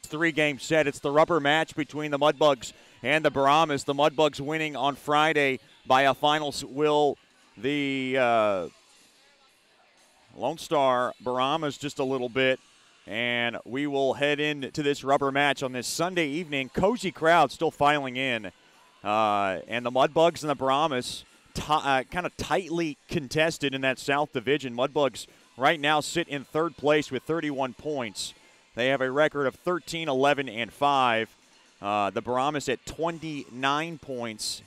three-game set. It's the rubber match between the Mudbugs and the Brahmas. The Mudbugs winning on Friday by a final will. The Lone Star Brahmas just a little bit. And we will head into this rubber match on this Sunday evening. Cozy crowd still filing in. And the Mudbugs and the Brahmas kind of tightly contested in that South Division. Mudbugs right now sit in third place with 31 points. They have a record of 13, 11, and 5. The Brahmas at 29 points.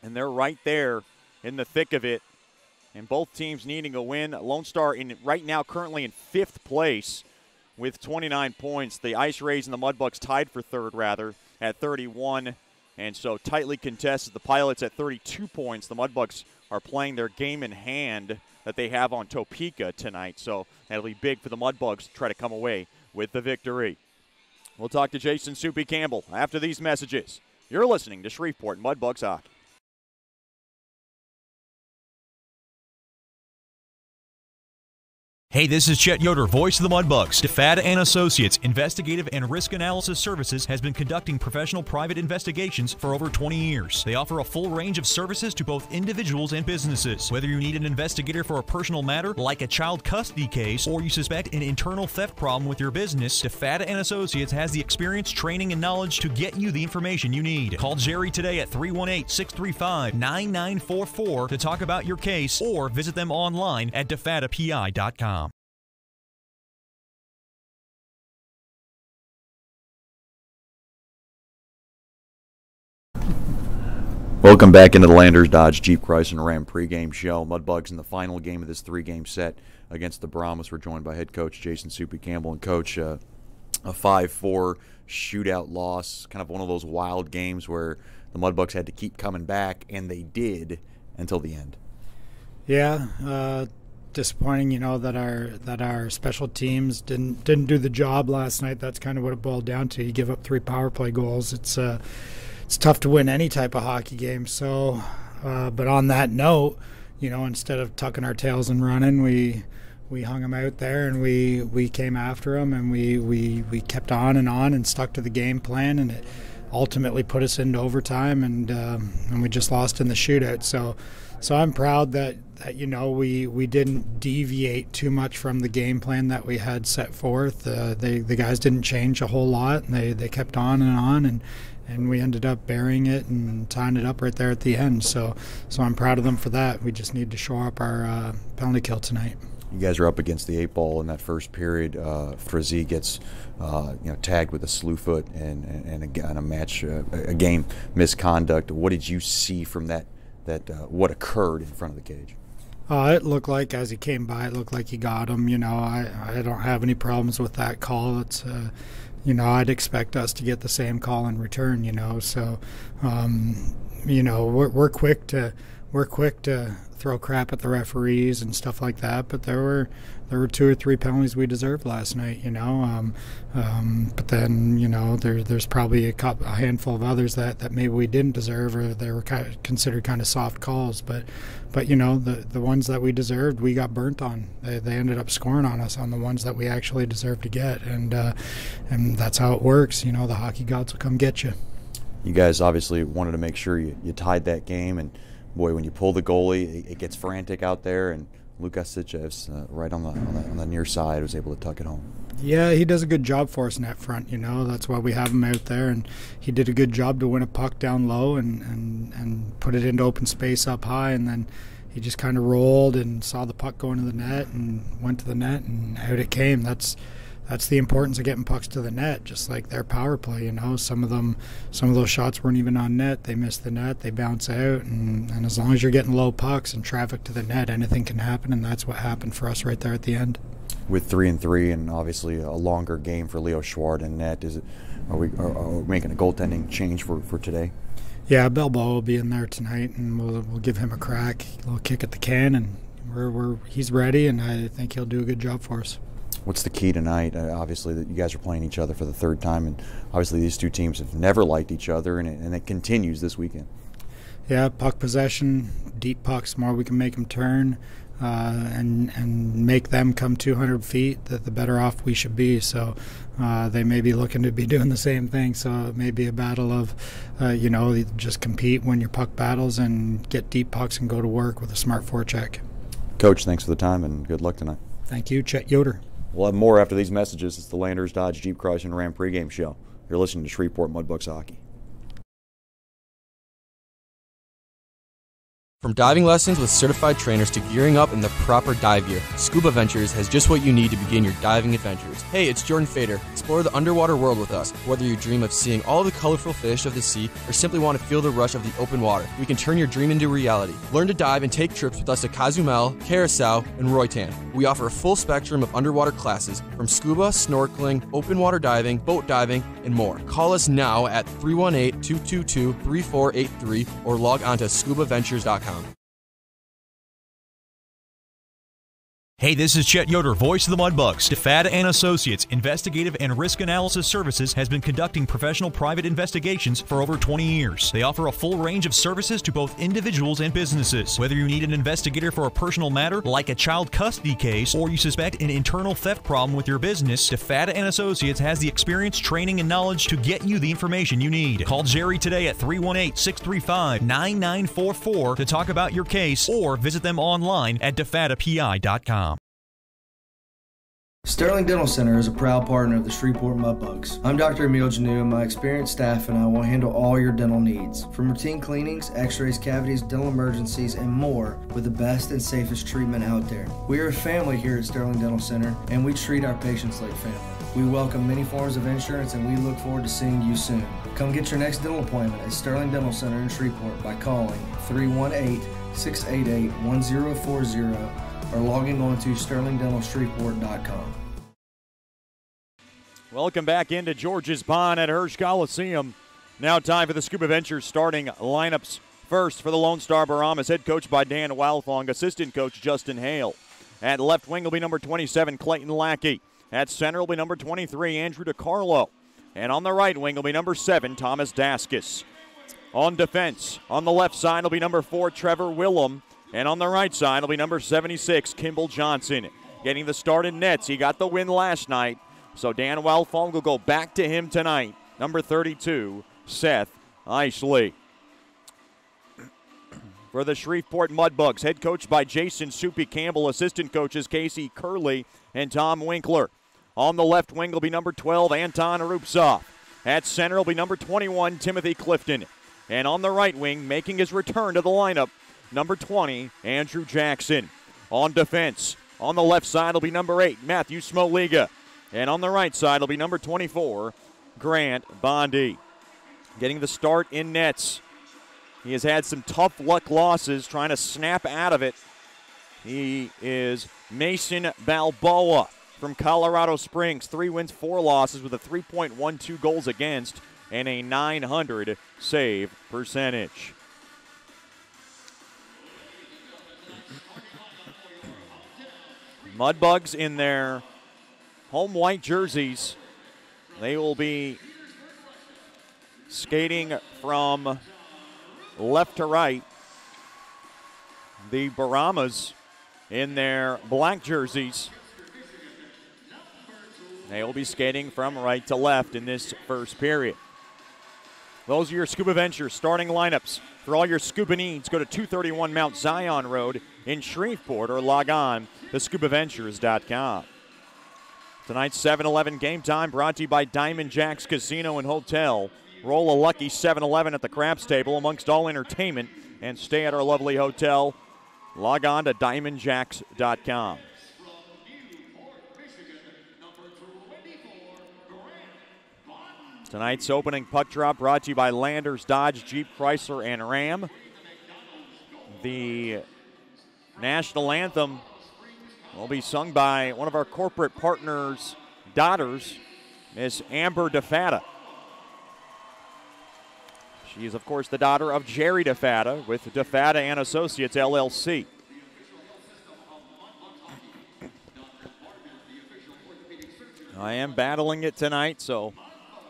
And they're right there in the thick of it. And both teams needing a win. Lone Star right now currently in 5th place with 29 points. The Ice Rays and the Mudbugs tied for third, at 31. And so tightly contested. The Pilots at 32 points. The Mudbugs are playing their game in hand that they have on Topeka tonight. So that'll be big for the Mudbugs to try to come away with the victory. We'll talk to Jason Soupy Campbell after these messages. You're listening to Shreveport Mudbugs Hockey. Hey, this is Chet Yoder, voice of the Mudbugs. DeFada and Associates Investigative and Risk Analysis Services has been conducting professional private investigations for over 20 years. They offer a full range of services to both individuals and businesses. Whether you need an investigator for a personal matter like a child custody case or you suspect an internal theft problem with your business, DeFada and Associates has the experience, training, and knowledge to get you the information you need. Call Jerry today at 318-635-9944 to talk about your case or visit them online at defadapi.com. Welcome back into the Landers Dodge Jeep Chrysler Ram pregame show. Mudbugs in the final game of this three-game set against the Brahmas. We're joined by head coach Jason Soupy Campbell. And coach, a 5-4 shootout loss, kind of one of those wild games where the Mudbugs had to keep coming back, and they did until the end. Yeah, disappointing, that our special teams didn't do the job last night. That's kind of what it boiled down to. You give up 3 power play goals. It's tough to win any type of hockey game. So, but on that note, instead of tucking our tails and running, we hung them out there and we came after them and we kept on and stuck to the game plan, and it ultimately put us into overtime, and we just lost in the shootout. So I'm proud that we didn't deviate too much from the game plan that we had set forth. The guys didn't change a whole lot, and they kept on, and we ended up burying it and tying it up right there at the end. So I'm proud of them for that. We just need to shore up our penalty kill tonight. You guys are up against the 8-ball in that first period. Frazee gets tagged with a slew foot and a match, a game misconduct. What did you see from that what occurred in front of the cage? It looked like, as he came by, it looked like he got him. I don't have any problems with that call. It's I'd expect us to get the same call in return. So we're quick to throw crap at the referees and stuff like that. But there were 2 or 3 penalties we deserved last night. But then there's probably a handful of others that maybe we didn't deserve, or they were considered kind of soft calls. But the ones that we deserved, we got burnt on. They ended up scoring on us on the ones that we actually deserved to get, and that's how it works. The hockey gods will come get you. You guys obviously wanted to make sure you tied that game, and boy, when you pull the goalie, it gets frantic out there, and Lukas Sitchev's right on the near side was able to tuck it home. Yeah, he does a good job for us in that front. That's why we have him out there, and he did a good job to win a puck down low and put it into open space up high, and then he just kind of rolled and saw the puck go into the net and went to the net, and out it came. That's the importance of getting pucks to the net, just like their power play. Some of those shots weren't even on net. They missed the net, they bounce out, and as long as you're getting low pucks and traffic to the net, anything can happen, and that's what happened for us right there at the end. With 3-3 and obviously a longer game for Leo Schwart in net, are we making a goaltending change for today? Yeah, Bilbao will be in there tonight, and we'll give him a crack, a little kick at the can, and he's ready, and I think he'll do a good job for us. What's the key tonight? Obviously, that you guys are playing each other for the 3rd time, and obviously these 2 teams have never liked each other, and it continues this weekend. Yeah, puck possession, deep pucks, more we can make them turn. and make them come 200 feet, the better off we should be. So they may be looking to be doing the same thing. So it may be a battle of, just compete, win your puck battles, and get deep pucks and go to work with a smart forecheck. Coach, thanks for the time and good luck tonight. Thank you, Chet Yoder. We'll have more after these messages. It's the Landers Dodge Jeep Chrysler and Ram pregame show. You're listening to Shreveport Mudbugs hockey. From diving lessons with certified trainers to gearing up in the proper dive gear, Scuba Ventures has just what you need to begin your diving adventures. Hey, it's Jordan Fader. Explore the underwater world with us. Whether you dream of seeing all the colorful fish of the sea or simply want to feel the rush of the open water, we can turn your dream into reality. Learn to dive and take trips with us to Cozumel, Curacao, and Roatan. We offer a full spectrum of underwater classes from scuba, snorkeling, open water diving, boat diving, and more. Call us now at 318-222-3483 or log on to scubaventures.com. Hey, this is Chet Yoder, voice of the Mudbugs. DeFada and Associates Investigative and Risk Analysis Services has been conducting professional private investigations for over 20 years. They offer a full range of services to both individuals and businesses. Whether you need an investigator for a personal matter like a child custody case or you suspect an internal theft problem with your business, DeFada and Associates has the experience, training, and knowledge to get you the information you need. Call Jerry today at 318-635-9944 to talk about your case or visit them online at defadapi.com. Sterling Dental Center is a proud partner of the Shreveport Mudbugs. I'm Dr. Emil Janu, and my experienced staff and I will handle all your dental needs, from routine cleanings, x-rays, cavities, dental emergencies, and more with the best and safest treatment out there. We are a family here at Sterling Dental Center, and we treat our patients like family. We welcome many forms of insurance, and we look forward to seeing you soon. Come get your next dental appointment at Sterling Dental Center in Shreveport by calling 318-688-1040 or logging on to sterlingdentalshreveport.com. Welcome back into George's Pond at Hirsch Coliseum. Now time for the Scuba Ventures starting lineups. First for the Lone Star Brahmas, head coach by Dan Walfong, assistant coach Justin Hale. At left wing will be number 27, Clayton Lackey. At center will be number 23, Andrew DiCarlo. And on the right wing will be number 7, Thomas Daskis. On defense, on the left side will be number 4, Trevor Willem. And on the right side will be number 76, Kimball Johnson. Getting the start in nets. He got the win last night. So Dan Walfong will go back to him tonight. Number 32, Seth Eisley. For the Shreveport Mudbugs, head coached by Jason Soupy Campbell, assistant coaches Casey Curley and Tom Winkler. On the left wing will be number 12, Anton Rupsoff. At center will be number 21, Timothy Clifton. And on the right wing, making his return to the lineup, number 20, Andrew Jackson. On defense, on the left side will be number 8, Matthew Smoliga. And on the right side will be number 24, Grant Bondi. Getting the start in nets. He has had some tough luck losses, trying to snap out of it. He is Mason Balboa from Colorado Springs. 3 wins, 4 losses with a 3.12 goals against and a .900 save percentage. Mudbugs in their home white jerseys. They will be skating from left to right. The Brahmas in their black jerseys. They will be skating from right to left in this first period. Those are your Scuba Ventures starting lineups. For all your scuba needs, go to 231 Mount Zion Road in Shreveport or log on to scubaventures.com. Tonight's 7-Eleven game time brought to you by Diamond Jacks Casino and Hotel. Roll a lucky 7-Eleven at the craps table amongst all entertainment and stay at our lovely hotel. Log on to diamondjacks.com. Tonight's opening puck drop brought to you by Landers Dodge, Jeep, Chrysler, and Ram. The national anthem will be sung by one of our corporate partners' daughters, Miss Amber DeFada. She is, of course, the daughter of Jerry DeFada with DeFada and Associates, LLC. I am battling it tonight, so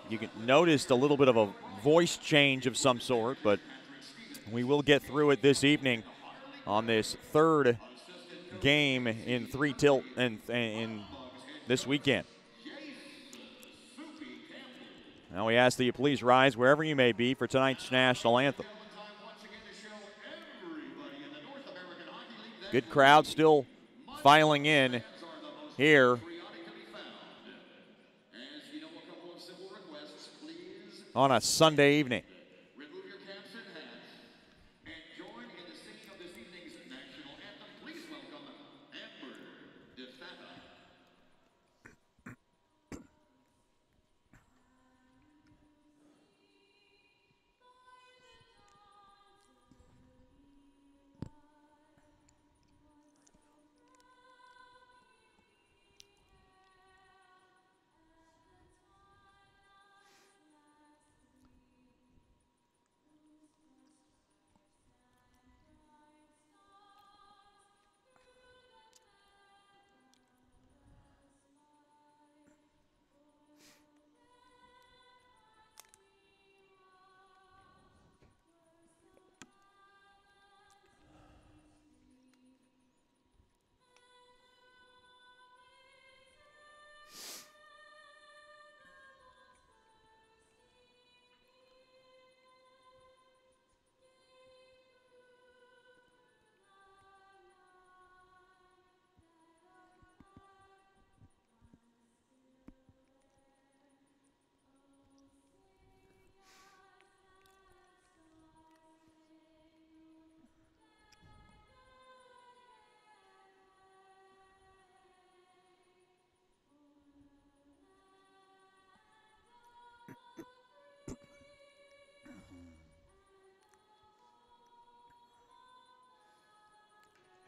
you can notice a little bit of a voice change of some sort, but we will get through it this evening on this third game in 3 tilt and in this weekend. Now we ask that you please rise wherever you may be for tonight's national anthem. Good crowd still filing in here on a Sunday evening.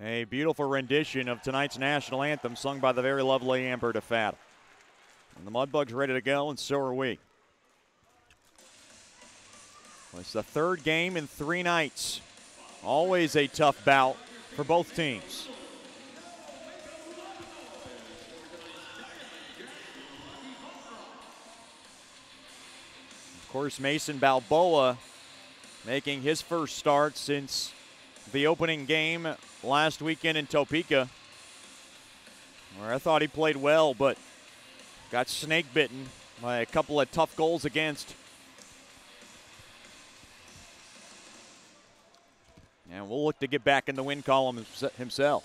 A beautiful rendition of tonight's national anthem sung by the very lovely Amber DeFatta. And the Mudbugs ready to go, and so are we. Well, it's the third game in 3 nights. Always a tough bout for both teams. Of course, Mason Balboa making his first start since the opening game last weekend in Topeka, where I thought he played well, but got snake bitten by a couple of tough goals against. And we'll look to get back in the win column himself.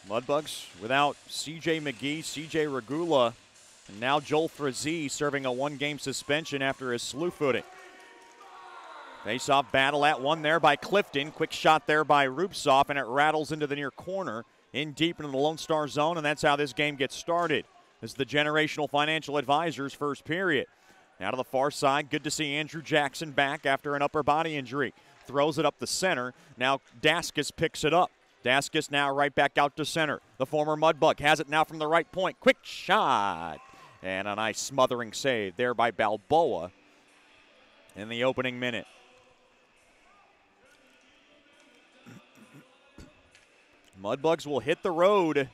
Mudbugs without C.J. McGee, C.J. Regula, and now Joel Frazee serving a 1-game suspension after his slew footing. Face-off battle at 1 there by Clifton. Quick shot there by Rupsoff, and it rattles into the near corner, in deep into the Lone Star zone, and that's how this game gets started. This is the Generational Financial Advisors' first period. Now to the far side, good to see Andrew Jackson back after an upper body injury. Throws it up the center. Now Daskus picks it up. Daskus now right back out to center. The former Mudbug has it now from the right point. Quick shot. And a nice smothering save there by Balboa in the opening minute. Mudbugs will hit the road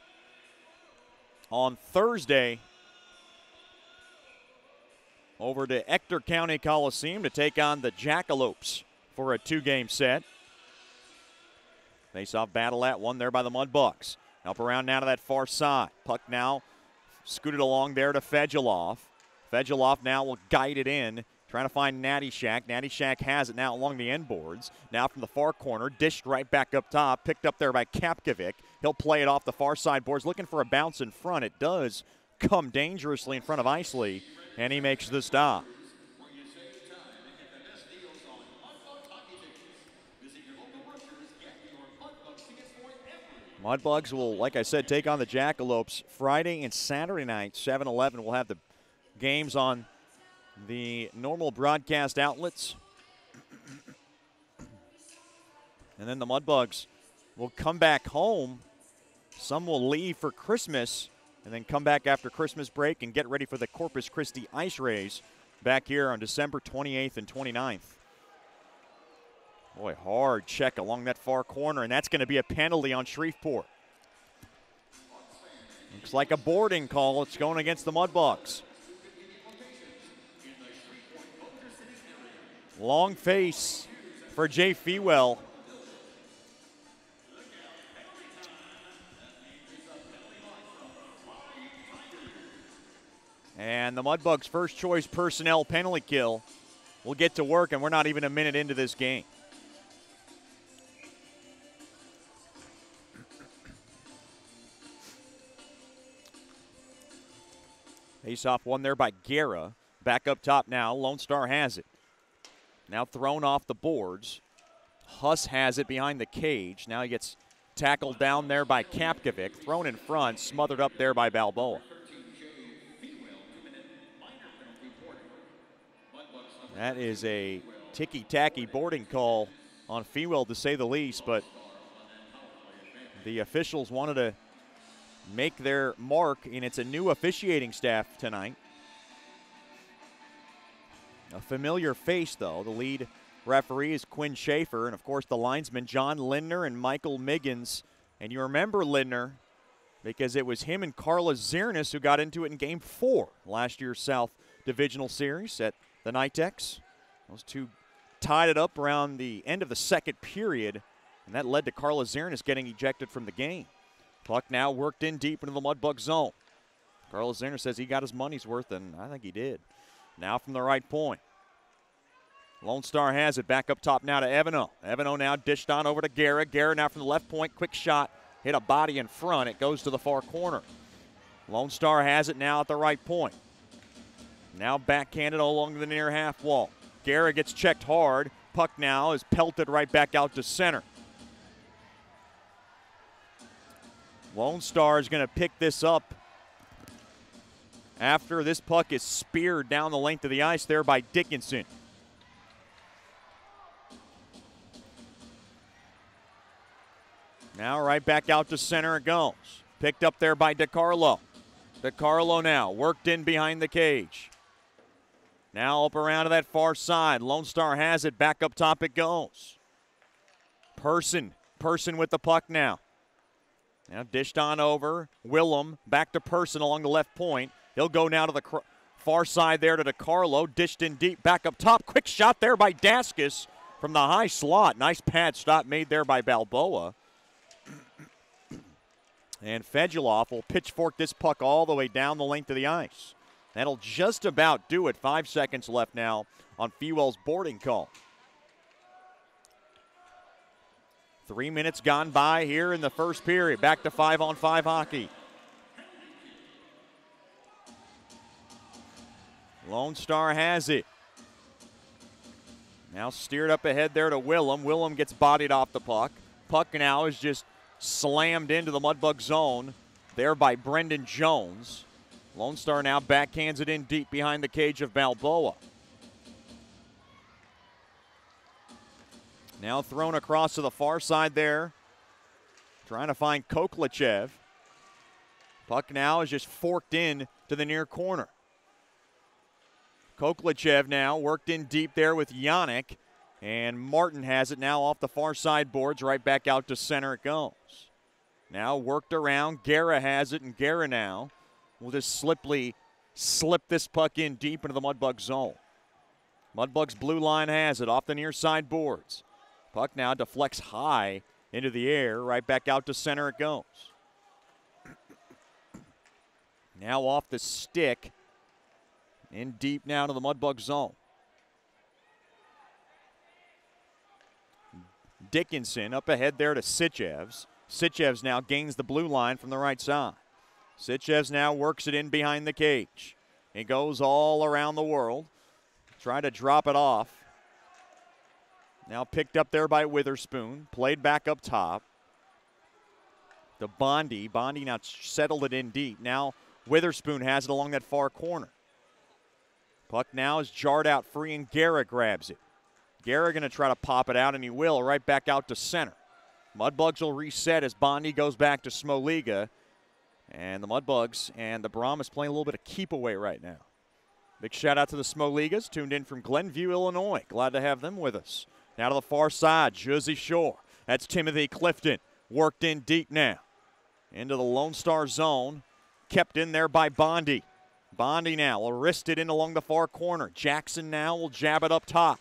on Thursday over to Ector County Coliseum to take on the Jackalopes for a 2-game set. Face-off battle at 1 there by the Mudbugs. Up around now to that far side. Puck now scooted along there to Fedulov. Fedulov now will guide it in, trying to find Natty Shack. Natty Shack has it now along the end boards. Now from the far corner, dished right back up top, picked up there by Kapkovic. He'll play it off the far side boards, looking for a bounce in front. It does come dangerously in front of Isley, and he makes the stop. Mudbugs will, like I said, take on the Jackalopes Friday and Saturday night, 7-11. We'll have the games on the normal broadcast outlets. And then the Mudbugs will come back home. Some will leave for Christmas and then come back after Christmas break and get ready for the Corpus Christi Ice Rays back here on December 28th and 29th. Boy, hard check along that far corner, and that's going to be a penalty on Shreveport. Looks like a boarding call. It's going against the Mudbugs. Long face for Jay Fewell. And the Mudbugs' first choice personnel penalty kill will get to work, and we're not even a minute into this game. Face-off won there by Guerra. Back up top now. Lone Star has it. Now thrown off the boards. Huss has it behind the cage. Now he gets tackled down there by Kapkovic. Thrown in front, smothered up there by Balboa. That is a ticky-tacky boarding call on Fewell, to say the least, but the officials wanted to make their mark, and it's a new officiating staff tonight. A familiar face, though. The lead referee is Quinn Schaefer, and, of course, the linesmen John Lindner and Michael Miggins. And you remember Lindner because it was him and Carlos Zernis who got into it in Game 4 last year's South Divisional Series at the Nitex. Those two tied it up around the end of the second period, and that led to Carlos Zernis getting ejected from the game. Puck now worked in deep into the Mudbug zone. Carlos Zernis says he got his money's worth, and I think he did. Now from the right point. Lone Star has it back up top now to Evano. Evano now dished on over to Guerra. Guerra now from the left point. Quick shot. Hit a body in front. It goes to the far corner. Lone Star has it now at the right point. Now backhanded along the near half wall. Guerra gets checked hard. Puck now is pelted right back out to center. Lone Star is going to pick this up after this puck is speared down the length of the ice there by Dickinson. Now right back out to center it goes. Picked up there by DiCarlo. DiCarlo now worked in behind the cage. Now up around to that far side. Lone Star has it. Back up top it goes. Person with the puck now. Now dished on over. Willem back to Person along the left point. He'll go now to the far side there to DiCarlo. Dished in deep. Back up top. Quick shot there by Daskus from the high slot. Nice pad stop made there by Balboa. And Fedulov will pitchfork this puck all the way down the length of the ice. That'll just about do it. 5 seconds left now on Fewell's boarding call. 3 minutes gone by here in the first period. Back to 5-on-5 hockey. Lone Star has it. Now steered up ahead there to Willem. Willem gets bodied off the puck. Puck now is just slammed into the Mudbug zone there by Brendan Jones. Lone Star now backhands it in deep behind the cage of Balboa. Now thrown across to the far side there. Trying to find Koklachev. Puck now is just forked in to the near corner. Koklachev now worked in deep there with Yannick. And Martin has it now off the far side boards. Right back out to center it goes. Now worked around. Guerra has it, and Guerra now will just slip this puck in deep into the Mudbug zone. Mudbugs blue line has it off the near side boards. Puck now deflects high into the air. Right back out to center it goes. Now off the stick. In deep now to the Mudbug zone. Dickinson up ahead there to Sitchevs. Sitchevs now gains the blue line from the right side. Sitchevs now works it in behind the cage. He goes all around the world. Trying to drop it off. Now picked up there by Witherspoon. Played back up top. To Bondi. Bondi now settled it in deep. Now Witherspoon has it along that far corner. Puck now is jarred out free, and Guerra grabs it. Guerra going to try to pop it out, and he will, right back out to center. Mudbugs will reset as Bondi goes back to Smoliga. And the Mudbugs and the Brahmas playing a little bit of keep away right now. Big shout out to the Smoligas, tuned in from Glenview, Illinois. Glad to have them with us. Now to the far side, Jersey Shore. That's Timothy Clifton. Worked in deep now. Into the Lone Star zone. Kept in there by Bondi. Bondi now will wrist it in along the far corner. Jackson now will jab it up top.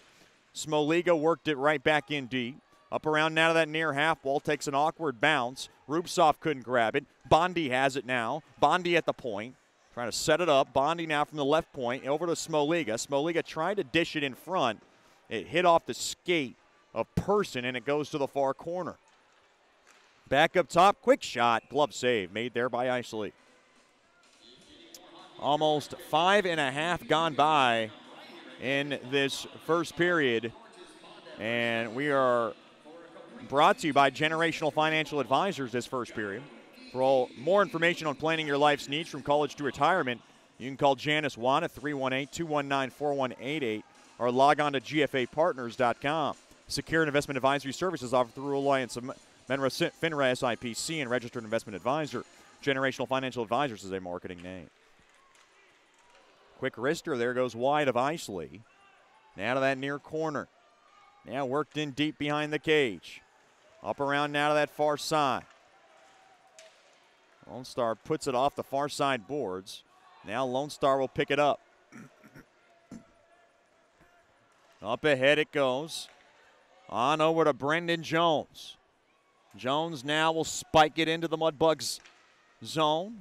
Smoliga worked it right back in deep. Up around now to that near half wall, takes an awkward bounce. Rubtsov couldn't grab it. Bondi has it now. Bondi at the point, trying to set it up. Bondi now from the left point, over to Smoliga. Smoliga tried to dish it in front. It hit off the skate of Person, and it goes to the far corner. Back up top, quick shot, glove save, made there by Isley. Almost 5.5 gone by in this first period, and we are brought to you by Generational Financial Advisors this first period. For more information on planning your life's needs from college to retirement, you can call Janice Wan at 318-219-4188 or log on to gfapartners.com. Secure and investment advisory services offered through Alliance of Menra FINRA SIPC and registered investment advisor. Generational Financial Advisors is a marketing name. Quick wrister, there goes wide of Isley. Now to that near corner. Now worked in deep behind the cage. Up around now to that far side. Lone Star puts it off the far side boards. Now Lone Star will pick it up. Up ahead it goes. On over to Brendan Jones. Jones now will spike it into the Mudbugs zone.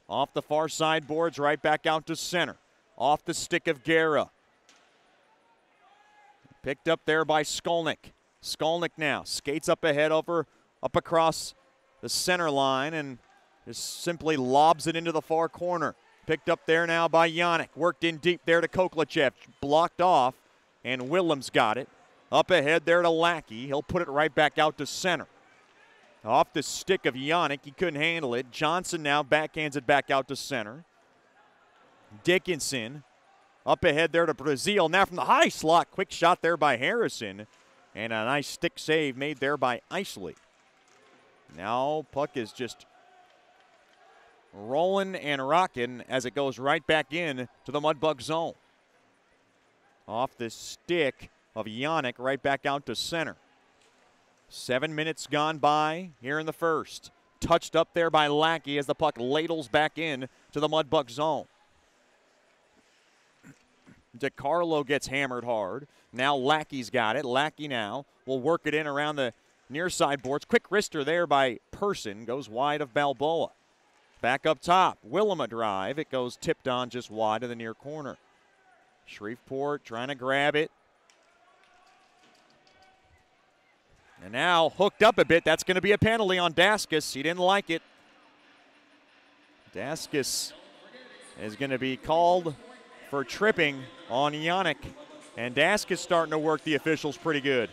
Off the far side boards, right back out to center. Off the stick of Guerra. Picked up there by Skolnick. Skolnick now skates up ahead up across the center line and just simply lobs it into the far corner. Picked up there now by Yannick. Worked in deep there to Koklachev. Blocked off, and Willems got it. Up ahead there to Lackey. He'll put it right back out to center. Off the stick of Yannick. He couldn't handle it. Johnson now backhands it back out to center. Dickinson up ahead there to Brazil. Now from the high slot. Quick shot there by Harrison. And a nice stick save made there by Isley. Now puck is just rolling and rocking as it goes right back in to the Mudbug zone. Off the stick of Yannick right back out to center. 7 minutes gone by here in the first. Touched up there by Lackey as the puck ladles back in to the Mudbug zone. DeCarlo gets hammered hard. Now Lackey's got it. Lackey now will work it in around the near side boards. Quick wrister there by Person. Goes wide of Balboa. Back up top. Willem a drive. It goes tipped on just wide of the near corner. Shreveport trying to grab it. And now hooked up a bit. That's going to be a penalty on Daskus. He didn't like it. Daskus is going to be called for tripping on Yannick. And Daskus starting to work the officials pretty good.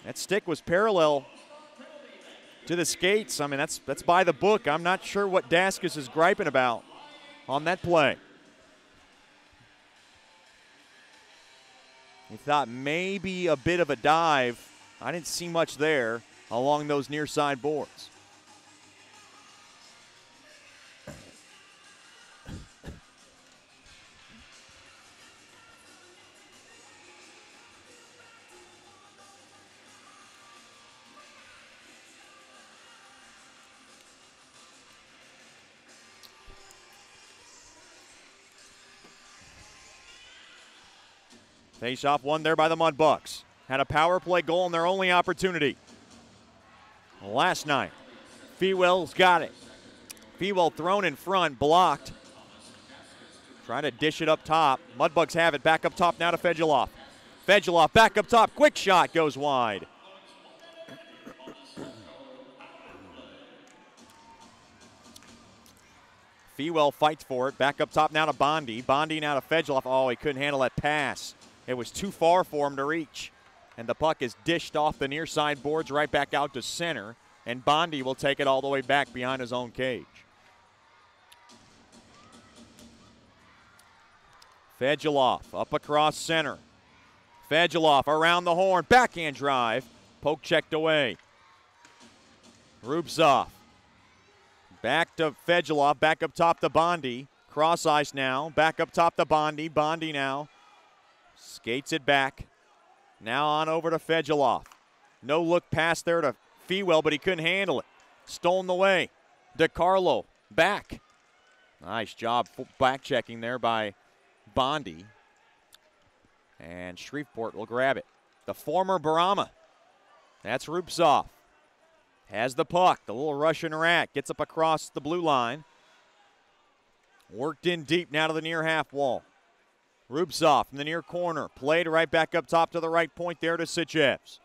That stick was parallel to the skates. I mean, that's by the book. I'm not sure what Daskus is griping about on that play. He thought maybe a bit of a dive. I didn't see much there along those near side boards. Face-off won there by the Mudbucks. Had a power play goal in their only opportunity last night. Fewell's got it. Fewell thrown in front, blocked. Trying to dish it up top. Mudbucks have it. Back up top now to Fedulov. Fedulov back up top. Quick shot goes wide. Fewell fights for it. Back up top now to Bondi. Bondi now to Fedulov. Oh, he couldn't handle that pass. It was too far for him to reach. And the puck is dished off the near side boards right back out to center. And Bondi will take it all the way back behind his own cage. Fedulov up across center. Fedulov around the horn. Backhand drive. Poke checked away. Rubtsov. Back to Fedulov. Back up top to Bondi. Cross ice now. Back up top to Bondi. Bondi now. Skates it back. Now on over to Fedulov. No look pass there to Fewell, but he couldn't handle it. Stolen away. DeCarlo back. Nice job back checking there by Bondi. And Shreveport will grab it. The former Brahma. That's Rupsov. Has the puck. The little Russian rat gets up across the blue line. Worked in deep now to the near half wall. Rupsov from the near corner. Played right back up top to the right point there to Sitchevs.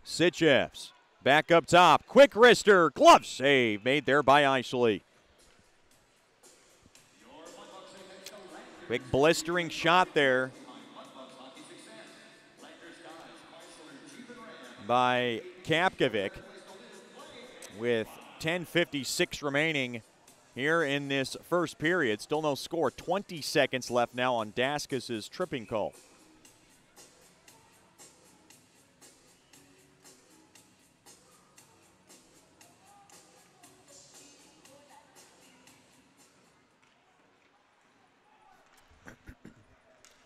Sitchevs back up top. Quick wrister. Glove save made there by Isley. Quick blistering shot there by Kapkovic with 10:56 remaining here in this first period. Still no score. 20 seconds left now on Daskus' tripping call.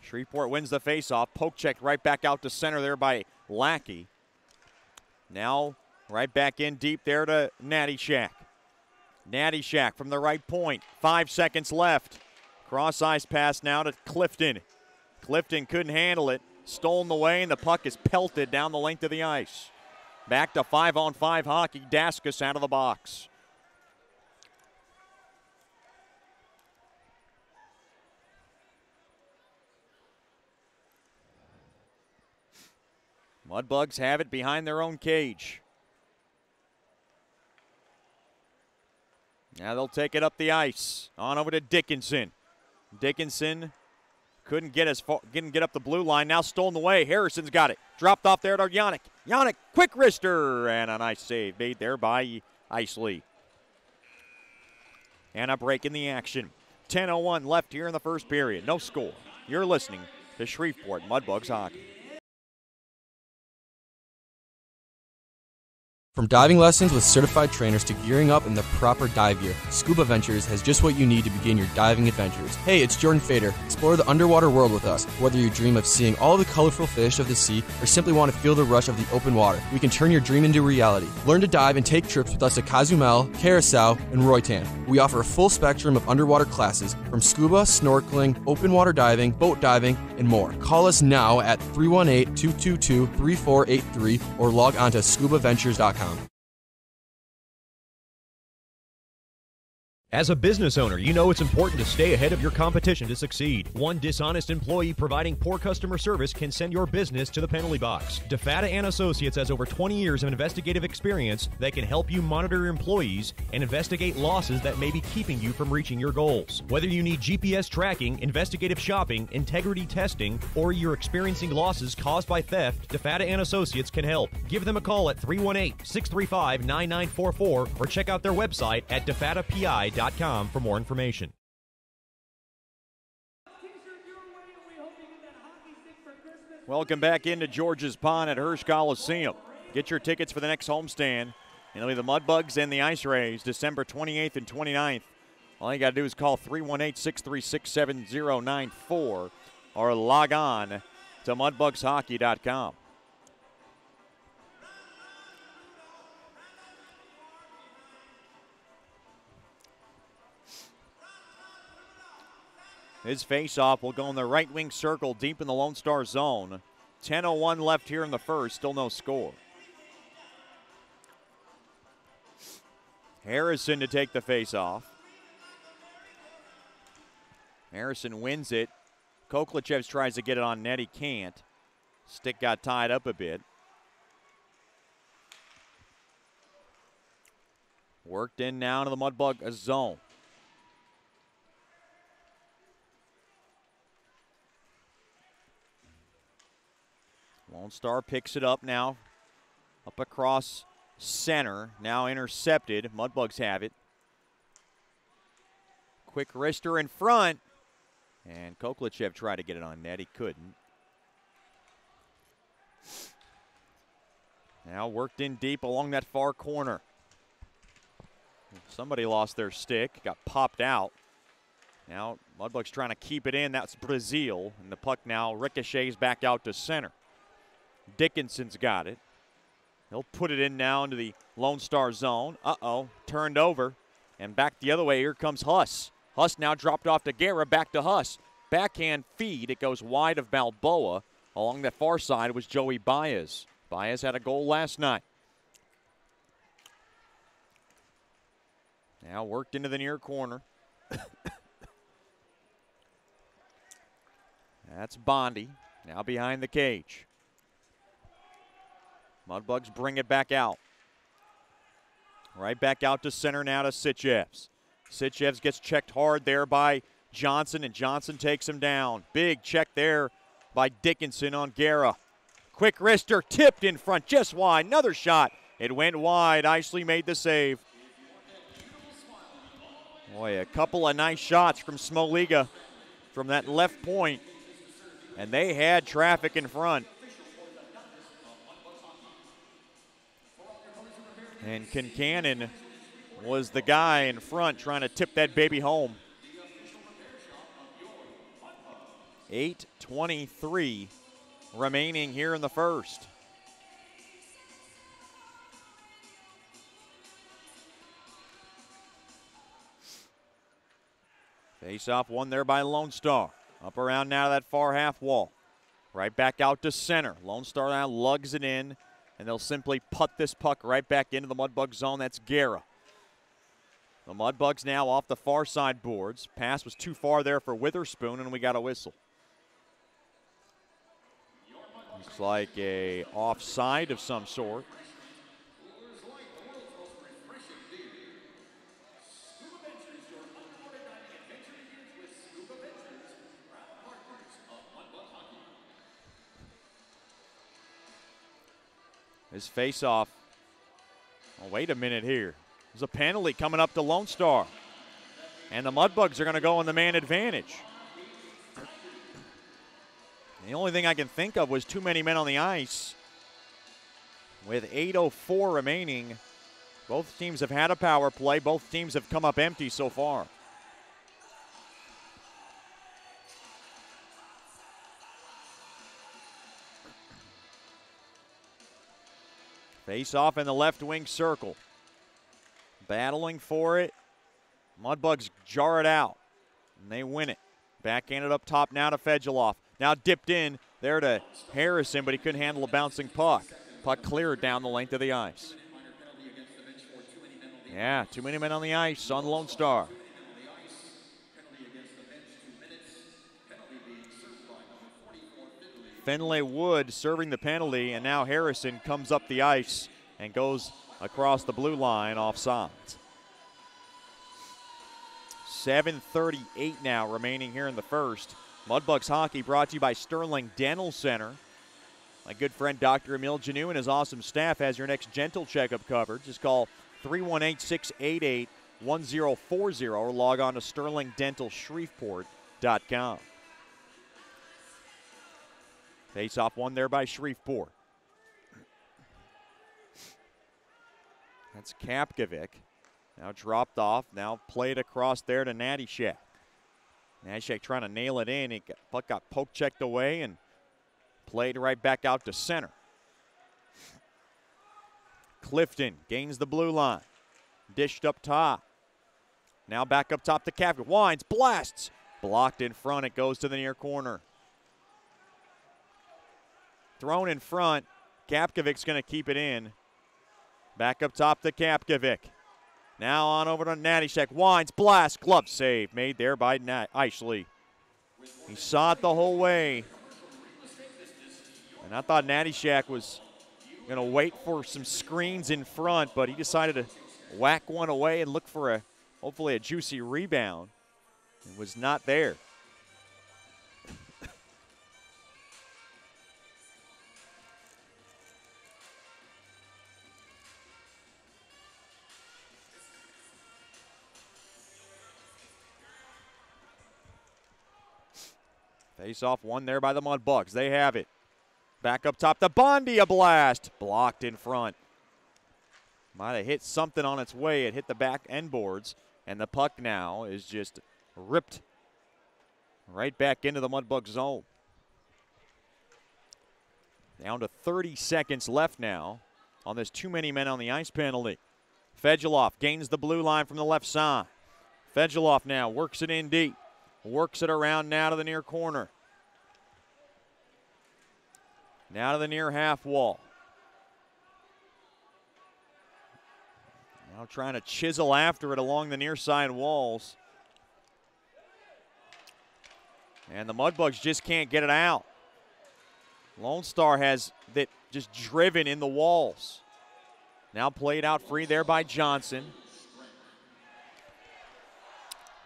Shreveport wins the faceoff. Poke checked right back out to center there by Lackey. Now right back in deep there to Natty Shack. Natty Shack from the right point. 5 seconds left. Cross ice pass now to Clifton. Clifton couldn't handle it. Stolen away, and the puck is pelted down the length of the ice. Back to 5-on-5 hockey. Daskus out of the box. Mudbugs have it behind their own cage. Now they'll take it up the ice. On over to Dickinson. Dickinson couldn't get up the blue line. Now stolen away. Harrison's got it. Dropped off there to Yannick. Yannick, quick wrister, and a nice save made there by Isley. And a break in the action. 10:01 left here in the first period. No score. You're listening to Shreveport Mudbugs Hockey. From diving lessons with certified trainers to gearing up in the proper dive gear, Scuba Ventures has just what you need to begin your diving adventures. Hey, it's Jordan Fader. Explore the underwater world with us. Whether you dream of seeing all the colorful fish of the sea or simply want to feel the rush of the open water, we can turn your dream into reality. Learn to dive and take trips with us at Cozumel, Curacao, and Roatan. We offer a full spectrum of underwater classes from scuba, snorkeling, open water diving, boat diving, and more. Call us now at 318-222-3483 or log on to scubaventures.com. As a business owner, you know it's important to stay ahead of your competition to succeed. One dishonest employee providing poor customer service can send your business to the penalty box. DeFata & Associates has over 20 years of investigative experience that can help you monitor your employees and investigate losses that may be keeping you from reaching your goals. Whether you need GPS tracking, investigative shopping, integrity testing, or you're experiencing losses caused by theft, DeFata & Associates can help. Give them a call at 318-635-9944 or check out their website at defatapi.com for more information. Welcome back into George's Pond at Hirsch Coliseum. Get your tickets for the next homestand. It'll be the Mudbugs and the Ice Rays, December 28th and 29th. All you got to do is call 318-636-7094 or log on to mudbugshockey.com. His faceoff will go in the right wing circle deep in the Lone Star zone. 10:01 left here in the first, still no score. Harrison to take the faceoff. Harrison wins it. Koklichev tries to get it on net, he can't. Stick got tied up a bit. Worked in now to the Mudbug zone. Lone Star picks it up now. Up across center. Now intercepted. Mudbugs have it. Quick wrister in front. And Koklichev tried to get it on net. He couldn't. Now worked in deep along that far corner. Somebody lost their stick. Got popped out. Now Mudbugs trying to keep it in. That's Brazil. And the puck now ricochets back out to center. Dickinson's got it. He'll put it in now into the Lone Star zone. Turned over. And back the other way, here comes Huss. Huss now dropped off to Guerra, back to Huss. backhand feed. It goes wide of Balboa. Along the far side was Joey Baez. Baez had a goal last night. Now worked into the near corner. That's Bondi, now behind the cage. Mudbugs bring it back out. Right back out to center now to Sitchevs. Sitchevs gets checked hard there by Johnson, and Johnson takes him down. Big check there by Dickinson on Guerra. Quick wrister, tipped in front, just wide. Another shot. It went wide. Isley made the save. Boy, a couple of nice shots from Smoliga from that left point. And they had traffic in front. And Kincannon was the guy in front trying to tip that baby home. 8:23 remaining here in the first. Face-off won there by Lone Star. Up around now to that far half wall. Right back out to center. Lone Star now lugs it in, and they'll simply putt this puck right back into the Mudbug zone. That's Guerra. The Mudbugs now off the far side boards. Pass was too far there for Witherspoon, and we got a whistle. Looks like a offside of some sort. His face-off. Oh, wait a minute here. There's a penalty coming up to Lone Star. And the Mudbugs are going to go on the man advantage. The only thing I can think of was too many men on the ice. With 8:04 remaining, both teams have had a power play. Both teams have come up empty so far. Face off in the left wing circle. Battling for it. Mudbugs jar it out, and they win it. Backhanded up top now to Fedulov. Now dipped in there to Harrison, but he couldn't handle a bouncing puck. Puck cleared down the length of the ice. Yeah, too many men on the ice on Lone Star. Finlay Wood serving the penalty, and now Harrison comes up the ice and goes across the blue line offsides. 7:38 now remaining here in the first. Mudbugs hockey brought to you by Sterling Dental Center. My good friend Dr. Emil Janou and his awesome staff has your next dental checkup covered. Just call 318-688-1040 or log on to sterlingdentalshreveport.com. Face-off won there by Shreveport. That's Kapkovic. Now dropped off. Now played across there to Nattyshak. Nattyshak trying to nail it in. Puck got poke checked away and played right back out to center. Clifton gains the blue line. Dished up top. Now back up top to Kapkovic. Winds, blasts. Blocked in front. It goes to the near corner. Thrown in front. Kapkovic's going to keep it in. Back up top to Kapkovic. Now on over to Nattyshak. Winds, blast, glove save. Made there by Isley. He saw it the whole way. And I thought Nattyshak was going to wait for some screens in front, but he decided to whack one away and look for hopefully a juicy rebound. It was not there. Face-off won there by the Mudbugs. They have it. Back up top to Bondi, a blast. Blocked in front. Might have hit something on its way. It hit the back end boards, and the puck now is just ripped right back into the Mudbug zone. Down to 30 seconds left now on this too many men on the ice penalty. Fedulov gains the blue line from the left side. Fedulov now works it in deep. works it around now to the near corner. Now to the near half wall. Now trying to chisel after it along the near side walls. And the Mudbugs just can't get it out. Lone Star has that just driven in the walls. Now played out free there by Johnson.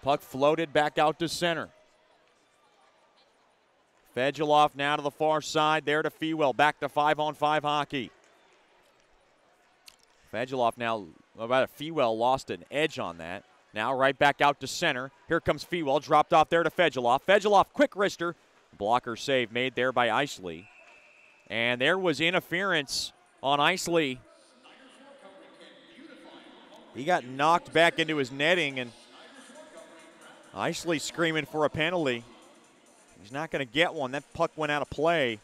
Puck floated back out to center. Fegeloff now to the far side, there to Fewell. Back to 5-on-5 hockey. Fegeloff now, Fewell lost an edge on that. Now right back out to center. Here comes Fewell, dropped off there to Fegeloff. Fegeloff, quick wrister. Blocker save made there by Isley. And there was interference on Isley. He got knocked back into his netting, and Isley screaming for a penalty. He's not going to get one. That puck went out of play.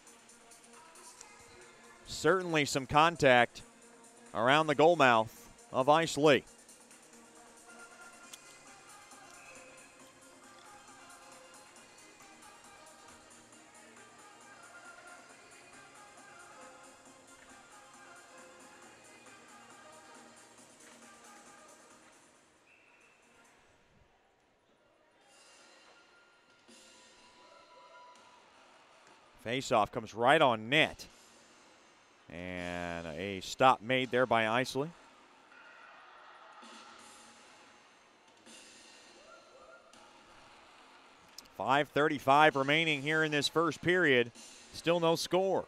Certainly some contact around the goal mouth of Isley. Faceoff comes right on net. And a stop made there by Isley. .535 remaining here in this first period. Still no score.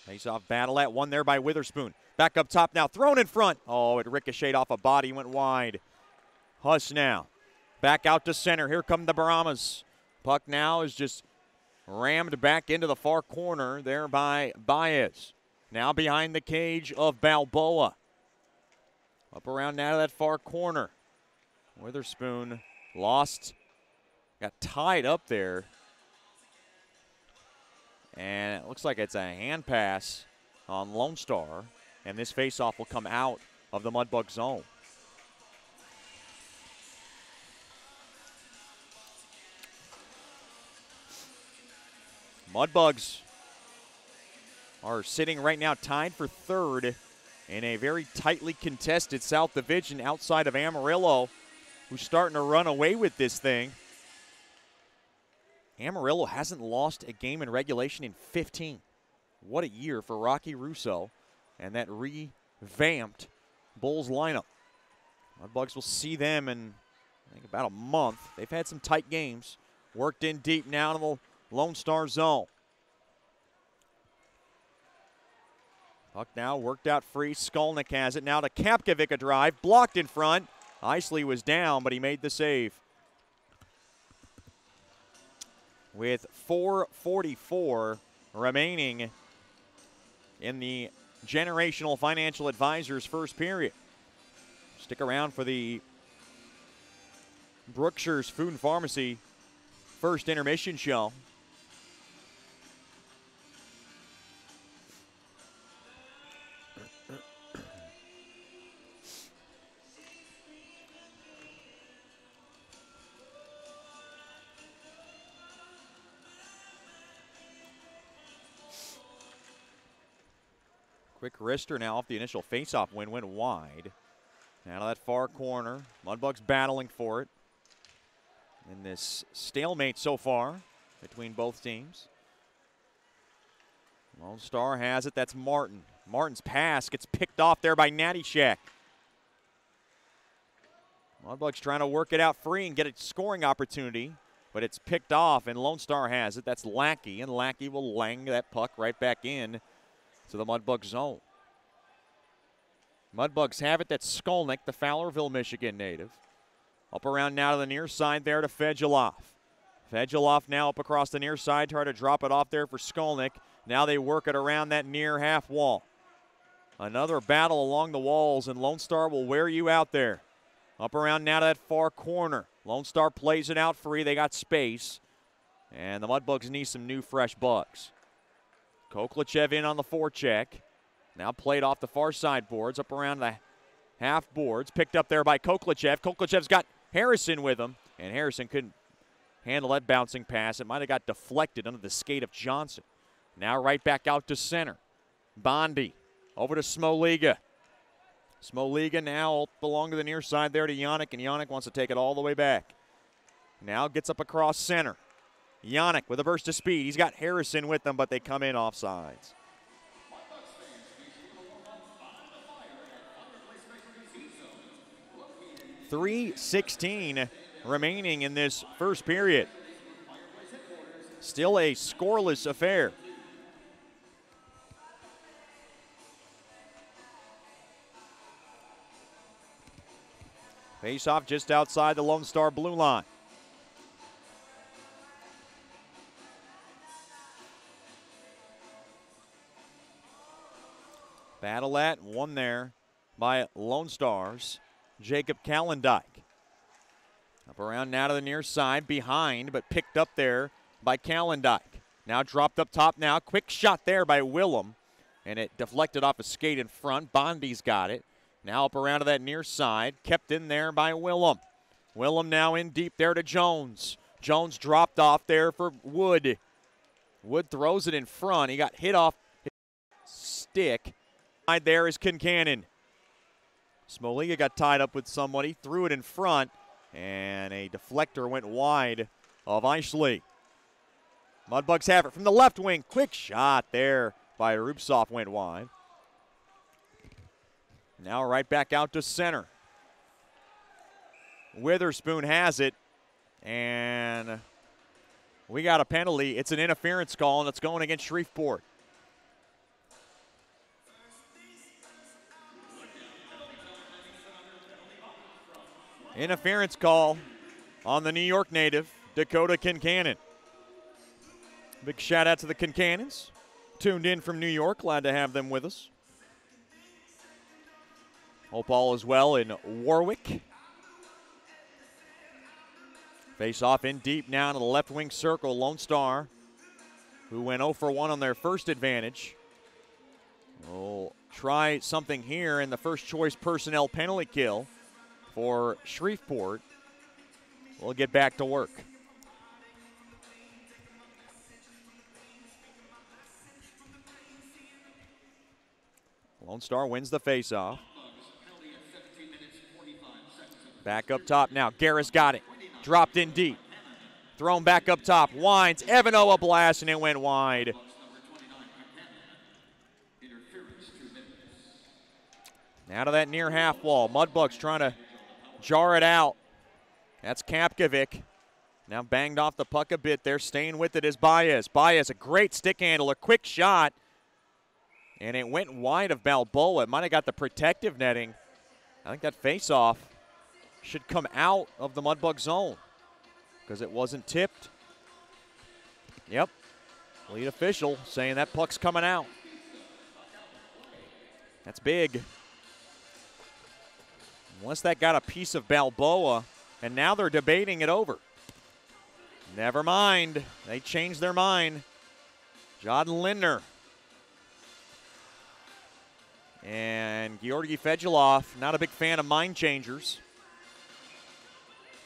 Faceoff battle at one there by Witherspoon. Back up top now, thrown in front. Oh, it ricocheted off a body, went wide. Huss now. Back out to center. Here come the Brahmas. Puck now is just rammed back into the far corner there by Baez. Now behind the cage of Balboa. Up around now to that far corner. Witherspoon lost. Got tied up there. And it looks like it's a hand pass on Lone Star. And this faceoff will come out of the Mudbug zone. Mudbugs are sitting right now tied for third in a very tightly contested South Division outside of Amarillo, who's starting to run away with this thing. Amarillo hasn't lost a game in regulation in 15. What a year for Rocky Russo and that revamped Bulls lineup. Mudbugs will see them in, I think, about a month. They've had some tight games. Worked in deep now to the Lone Star zone. Puck now worked out free. Skolnick has it now to Kapkovic, a drive. Blocked in front. Isley was down, but he made the save. With 4:44 remaining in the Generational Financial Advisors first period. Stick around for the Brookshire's Food and Pharmacy first intermission show. Quick wrister now off the initial faceoff win, went wide. Now to that far corner. Mudbugs battling for it in this stalemate so far between both teams. Lone Star has it. That's Martin. Martin's pass gets picked off there by Nattyshak. Mudbugs trying to work it out free and get a scoring opportunity, but it's picked off, and Lone Star has it. That's Lackey, and Lackey will lang that puck right back in to the Mudbug zone. Mudbugs have it. That's Skolnick, the Fowlerville, Michigan native. Up around now to the near side there to Fegeloff. Fegeloff now up across the near side, try to drop it off there for Skolnick. Now they work it around that near half wall. Another battle along the walls, and Lone Star will wear you out there. Up around now to that far corner. Lone Star plays it out free. They got space. And the Mudbugs need some new fresh bugs. Koklachev in on the forecheck. Now played off the far side boards, up around the half boards. Picked up there by Koklachev. Koklachev's got Harrison with him, and Harrison couldn't handle that bouncing pass. It might have got deflected under the skate of Johnson. Now right back out to center. Bondi over to Smoliga. Smoliga now along to the near side there to Yannick, and Yannick wants to take it all the way back. Now gets up across center. Yannick with a burst of speed. He's got Harrison with them, but they come in offsides. .3:16 remaining in this first period. Still a scoreless affair. Face-off just outside the Lone Star blue line. Battle at one there by Lone Stars. Jacob Calendike. Up around now to the near side, behind, but picked up there by Calendike. Now dropped up top now. Quick shot there by Willem, and it deflected off a skate in front. Bondi's got it. Now up around to that near side, kept in there by Willem. Willem now in deep there to Jones. Jones dropped off there for Wood. Wood throws it in front. He got hit off his stick. There is Kincannon. Smoliga got tied up with somebody, threw it in front, and a deflector went wide of Eisley. Mudbugs have it from the left wing. Quick shot there by Rubtsov, went wide. Now right back out to center. Witherspoon has it, and we got a penalty. It's an interference call, and it's going against Shreveport. Interference call on the New York native, Dakota Kincannon. Big shout out to the Kincannons. Tuned in from New York. Glad to have them with us. Hope all is well in Warwick. Face off in deep now to the left wing circle. Lone Star, who went 0 for 1 on their first advantage, will try something here in the first choice personnel penalty kill for Shreveport. We'll get back to work. Lone Star wins the faceoff. Back up top now. Garris got it. Dropped in deep. Thrown back up top. Wines. Evano a blast, and it went wide. Now to that near half wall. Mudbugs trying to jar it out. That's Kapkovic. Now banged off the puck a bit there. Staying with it is Baez. Baez, a great stick handle, a quick shot. And it went wide of Balboa. It might have got the protective netting. I think that face-off should come out of the Mudbug zone because it wasn't tipped. Yep. Lead official saying that puck's coming out. That's big. Unless that got a piece of Balboa, and now they're debating it over. Never mind. They changed their mind. John Lindner and Georgi Fedulov, not a big fan of mind changers.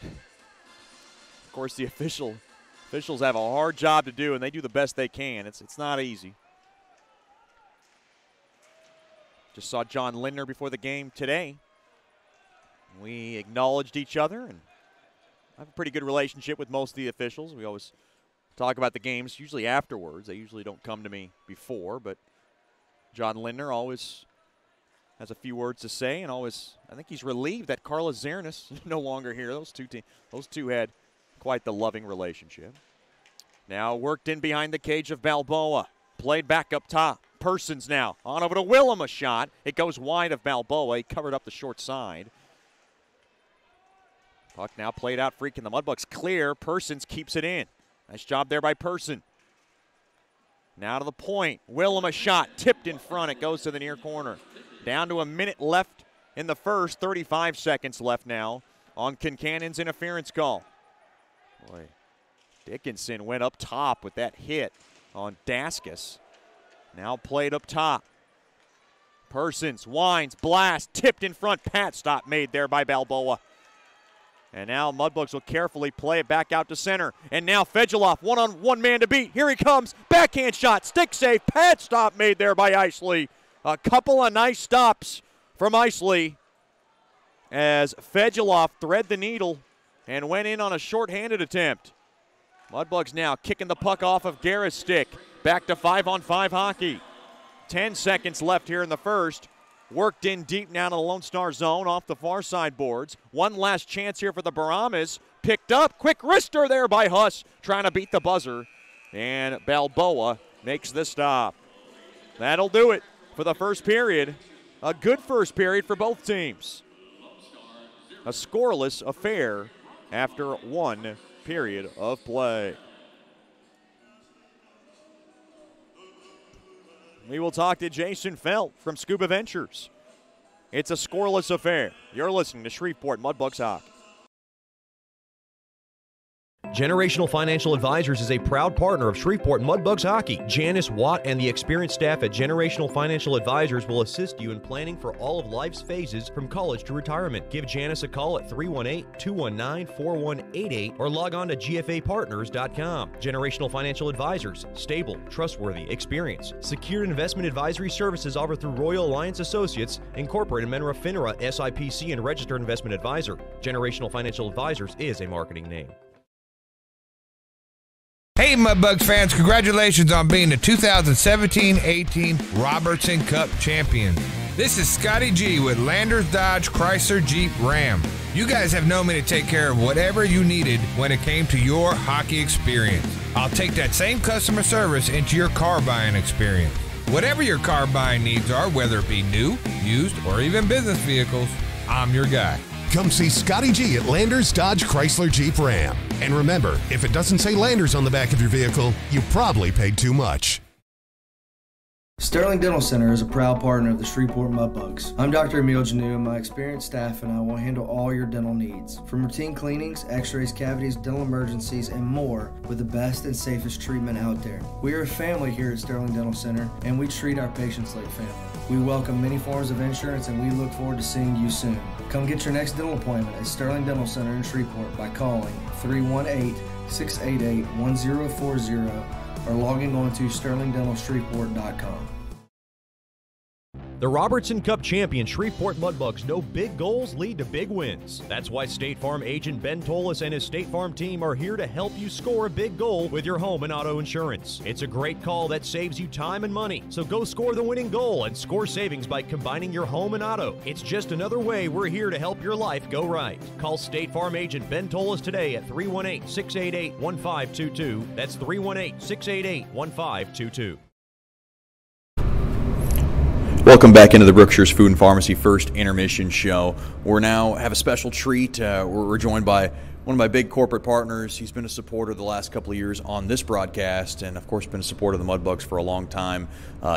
Of course, the officials have a hard job to do, and they do the best they can. It's not easy. Just saw John Lindner before the game today. We acknowledged each other, and I have a pretty good relationship with most of the officials. We always talk about the games, usually afterwards. They usually don't come to me before, but John Lindner always has a few words to say, and always, I think he's relieved that Carlos Zernis is no longer here. Those two had quite the loving relationship. Now worked in behind the cage of Balboa. Played back up top. Persons now on over to Willem, a shot. It goes wide of Balboa. He covered up the short side. Puck now played out, freaking the Mudbugs clear. Persons keeps it in. Nice job there by Person. Now to the point. Willem, a shot. Tipped in front. It goes to the near corner. Down to a minute left in the first. 35 seconds left now on Kincannon's interference call. Boy, Dickinson went up top with that hit on Daskus. Now played up top. Persons, winds, blast, tipped in front. Pat stop made there by Balboa. And now Mudbugs will carefully play it back out to center. And now Fedulov, one man to beat. Here he comes. Backhand shot, stick safe. Pad stop made there by Isley. A couple of nice stops from Isley as Fedulov thread the needle and went in on a short-handed attempt. Mudbugs now kicking the puck off of Garrett's stick. Back to 5-on-5 hockey. 10 seconds left here in the first. Worked in deep now to the Lone Star zone off the far side boards. One last chance here for the Brahmas. Picked up. Quick wrister there by Huss, trying to beat the buzzer. And Balboa makes the stop. That'll do it for the first period. A good first period for both teams. A scoreless affair after one period of play. We will talk to Jason Felt from Scuba Ventures. It's a scoreless affair. You're listening to Shreveport Mudbugs Hockey. Generational Financial Advisors is a proud partner of Shreveport Mudbugs Hockey. Janice Watt and the experienced staff at Generational Financial Advisors will assist you in planning for all of life's phases from college to retirement. Give Janice a call at 318-219-4188 or log on to gfapartners.com. Generational Financial Advisors, stable, trustworthy, experience. Secured investment advisory services offered through Royal Alliance Associates, Incorporated, member FINRA, SIPC, and registered investment advisor. Generational Financial Advisors is a marketing name. Hey Mudbugs fans, congratulations on being the 2017-18 Robertson Cup champion. This is Scotty G with Landers Dodge Chrysler Jeep Ram. You guys have known me to take care of whatever you needed when it came to your hockey experience. I'll take that same customer service into your car buying experience. Whatever your car buying needs are, whether it be new, used, or even business vehicles, I'm your guy. Come see Scotty G at Landers Dodge Chrysler Jeep Ram. And remember, if it doesn't say Landers on the back of your vehicle, you probably paid too much. Sterling Dental Center is a proud partner of the Shreveport Mudbugs. I'm Dr. Emil Janu, and my experienced staff and I will handle all your dental needs. From routine cleanings, x-rays, cavities, dental emergencies, and more with the best and safest treatment out there. We are a family here at Sterling Dental Center, and we treat our patients like family. We welcome many forms of insurance, and we look forward to seeing you soon. Come get your next dental appointment at Sterling Dental Center in Shreveport by calling 318-688-1040 or logging on to sterlingdentalshreveport.com. The Robertson Cup champion Shreveport Mudbugs know big goals lead to big wins. That's why State Farm agent Ben Tolis and his State Farm team are here to help you score a big goal with your home and auto insurance. It's a great call that saves you time and money. So go score the winning goal and score savings by combining your home and auto. It's just another way we're here to help your life go right. Call State Farm agent Ben Tolis today at 318-688-1522. That's 318-688-1522. Welcome back into the Brookshire's Food and Pharmacy First Intermission Show. We're now have a special treat. We're joined by one of my big corporate partners. He's been a supporter the last couple of years on this broadcast and, of course, been a supporter of the Mudbugs for a long time.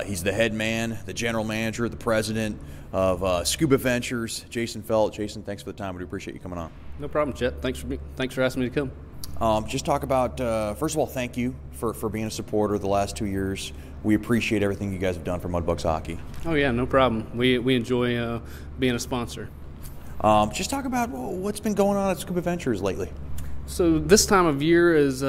He's the head man, the general manager, the president of Scuba Ventures, Jason Felt. Jason, thanks for the time. We appreciate you coming on. No problem, Chet. Thanks for asking me to come. Just talk about, first of all, thank you for being a supporter the last 2 years. We appreciate everything you guys have done for Mudbugs hockey. Oh, yeah, no problem. We enjoy being a sponsor. Just talk about what's been going on at Scuba Ventures lately. So this time of year is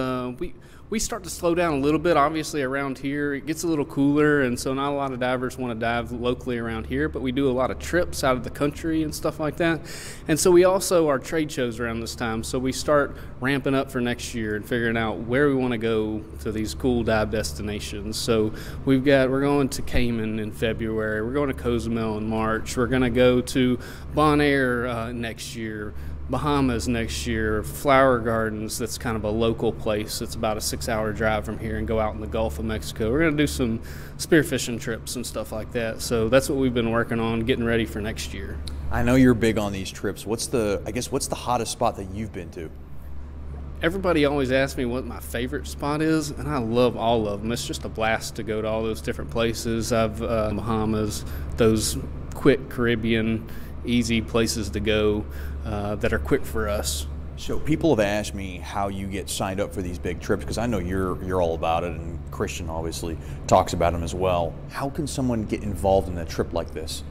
we start to slow down a little bit. Obviously, around here, it gets a little cooler, and so not a lot of divers want to dive locally around here, but we do a lot of trips out of the country and stuff like that. And so we also are trade shows around this time, so we start ramping up for next year and figuring out where we want to go to these cool dive destinations. So we're going to Cayman in February. We're going to Cozumel in March. We're going to go to Bonaire next year. Bahamas next year, Flower Gardens, that's kind of a local place. It's about a 6-hour drive from here, and go out in the Gulf of Mexico. We're going to do some spearfishing trips and stuff like that. So that's what we've been working on, getting ready for next year. I know you're big on these trips. What's the hottest spot that you've been to? Everybody always asks me what my favorite spot is, and I love all of them. It's just a blast to go to all those different places. I've Bahamas, those quick Caribbean, easy places to go that are quick for us. So people have asked me how you get signed up for these big trips, because I know you're all about it, and Christian obviously talks about them as well. How can someone get involved in a trip like this?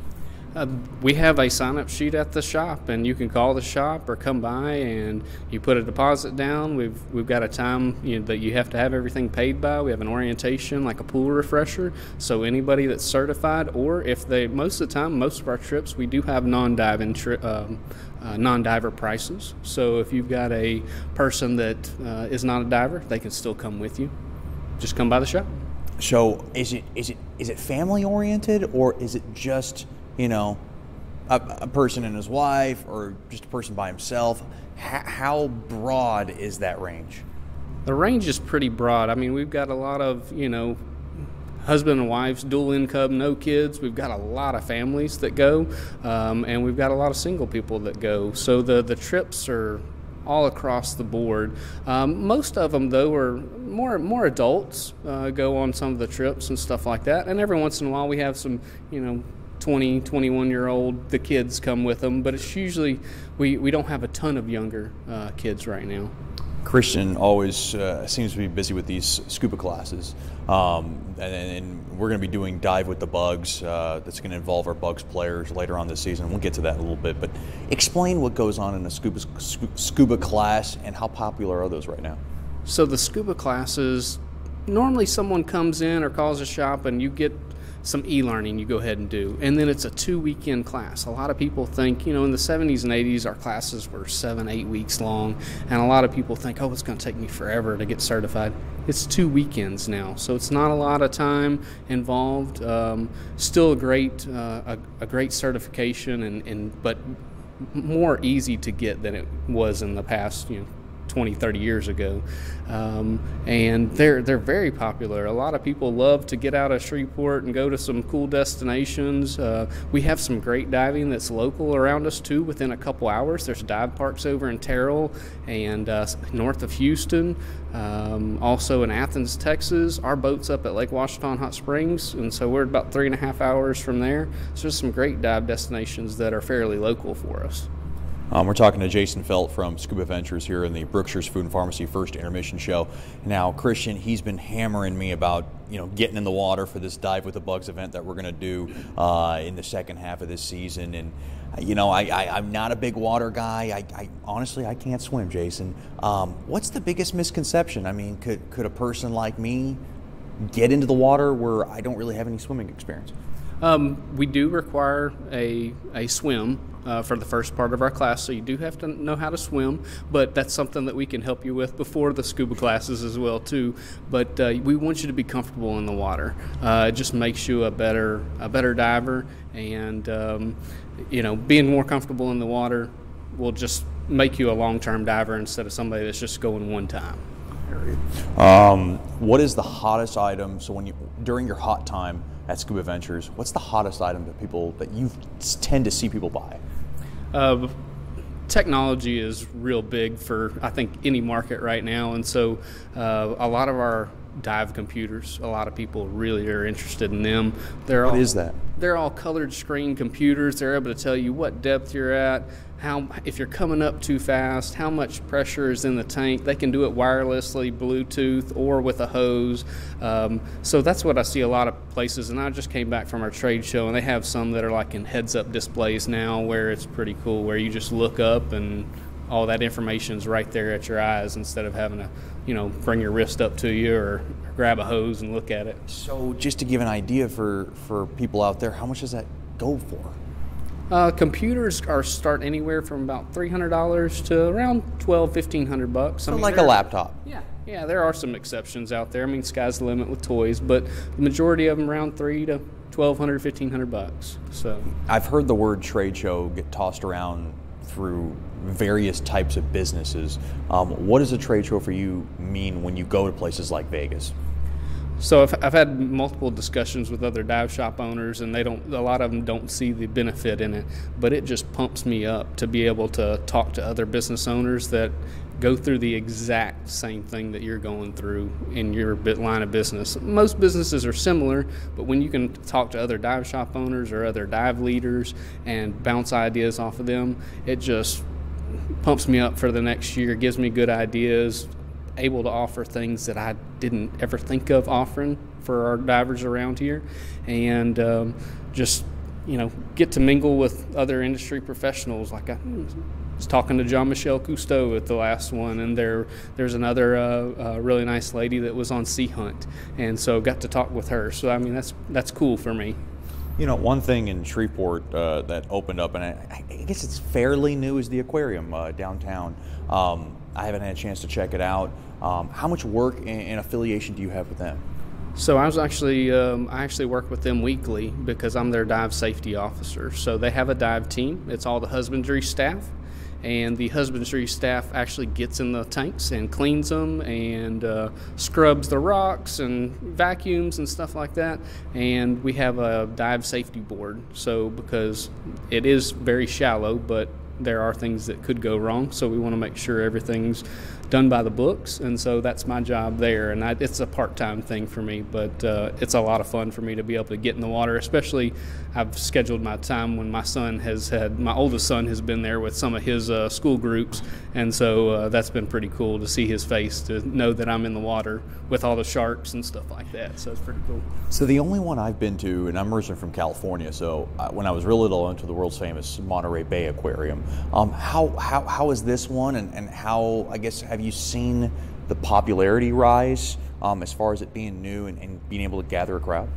We have a sign-up sheet at the shop, and you can call the shop or come by, and you put a deposit down. We've got a time that you have to have everything paid by. We have an orientation, like a pool refresher, so anybody that's certified, or if they, most of the time, most of our trips, we do have non-diver prices. So if you've got a person that is not a diver, they can still come with you. Just come by the shop. So is it family oriented, or is it just a person and his wife, or just a person by himself? How broad is that range? The range is pretty broad. I mean, we've got a lot of, husband and wives, dual income, no kids. We've got a lot of families that go, and we've got a lot of single people that go. So the trips are all across the board. Most of them, though, are more adults go on some of the trips and stuff like that. And every once in a while we have some, 20, 21-year-old, the kids come with them, but it's usually, we don't have a ton of younger kids right now. Christian always seems to be busy with these scuba classes, and we're going to be doing Dive with the Bugs. That's going to involve our Bugs players later on this season. We'll get to that in a little bit, but explain what goes on in a scuba class, and how popular are those right now? So the scuba classes, normally someone comes in or calls a shop and you get some e-learning you go ahead and do, and then it's a 2-weekend class. A lot of people think, in the 70s and 80s our classes were 7-8 weeks long, and a lot of people think, it's going to take me forever to get certified. It's 2 weekends now, so it's not a lot of time involved. Still a great certification, but more easy to get than it was in the past 20, 30 years ago. And they're very popular. A lot of people love to get out of Shreveport and go to some cool destinations. We have some great diving that's local around us too, within a couple hours. There's dive parks over in Terrell and north of Houston. Also in Athens, Texas. Our boat's up at Lake Washington Hot Springs, and so we're about 3.5 hours from there. So there's some great dive destinations that are fairly local for us. We're talking to Jason Felt from Scuba Ventures here in the Brookshire's Food and Pharmacy First Intermission Show. Now, Christian, he's been hammering me about getting in the water for this Dive with the Bugs event that we're going to do in the second half of this season. And I'm not a big water guy. I honestly, I can't swim, Jason. What's the biggest misconception? I mean, could a person like me get into the water where I don't really have any swimming experience? We do require a swim for the first part of our class, so you do have to know how to swim, but that's something that we can help you with before the scuba classes as well too. But we want you to be comfortable in the water. It just makes you a better diver, and being more comfortable in the water will just make you a long-term diver instead of somebody that's just going one time. What is the hottest item? So during your hot time at Scuba Ventures, what's the hottest item that you tend to see people buy? Technology is real big for, I think, any market right now, and so a lot of our dive computers, a lot of people really are interested in them. What is that? They're all colored screen computers. They're able to tell you what depth you're at, if you're coming up too fast, how much pressure is in the tank. They can do it wirelessly, Bluetooth, or with a hose. So that's what I see a lot of places. And I just came back from our trade show, and they have some that are like in heads-up displays now, where it's pretty cool, where you just look up and all that information's right there at your eyes instead of having to, bring your wrist up to you or grab a hose and look at it. So just to give an idea for people out there, how much does that go for? Computers start anywhere from about $300 to around $1,200-1,500. So like a laptop. Yeah, there are some exceptions out there. I mean, sky's the limit with toys, but the majority of them around $300 to $1,200, $1,500. So I've heard the word trade show get tossed around through various types of businesses. What does a trade show for you mean when you go to places like Vegas? So I've had multiple discussions with other dive shop owners, and a lot of them don't see the benefit in it, but it just pumps me up to be able to talk to other business owners that go through the exact same thing that you're going through in your line of business. Most businesses are similar, but when you can talk to other dive shop owners or other dive leaders and bounce ideas off of them, it just pumps me up for the next year, gives me good ideas, able to offer things that I didn't ever think of offering for our divers around here, and just get to mingle with other industry professionals. Like I was talking to Jean-Michel Cousteau at the last one, and there's another really nice lady that was on Sea Hunt, and so got to talk with her. So I mean, that's cool for me. One thing in Shreveport that opened up, and I guess it's fairly new, is the aquarium downtown. I haven't had a chance to check it out. How much work and affiliation do you have with them? So I actually work with them weekly because I'm their dive safety officer. So they have a dive team. It's all the husbandry staff, and the husbandry staff actually gets in the tanks and cleans them and scrubs the rocks and vacuums and stuff like that. And we have a dive safety board. So because it is very shallow, but there are things that could go wrong, so we want to make sure everything's done by the books, and so that's my job there. And it's a part-time thing for me, but it's a lot of fun for me to be able to get in the water. Especially, I've scheduled my time when my oldest son has been there with some of his school groups, and so that's been pretty cool to see his face, to know that I'm in the water with all the sharks and stuff like that. So it's pretty cool. So the only one I've been to, and I'm originally from California, so when I was real little, I went to the world's famous Monterey Bay Aquarium. How is this one, and how, I guess, have you seen the popularity rise as far as it being new and being able to gather a crowd?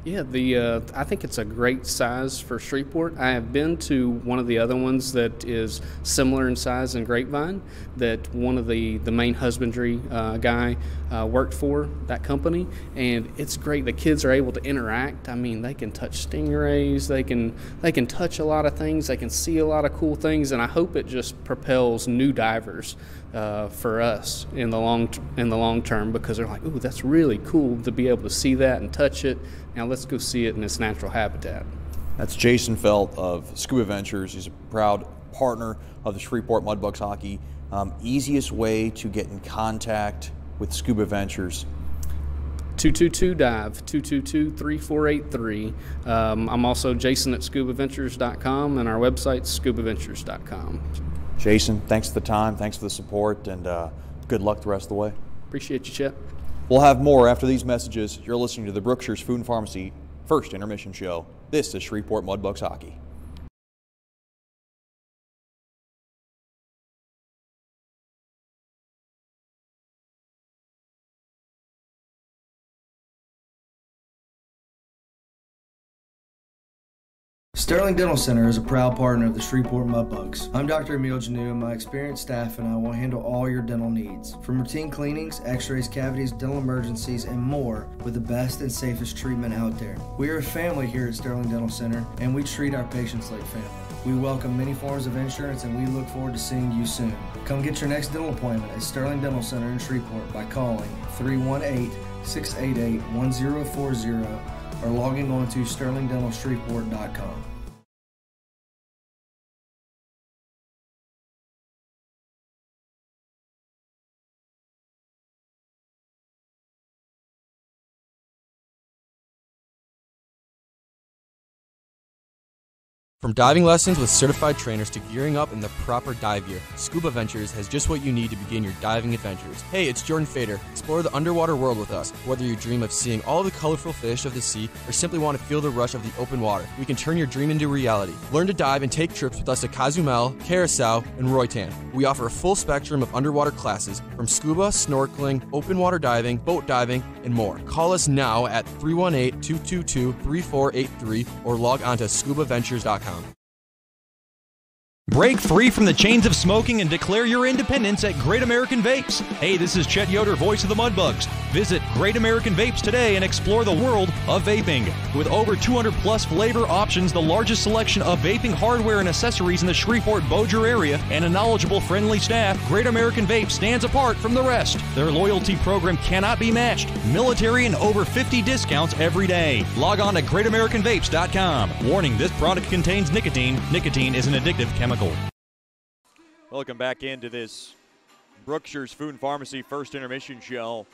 Yeah, I think it's a great size for Shreveport. I have been to one of the other ones that is similar in size in Grapevine, that one of the main husbandry guy worked for that company, and it's great. The kids are able to interact. I mean, they can touch stingrays, they can touch a lot of things, they can see a lot of cool things, and I hope it just propels new divers for us in the long term, because they're like, ooh, that's really cool to be able to see that and touch it. Now let's go see it in its natural habitat. That's Jason Felt of Scuba Ventures. He's a proud partner of the Shreveport Mudbugs hockey. Easiest way to get in contact with Scuba Ventures? 222-DIVE, 222-3483. I'm also Jason at scubaventures.com, and our website's scubaventures.com. Jason, thanks for the time, thanks for the support, and good luck the rest of the way. Appreciate you, Chet. We'll have more after these messages. You're listening to the Brookshire's Food and Pharmacy First Intermission Show. This is Shreveport Mudbugs Hockey. Sterling Dental Center is a proud partner of the Shreveport Mudbugs. I'm Dr. Emil Janu, and my experienced staff and I will handle all your dental needs, from routine cleanings, x-rays, cavities, dental emergencies, and more, with the best and safest treatment out there. We are a family here at Sterling Dental Center, and we treat our patients like family. We welcome many forms of insurance, and we look forward to seeing you soon. Come get your next dental appointment at Sterling Dental Center in Shreveport by calling 318-688-1040 or logging on to sterlingdentalshreveport.com. From diving lessons with certified trainers to gearing up in the proper dive gear, Scuba Ventures has just what you need to begin your diving adventures. Hey, it's Jordan Fader. Explore the underwater world with us. Whether you dream of seeing all the colorful fish of the sea or simply want to feel the rush of the open water, we can turn your dream into reality. Learn to dive and take trips with us to Cozumel, Curacao, and Roatan. We offer a full spectrum of underwater classes from scuba, snorkeling, open water diving, boat diving, and more. Call us now at 318-222-3483 or log on to scubaventures.com. Break free from the chains of smoking and declare your independence at Great American Vapes. Hey, this is Chet Yoder, voice of the Mudbugs. Visit Great American Vapes today and explore the world of vaping. With over 200 plus flavor options, the largest selection of vaping hardware and accessories in the Shreveport-Bossier area, and a knowledgeable, friendly staff, Great American Vapes stands apart from the rest. Their loyalty program cannot be matched. Military and over 50 discounts every day. Log on to GreatAmericanVapes.com. Warning, this product contains nicotine. Nicotine is an addictive chemical. Welcome back into this Brookshire's Food and Pharmacy First Intermission Show.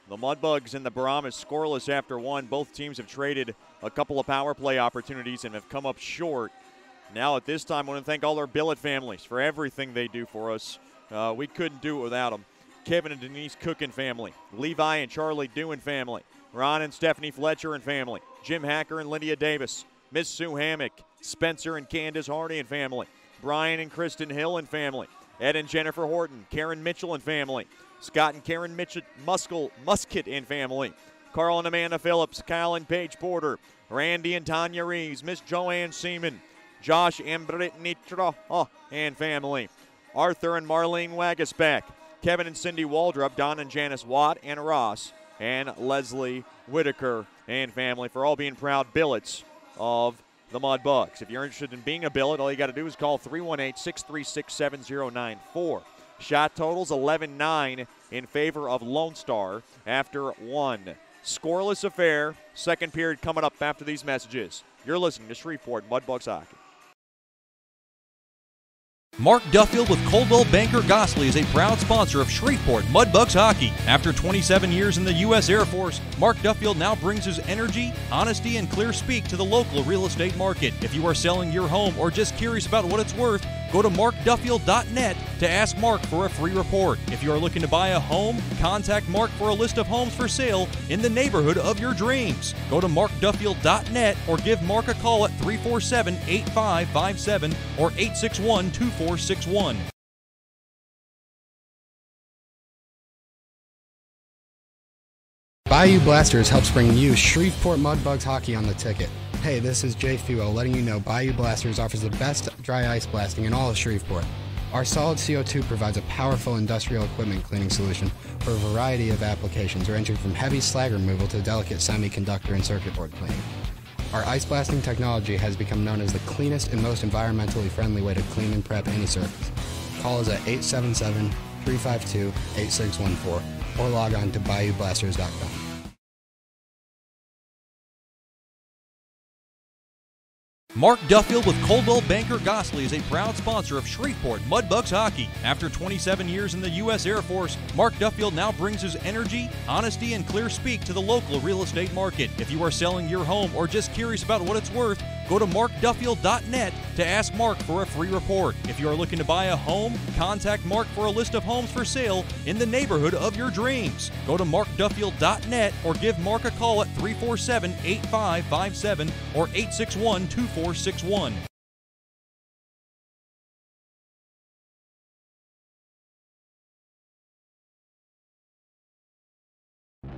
The Mudbugs and the Brahmas scoreless after one. Both teams have traded a couple of power play opportunities and have come up short Now at this time, I want to thank all our billet families for everything they do for us. We couldn't do it without them. Kevin and Denise Cookin family, Levi and Charlie Dewan family, Ron and Stephanie Fletcher and family, Jim Hacker and Lydia Davis, Miss Sue Hammock, Spencer and Candace Hardy and family, Brian and Kristen Hill and family, Ed and Jennifer Horton, Karen Mitchell and family, Scott and Karen Musket and family, Carl and Amanda Phillips, Kyle and Paige Porter, Randy and Tanya Reeves, Miss Joanne Seaman, Josh and Brittany Traha and family, Arthur and Marlene Wagasback, Kevin and Cindy Waldrop, Don and Janice Watt and Ross, and Leslie Whitaker and family for all being proud billets of the Mudbugs. If you're interested in being a billet, all you got to do is call 318-636-7094. Shot totals 11-9 in favor of Lone Star after one. Scoreless affair. Second period coming up after these messages. You're listening to Shreveport Mudbugs Hockey. Mark Duffield with Coldwell Banker Gosley is a proud sponsor of Shreveport Mudbugs Hockey. After 27 years in the U.S. Air Force, Mark Duffield now brings his energy, honesty, and clear speak to the local real estate market. If you are selling your home or just curious about what it's worth, go to markduffield.net to ask Mark for a free report. If you are looking to buy a home, contact Mark for a list of homes for sale in the neighborhood of your dreams. Go to markduffield.net or give Mark a call at 347-8557 or 861-2461. Bayou Blasters helps bring you Shreveport Mudbugs hockey on the ticket. Hey, this is Jay Fuel letting you know Bayou Blasters offers the best dry ice blasting in all of Shreveport. Our solid CO2 provides a powerful industrial equipment cleaning solution for a variety of applications ranging from heavy slag removal to delicate semiconductor and circuit board cleaning. Our ice blasting technology has become known as the cleanest and most environmentally friendly way to clean and prep any surface. Call us at 877-352-8614 or log on to bayoublasters.com. Mark Duffield with Coldwell Banker Gosley is a proud sponsor of Shreveport Mudbugs Hockey. After 27 years in the U.S. Air Force, Mark Duffield now brings his energy, honesty, and clear speak to the local real estate market. If you are selling your home or just curious about what it's worth, go to markduffield.net to ask Mark for a free report. If you are looking to buy a home, contact Mark for a list of homes for sale in the neighborhood of your dreams. Go to markduffield.net or give Mark a call at 347-8557 or 861-2461.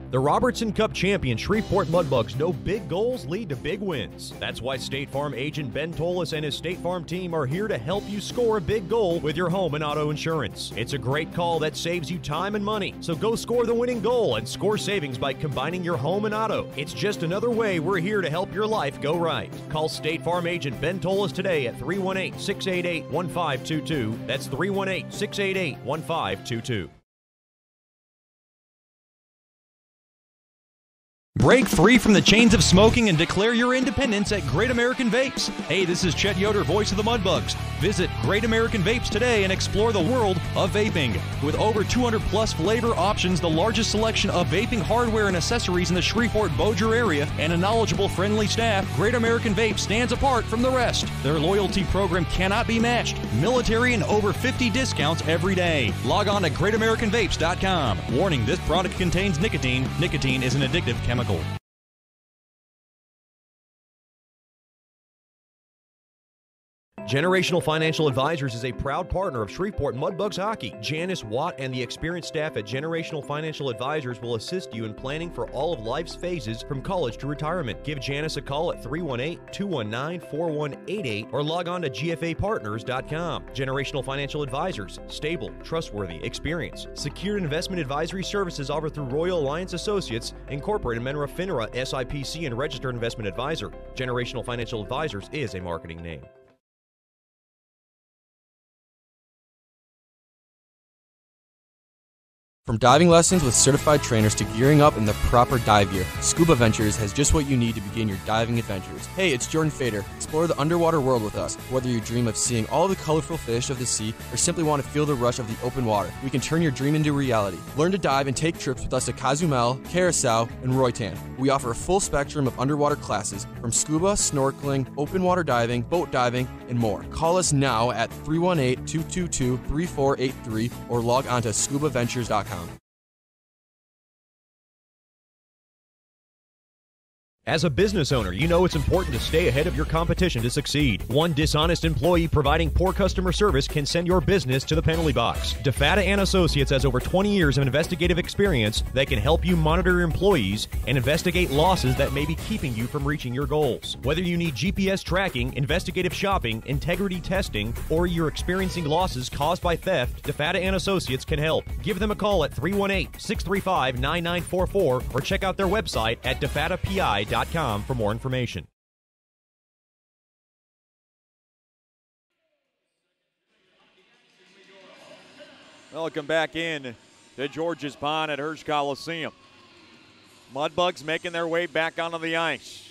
The Robertson Cup champion Shreveport Mudbugs know big goals lead to big wins. That's why State Farm agent Ben Tolis and his State Farm team are here to help you score a big goal with your home and auto insurance. It's a great call that saves you time and money. So go score the winning goal and score savings by combining your home and auto. It's just another way we're here to help your life go right. Call State Farm agent Ben Tolis today at 318-688-1522. That's 318-688-1522. Break free from the chains of smoking and declare your independence at Great American Vapes. Hey, this is Chet Yoder, voice of the Mudbugs. Visit Great American Vapes today and explore the world of vaping. With over 200 plus flavor options, the largest selection of vaping hardware and accessories in the Shreveport-Bossier area, and a knowledgeable, friendly staff, Great American Vapes stands apart from the rest. Their loyalty program cannot be matched. Military and over 50 discounts every day. Log on to GreatAmericanVapes.com. Warning, this product contains nicotine. Nicotine is an addictive chemical. Generational Financial Advisors is a proud partner of Shreveport Mudbugs Hockey. Janice Watt and the experienced staff at Generational Financial Advisors will assist you in planning for all of life's phases from college to retirement. Give Janice a call at 318-219-4188 or log on to gfapartners.com. Generational Financial Advisors. Stable, trustworthy, experienced. Secured investment advisory services offered through Royal Alliance Associates, Incorporated, Menra FINRA, SIPC, and registered investment advisor. Generational Financial Advisors is a marketing name. From diving lessons with certified trainers to gearing up in the proper dive gear, Scuba Ventures has just what you need to begin your diving adventures. Hey, it's Jordan Fader. Explore the underwater world with us. Whether you dream of seeing all the colorful fish of the sea or simply want to feel the rush of the open water, we can turn your dream into reality. Learn to dive and take trips with us to Cozumel, Curacao, and Roatan. We offer a full spectrum of underwater classes from scuba, snorkeling, open water diving, boat diving, and more. Call us now at 318-222-3483 or log on to scubaventures.com. As a business owner, you know it's important to stay ahead of your competition to succeed. One dishonest employee providing poor customer service can send your business to the penalty box. DeFata and Associates has over 20 years of investigative experience that can help you monitor your employees and investigate losses that may be keeping you from reaching your goals. Whether you need GPS tracking, investigative shopping, integrity testing, or you're experiencing losses caused by theft, DeFata and Associates can help. Give them a call at 318-635-9944 or check out their website at defatapi.com for more information. Welcome back in to George's Pond at Hirsch Coliseum. Mudbugs making their way back onto the ice.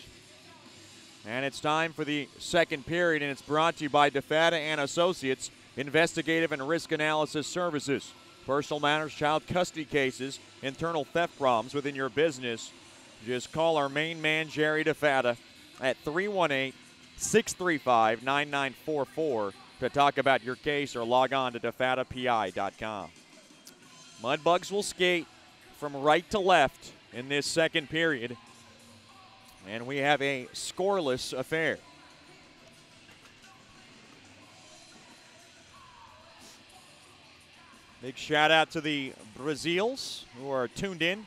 And it's time for the second period, and it's brought to you by DeFata and Associates, Investigative and Risk Analysis Services. Personal matters, child custody cases, internal theft problems within your business. Just call our main man, Jerry DeFata, at 318-635-9944 to talk about your case or log on to defatapi.com. Mudbugs will skate from right to left in this second period, and we have a scoreless affair. Big shout out to the Brazils who are tuned in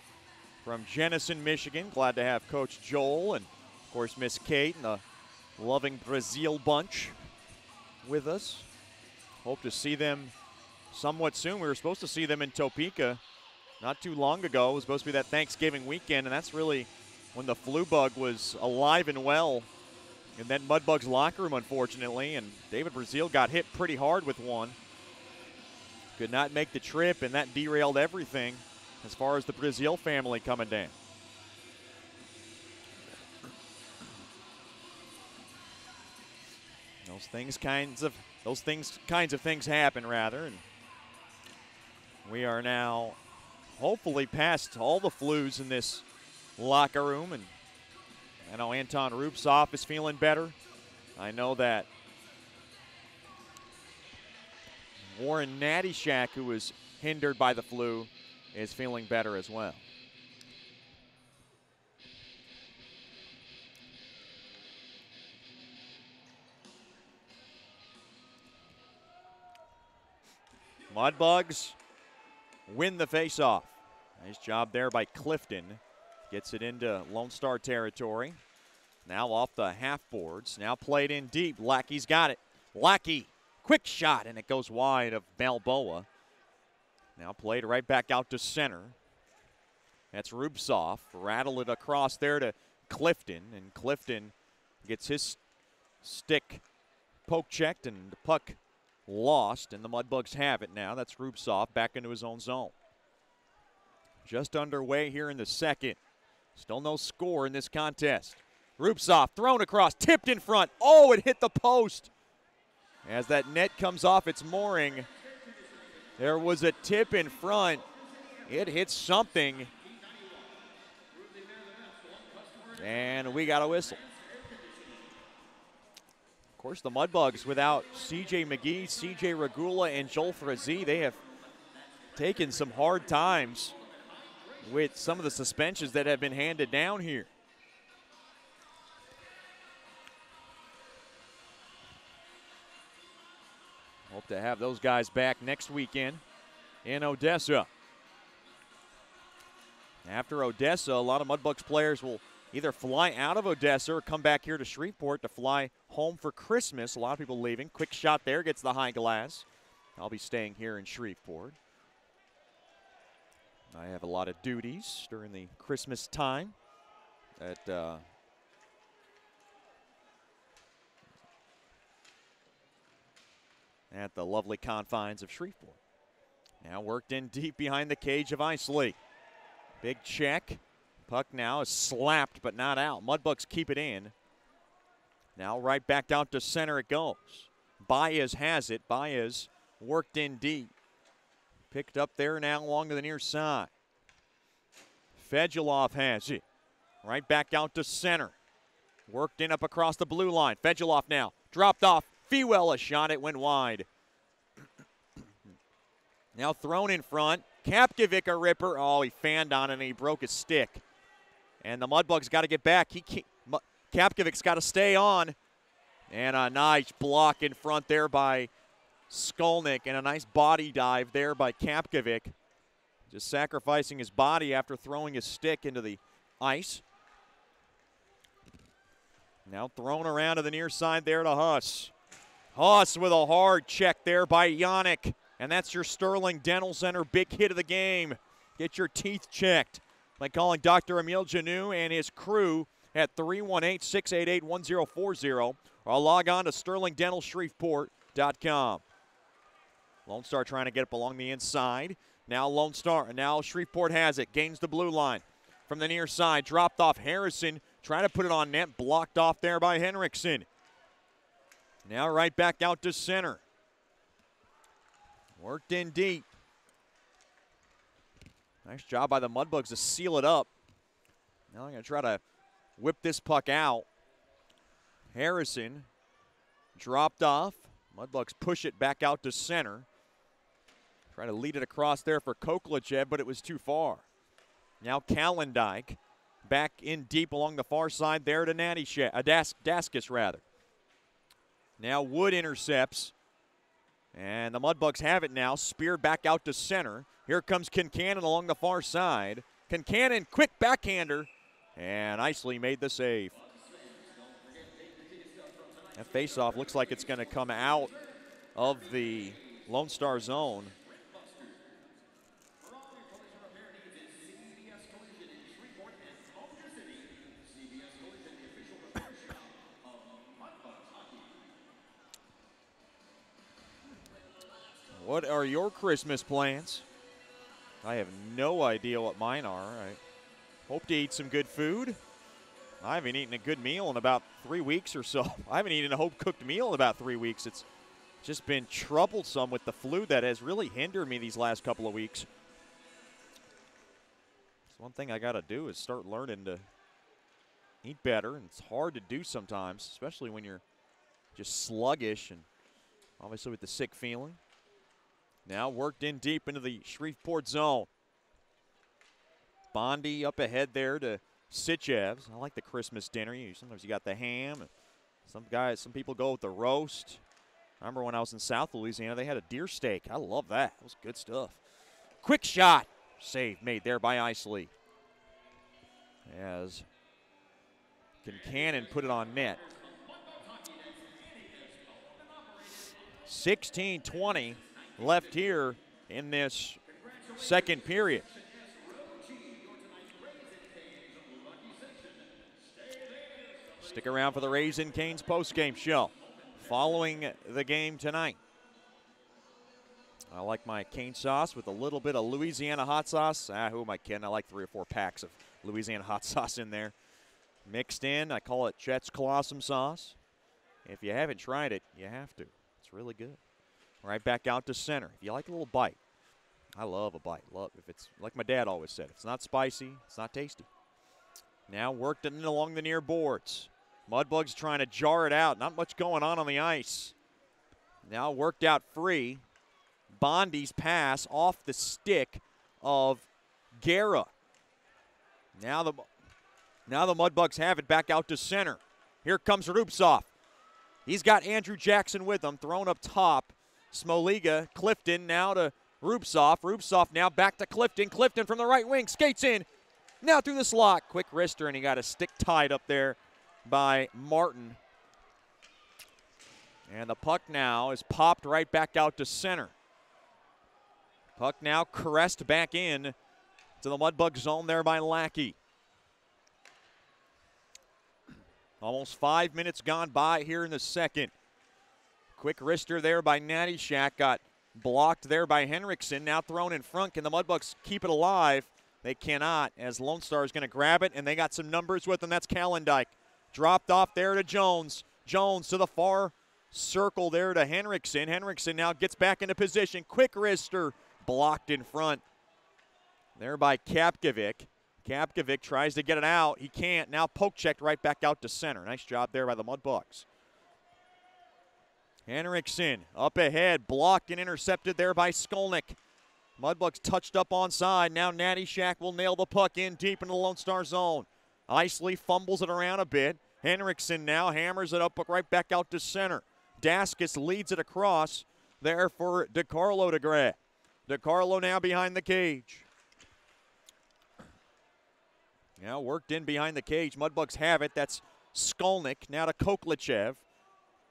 from Jenison, Michigan. Glad to have Coach Joel and, of course, Miss Kate and the loving Brazil bunch with us. Hope to see them somewhat soon. We were supposed to see them in Topeka not too long ago. It was supposed to be that Thanksgiving weekend, and that's really when the flu bug was alive and well in that Mudbugs locker room, unfortunately, and David Brazil got hit pretty hard with one. Could not make the trip, and that derailed everything as far as the Brazil family coming down. Those kinds of things happen, rather, and we are now hopefully past all the flus in this locker room, and I know Anton Rubtsov is feeling better. I know that Warren Nattyshak, who was hindered by the flu, is feeling better as well. Mudbugs win the faceoff. Nice job there by Clifton. Gets it into Lone Star territory. Now off the half boards. Now played in deep. Lackey's got it. Lackey, quick shot, and it goes wide of Balboa. Now played right back out to center. That's Rubtsov. Rattle it across there to Clifton, and Clifton gets his stick poke checked, and the puck lost, and the Mudbugs have it now. That's Rubtsov back into his own zone. Just underway here in the second. Still no score in this contest. Rubtsov thrown across, tipped in front. Oh, it hit the post. As that net comes off its mooring, there was a tip in front. It hit something. And we got a whistle. Of course, the Mudbugs without C.J. McGee, C.J. Regula, and Joel Frazee, they have taken some hard times with some of the suspensions that have been handed down here. Hope to have those guys back next weekend in Odessa. After Odessa, a lot of Mudbugs players will either fly out of Odessa or come back here to Shreveport to fly home for Christmas. A lot of people leaving. Quick shot there, gets the high glass. I'll be staying here in Shreveport. I have a lot of duties during the Christmas time at the lovely confines of Shreveport. Now worked in deep behind the cage of Isley. Big check. Puck now is slapped but not out. Mudbugs keep it in. Now right back out to center it goes. Baez has it. Baez worked in deep. Picked up there now along to the near side. Fedulov has it. Right back out to center. Worked in up across the blue line. Fedulov now dropped off. Fewell a shot. It went wide. Now thrown in front. Kapkovic a ripper. Oh, he fanned on it and he broke his stick. And the Mudbugs got to get back. Kapkovic's got to stay on. And a nice block in front there by Skolnick and a nice body dive there by Kapkovic. Just sacrificing his body after throwing his stick into the ice. Now thrown around to the near side there to Huss. Huss with a hard check there by Yannick. And that's your Sterling Dental Center big hit of the game. Get your teeth checked by calling Dr. Emile Janou and his crew at 318-688-1040 or log on to sterlingdentalshreveport.com. Lone Star trying to get up along the inside. Now Lone Star, now Shreveport has it, gains the blue line from the near side, dropped off Harrison, trying to put it on net, blocked off there by Henriksen. Now right back out to center. Worked in deep. Nice job by the Mudbugs to seal it up. Now I'm going to try to whip this puck out. Harrison dropped off. Mudbugs push it back out to center. Try to lead it across there for Koklichev, but it was too far. Now Kalendijk back in deep along the far side there to Daskis rather. Now Wood intercepts. And the Mudbugs have it now, speared back out to center. Here comes Kincannon along the far side. Kincannon, quick backhander, and Isley made the save. That faceoff looks like it's going to come out of the Lone Star zone. What are your Christmas plans? I have no idea what mine are. I hope to eat some good food. I haven't eaten a good meal in about 3 weeks or so. I haven't eaten a home-cooked meal in about 3 weeks. It's just been troublesome with the flu that has really hindered me these last couple of weeks. So one thing I got to do is start learning to eat better, and it's hard to do sometimes, especially when you're just sluggish and obviously with the sick feeling. Now worked in deep into the Shreveport zone. Bondi up ahead there to Sitchevs. I like the Christmas dinner. Sometimes you got the ham. Some people go with the roast. I remember when I was in South Louisiana, they had a deer steak. I love that. That was good stuff. Quick shot. Save made there by Isley. As Kincannon put it on net. 16-20 left here in this second period. Stick around for the Raising Cane's postgame show following the game tonight. I like my cane sauce with a little bit of Louisiana hot sauce. Who am I kidding? I like 3 or 4 packs of Louisiana hot sauce in there. Mixed in, I call it Chet's Colossum sauce. If you haven't tried it, you have to. It's really good. Right back out to center. If you like a little bite, I love a bite. If it's like my dad always said, it's not spicy, it's not tasty. Now worked in along the near boards. Mudbugs trying to jar it out. Not much going on the ice. Now worked out free. Bondi's pass off the stick of Guerra. Now the Mudbugs have it back out to center. Here comes Rupsov. He's got Andrew Jackson with him, thrown up top. Smoliga, Clifton now to Rupsov. Rupsov now back to Clifton. Clifton from the right wing, skates in. Now through the slot. Quick wrister, and he got a stick tied up there by Martin. And the puck now is popped right back out to center. Puck now caressed back in to the Mudbug zone there by Lackey. Almost 5 minutes gone by here in the second. Quick wrister there by Natty Shack. Got Blocked there by Henriksen. Now thrown in front. Can the Mudbugs keep it alive? They cannot, as Lone Star is going to grab it, and they got some numbers with them. That's Calendike. Dropped off there to Jones. Jones to the far circle there to Henriksen. Henriksen now gets back into position. Quick wrister blocked in front there by Kapkovic. Kapkovic tries to get it out. He can't. Now poke checked right back out to center. Nice job there by the Mudbugs. Henriksen up ahead, blocked and intercepted there by Skolnick. Mudbugs touched up onside. Now Natty Shack will nail the puck in deep into the Lone Star zone. Isley fumbles it around a bit. Henriksen now hammers it up right back out to center. Daskus leads it across there for DeCarlo to grab. DeCarlo now behind the cage. Now worked in behind the cage. Mudbugs have it. That's Skolnick now to Koklichev.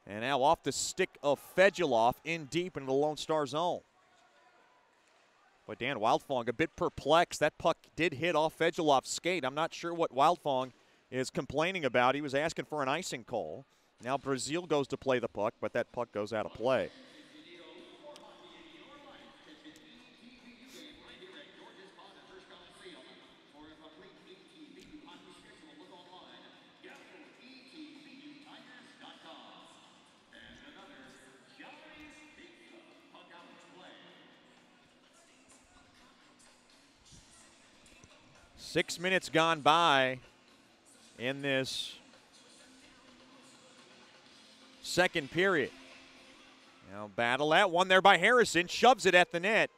And now off the stick of Fedulov in deep into the Lone Star zone. But Dan Wildfong a bit perplexed. That puck did hit off Fedulov's skate. I'm not sure what Wildfong is complaining about. He was asking for an icing call. Now Brazil goes to play the puck, but that puck goes out of play. Six minutes gone by in this second period. Now battle that one there by Harrison. Shoves it at the net.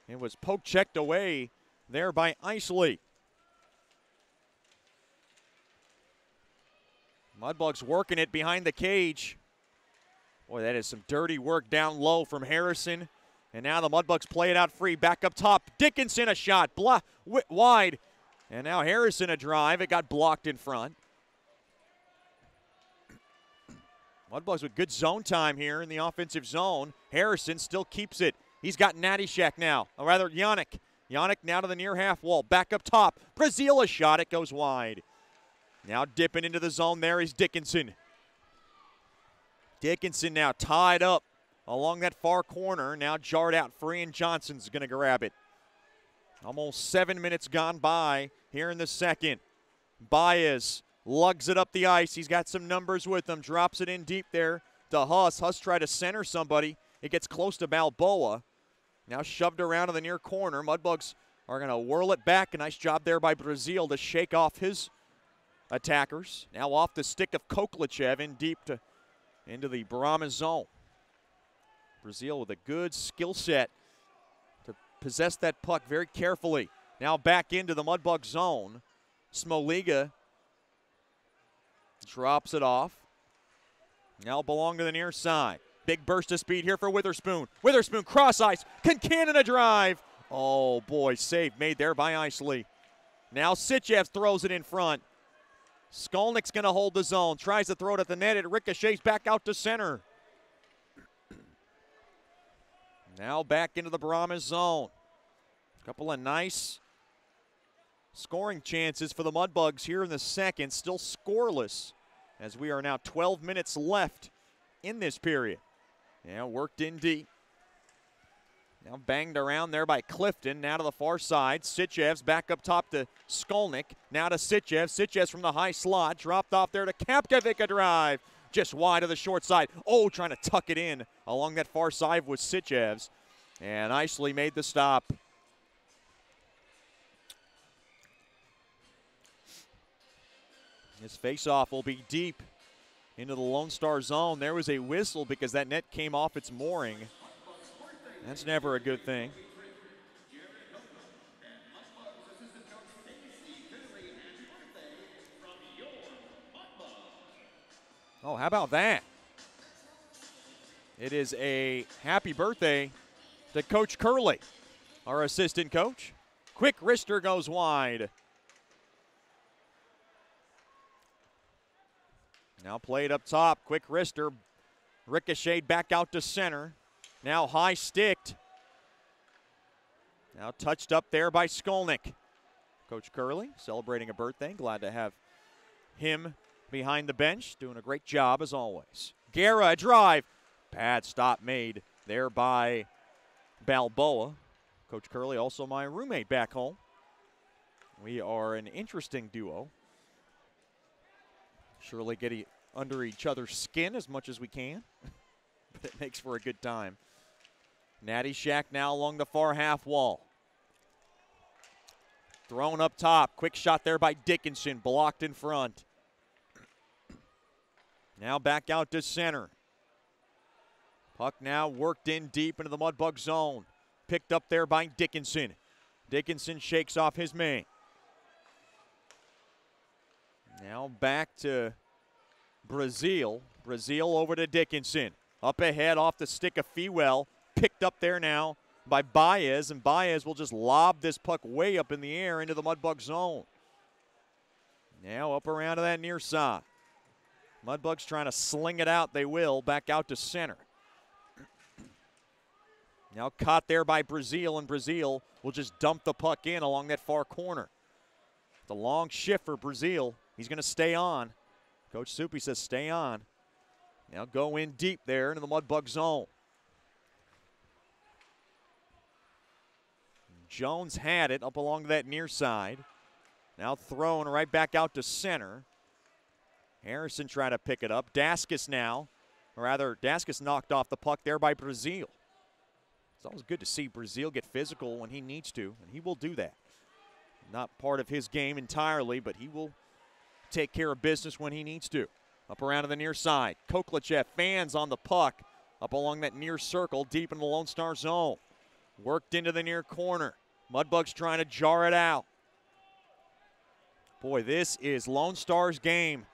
It was poke checked away there by Isley. Mudbugs working it behind the cage. Boy, that is some dirty work down low from Harrison. And now the Mudbugs play it out free. Back up top. Dickinson a shot. Wide. And now Harrison a drive. It got blocked in front. Mudbugs with good zone time here in the offensive zone. Harrison still keeps it. He's got Natty Shack now. Or rather, Yannick. Yannick now to the near half wall. Back up top. Brazil a shot. It goes wide. Now dipping into the zone there is Dickinson. Dickinson now tied up along that far corner. Now jarred out free, and Johnson's going to grab it. Almost 7 minutes gone by here in the second. Baez lugs it up the ice. He's got some numbers with him. Drops it in deep there to Huss. Huss tried to center somebody. It gets close to Balboa. Now shoved around to the near corner. Mudbugs are going to whirl it back. A nice job there by Brazil to shake off his attackers. Now off the stick of Koklichev in deep into the Brahmas zone. Brazil with a good skill set to possess that puck very carefully. Now back into the Mudbug zone. Smoliga drops it off. Now belong to the near side. Big burst of speed here for Witherspoon. Witherspoon cross ice. Concannon a drive. Oh boy, save made there by Isley. Now Sitchev throws it in front. Skolnick's going to hold the zone. Tries to throw it at the net. It ricochets back out to center. Now back into the Brahmas zone. A couple of nice scoring chances for the Mudbugs here in the second. Still scoreless as we are now 12 minutes left in this period. Now worked in deep. Now banged around there by Clifton. Now to the far side. Sitchev's back up top to Skolnick. Now to Sitchev. Sitchev's from the high slot. Dropped off there to Kapkovic, a drive. Just wide of the short side. Oh, trying to tuck it in along that far side with Sitchev's. And Isley made the stop. His faceoff will be deep into the Lone Star zone. There was a whistle because that net came off its mooring. That's never a good thing. Oh, how about that? It is a happy birthday to Coach Curley, our assistant coach. Quick wrister goes wide. Now played up top. Quick wrister. Ricocheted back out to center. Now high sticked. Now touched up there by Skolnick. Coach Curley celebrating a birthday. Glad to have him behind the bench. Doing a great job as always. Guerra, a drive. Bad stop made there by Balboa. Coach Curley, also my roommate back home. We are an interesting duo. Surely getting under each other's skin as much as we can, but it makes for a good time. Natty Shack now along the far half wall. Thrown up top. Quick shot there by Dickinson. Blocked in front. Now back out to center. Puck now worked in deep into the Mudbug zone. Picked up there by Dickinson. Dickinson shakes off his man. Now back to Brazil. Brazil over to Dickinson. Up ahead off the stick of Fewell. Picked up there now by Baez, and Baez will just lob this puck way up in the air into the Mudbug zone. Now up around to that near side. Mudbugs trying to sling it out. They will. Back out to center. Now caught there by Brazil, and Brazil will just dump the puck in along that far corner. It's a long shift for Brazil. He's going to stay on. Coach Soupy says stay on. Now go in deep there into the Mudbug zone. Jones had it up along that near side. Now thrown right back out to center. Harrison trying to pick it up. Daskus now, or rather Daskus knocked off the puck there by Brazil. It's always good to see Brazil get physical when he needs to, and he will do that. Not part of his game entirely, but he will take care of business when he needs to. Up around to the near side. Koklachev fans on the puck up along that near circle deep in the Lone Star zone. Worked into the near corner. Mudbugs trying to jar it out. Boy, this is Lone Star's game.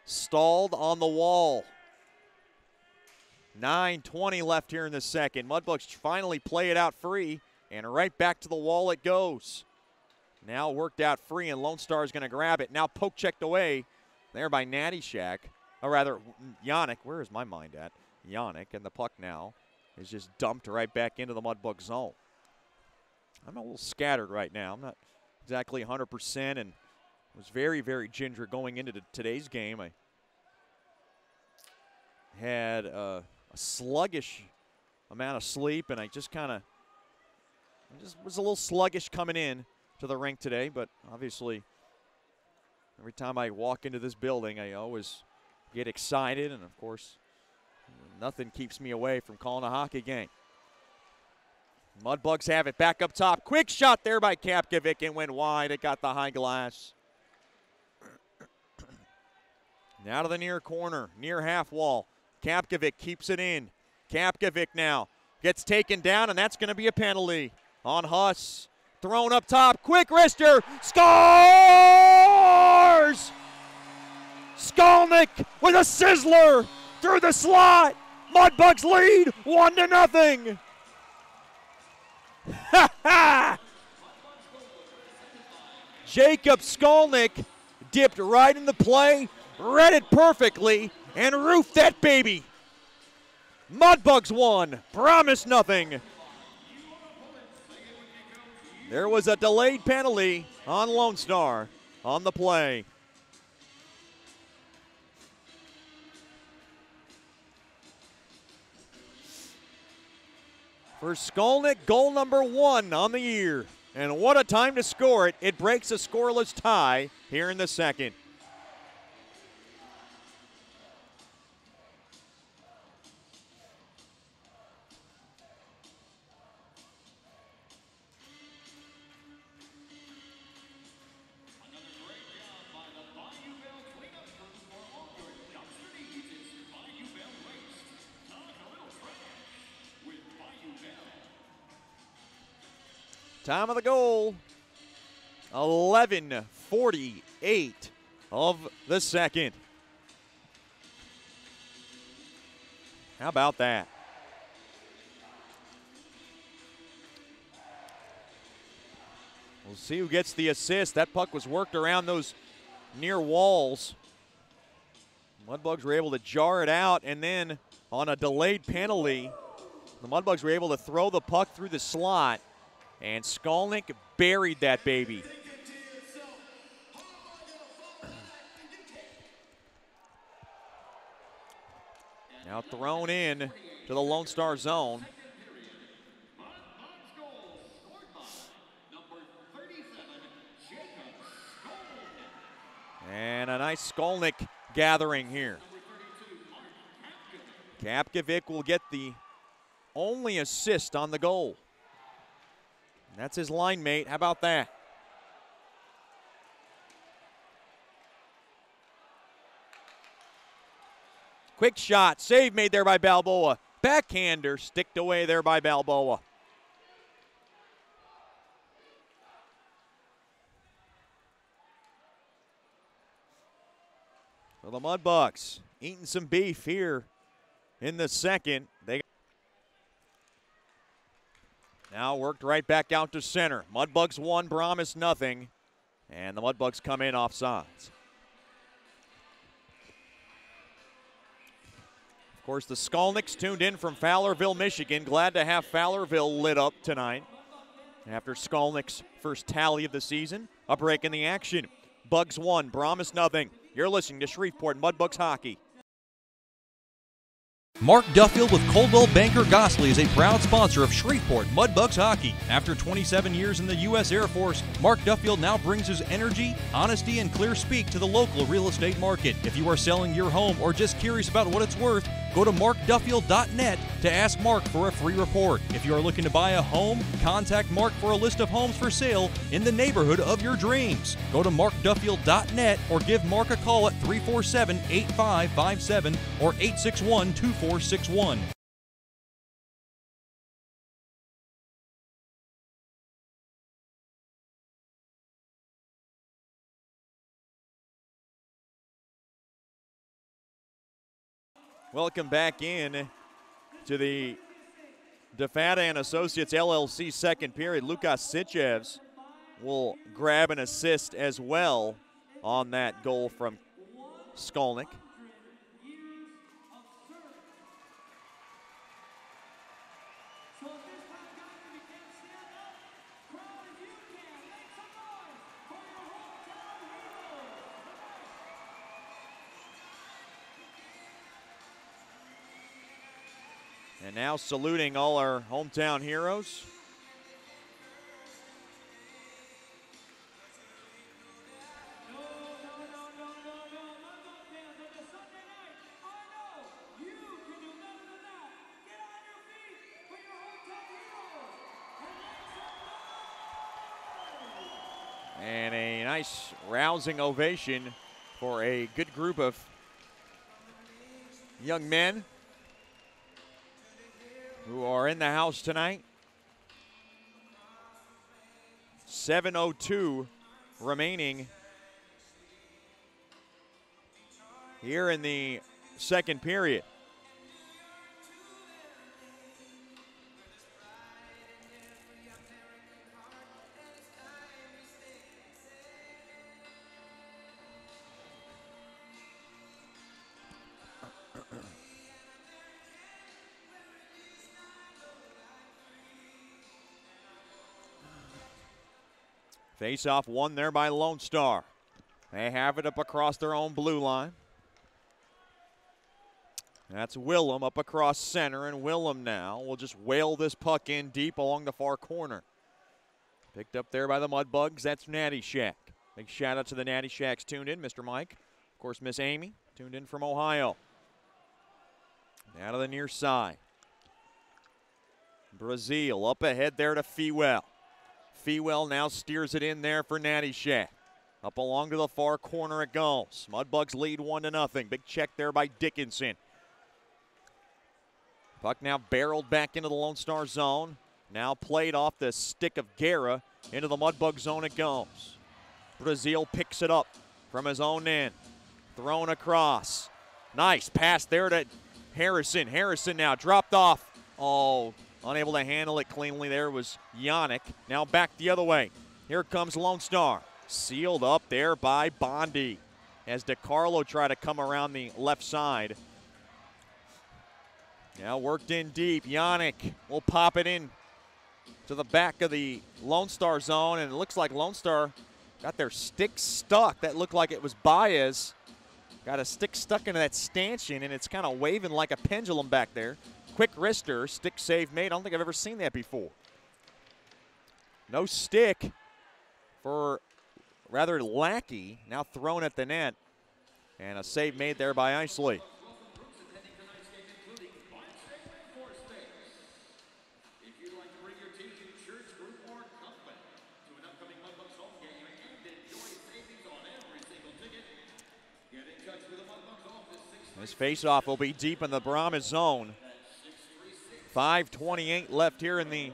Stalled on the wall. 9:20 left here in the second. Mudbugs finally play it out free, and right back to the wall it goes. Now worked out free, and Lone Star is going to grab it. Now poke checked away there by Natty Shack. Or rather, Yannick. Where is my mind at? Yannick, and the puck now is just dumped right back into the Mudbug zone. I'm a little scattered right now. I'm not exactly 100% and was very, very ginger going into today's game. I had a sluggish amount of sleep, and I just was a little sluggish coming in to the rink today, but obviously every time I walk into this building, I always get excited, and of course, nothing keeps me away from calling a hockey game. Mudbugs have it back up top. Quick shot there by Kapkovic and went wide. It got the high glass. Now to the near corner, near half wall. Kapkovic keeps it in. Kapkovic now gets taken down, and that's going to be a penalty on Huss. Thrown up top. Quick wrister. Scores! Skolnick with a sizzler through the slot. Mudbugs lead 1-0. Ha ha! Jacob Skolnick dipped right in the play, read it perfectly, and roofed that baby. Mudbugs 1, Brahmas 0. There was a delayed penalty on Lone Star on the play. For Skolnick, goal number 1 on the year. And what a time to score it. It breaks a scoreless tie here in the second. Time of the goal, 11:48 of the second. How about that? We'll see who gets the assist. That puck was worked around those near walls. Mudbugs were able to jar it out, and then on a delayed penalty, the Mudbugs were able to throw the puck through the slot. And Skolnick buried that baby. Now thrown in to the Lone Star zone. And a nice Skolnick gathering here. Kapkovic will get the only assist on the goal. And that's his line mate. How about that? Quick shot. Save made there by Balboa. Backhander sticked away there by Balboa. For the Mudbugs, eating some beef here in the second. They now worked right back out to center. Mudbugs 1, Brahmas nothing. And the Mudbugs come in offsides. Of course, the Skolnicks tuned in from Fowlerville, Michigan. Glad to have Fowlerville lit up tonight after Skolnick's first tally of the season. A break in the action. Bugs 1, Brahmas nothing. You're listening to Shreveport Mudbugs Hockey. Mark Duffield with Coldwell Banker Gosley is a proud sponsor of Shreveport Mudbugs Hockey. After 27 years in the U.S. Air Force, Mark Duffield now brings his energy, honesty, and clear speak to the local real estate market. If you are selling your home or just curious about what it's worth, go to markduffield.net to ask Mark for a free report. If you are looking to buy a home, contact Mark for a list of homes for sale in the neighborhood of your dreams. Go to markduffield.net or give Mark a call at 347-8557 or 861-2461. Welcome back in to the DeFada and Associates LLC second period. Lukas Sichevs will grab an assist as well on that goal from Skolnick. And now saluting all our hometown heroes. And a nice rousing ovation for a good group of young men who are in the house tonight. 7:02 remaining here in the second period. Face-off won there by Lone Star. They have it up across their own blue line. That's Willem up across center, and Willem now will just whale this puck in deep along the far corner. Picked up there by the Mudbugs. That's Natty Shack. Big shout out to the Natty Shacks tuned in. Mr. Mike, of course, Miss Amy tuned in from Ohio. Down to the near side. Brazil up ahead there to Fewell. Fewell now steers it in there for Natty Shack. Up along to the far corner it goes. Mudbugs lead 1-0. Big check there by Dickinson. Puck now barreled back into the Lone Star zone. Now played off the stick of Guerra. Into the Mudbug zone it goes. Brazil picks it up from his own end. Thrown across. Nice pass there to Harrison. Harrison now dropped off. Oh, unable to handle it cleanly there was Yannick. Now back the other way. Here comes Lone Star. Sealed up there by Bondi as DeCarlo tried to come around the left side. Now worked in deep. Yannick will pop it in to the back of the Lone Star zone, and it looks like Lone Star got their stick stuck. That looked like it was Baez. Got a stick stuck into that stanchion, and it's kind of waving like a pendulum back there. Quick wrister, stick save made. I don't think I've ever seen that before. No stick for rather Lackey, now thrown at the net. And a save made there by Isley. This faceoff will be deep in the Brahmas zone. 5:28 left here in the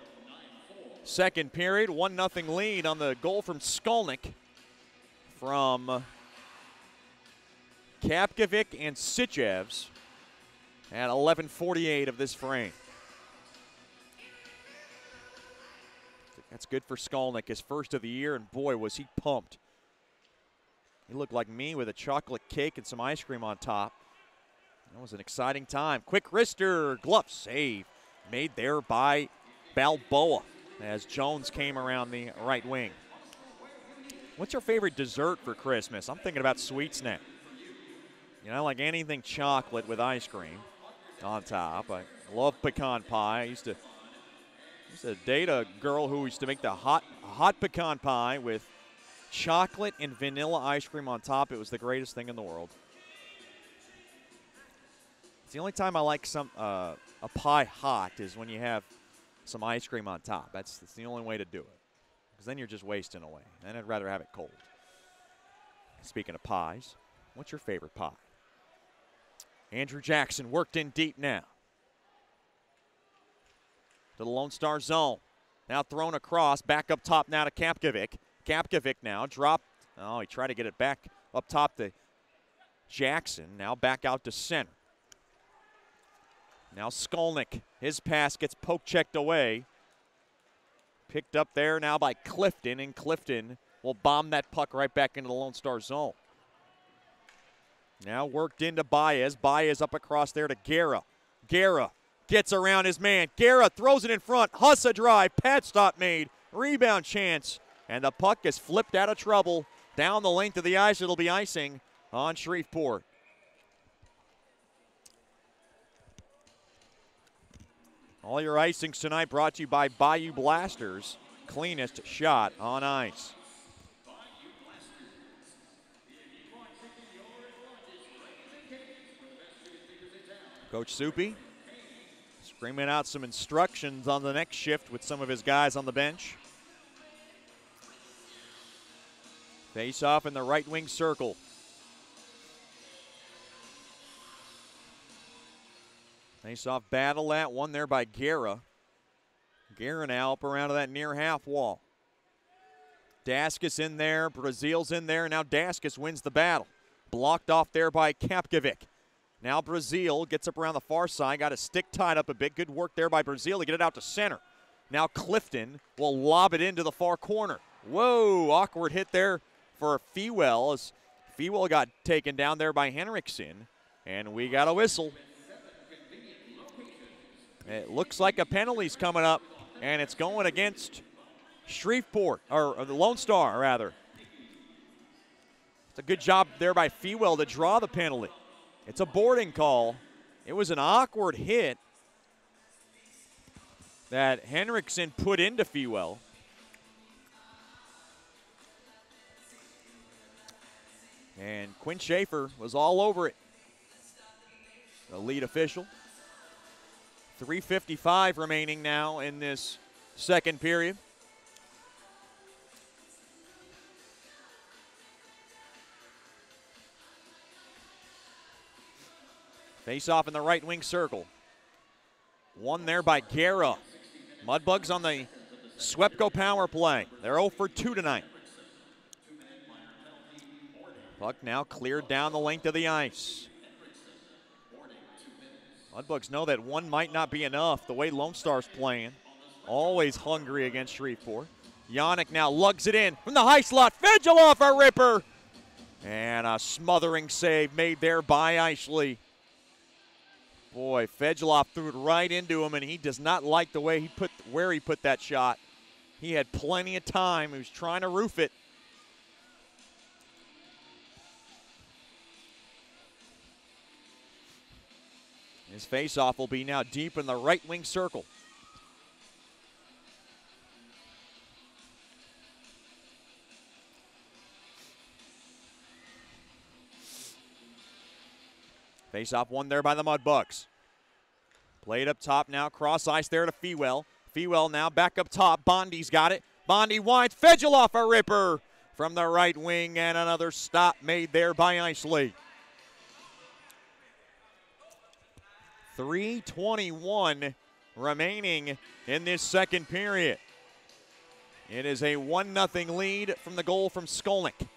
second period. 1-0 lead on the goal from Skolnick from Kapkovic and Sichevs at 11:48 of this frame. That's good for Skolnick, his first of the year, and boy, was he pumped. He looked like me with a chocolate cake and some ice cream on top. That was an exciting time. Quick wrister, glove save made there by Balboa as Jones came around the right wing. What's your favorite dessert for Christmas? I'm thinking about sweet snack. You know, like anything chocolate with ice cream on top. I love pecan pie. I used to date a girl who used to make the hot pecan pie with chocolate and vanilla ice cream on top. It was the greatest thing in the world. It's the only time I like a pie hot is when you have some ice cream on top. That's the only way to do it, because then you're just wasting away. And I'd rather have it cold. Speaking of pies, what's your favorite pie? Andrew Jackson worked in deep now. To the Lone Star zone. Now thrown across, back up top now to Kapkovic. Kapkovic now dropped. Oh, he tried to get it back up top to Jackson. Now back out to center. Now Skolnick, his pass gets poke-checked away. Picked up there now by Clifton, and Clifton will bomb that puck right back into the Lone Star zone. Now worked into Baez. Baez up across there to Guerra. Guerra gets around his man. Guerra throws it in front. Hussa drive. Pad stop made. Rebound chance. And the puck is flipped out of trouble. Down the length of the ice. It'll be icing on Shreveport. All your icings tonight brought to you by Bayou Blasters. Cleanest shot on ice. Coach Soupy screaming out some instructions on the next shift with some of his guys on the bench. Face off in the right wing circle. Face-off battle at one there by Guerra. Guerra now up around to that near half wall. Daskus in there. Brazil's in there. Now Daskus wins the battle. Blocked off there by Kapkovic. Now Brazil gets up around the far side. Got a stick tied up a bit. Good work there by Brazil to get it out to center. Now Clifton will lob it into the far corner. Whoa, awkward hit there for Fewell as Fewell got taken down there by Henriksen. And we got a whistle. It looks like a penalty's coming up, and it's going against Shreveport, or the Lone Star, rather. It's a good job there by Fewell to draw the penalty. It's a boarding call. It was an awkward hit that Henriksen put into Fewell. And Quinn Schaefer was all over it, the lead official. 3:55 remaining now in this second period. Face off in the right wing circle. One there by Guerra. Mudbugs on the Swepco power play. They're 0 for 2 tonight. Puck now cleared down the length of the ice. Mudbugs know that one might not be enough the way Lone Star's playing. Always hungry against Shreveport. Yannick now lugs it in from the high slot. Fedulov a ripper. And a smothering save made there by Isley. Boy, Fedulov threw it right into him, and he does not like the way he put that shot. He had plenty of time. He was trying to roof it. His faceoff will be now deep in the right wing circle. Face-off won there by the Mudbugs. Played up top now, cross ice there to Fewell. Fewell now back up top. Bondi's got it. Bondi winds, Fedgeloff a ripper from the right wing, and another stop made there by Isley. 3:21 remaining in this second period. It is a 1-0 lead from the goal from Skolnick.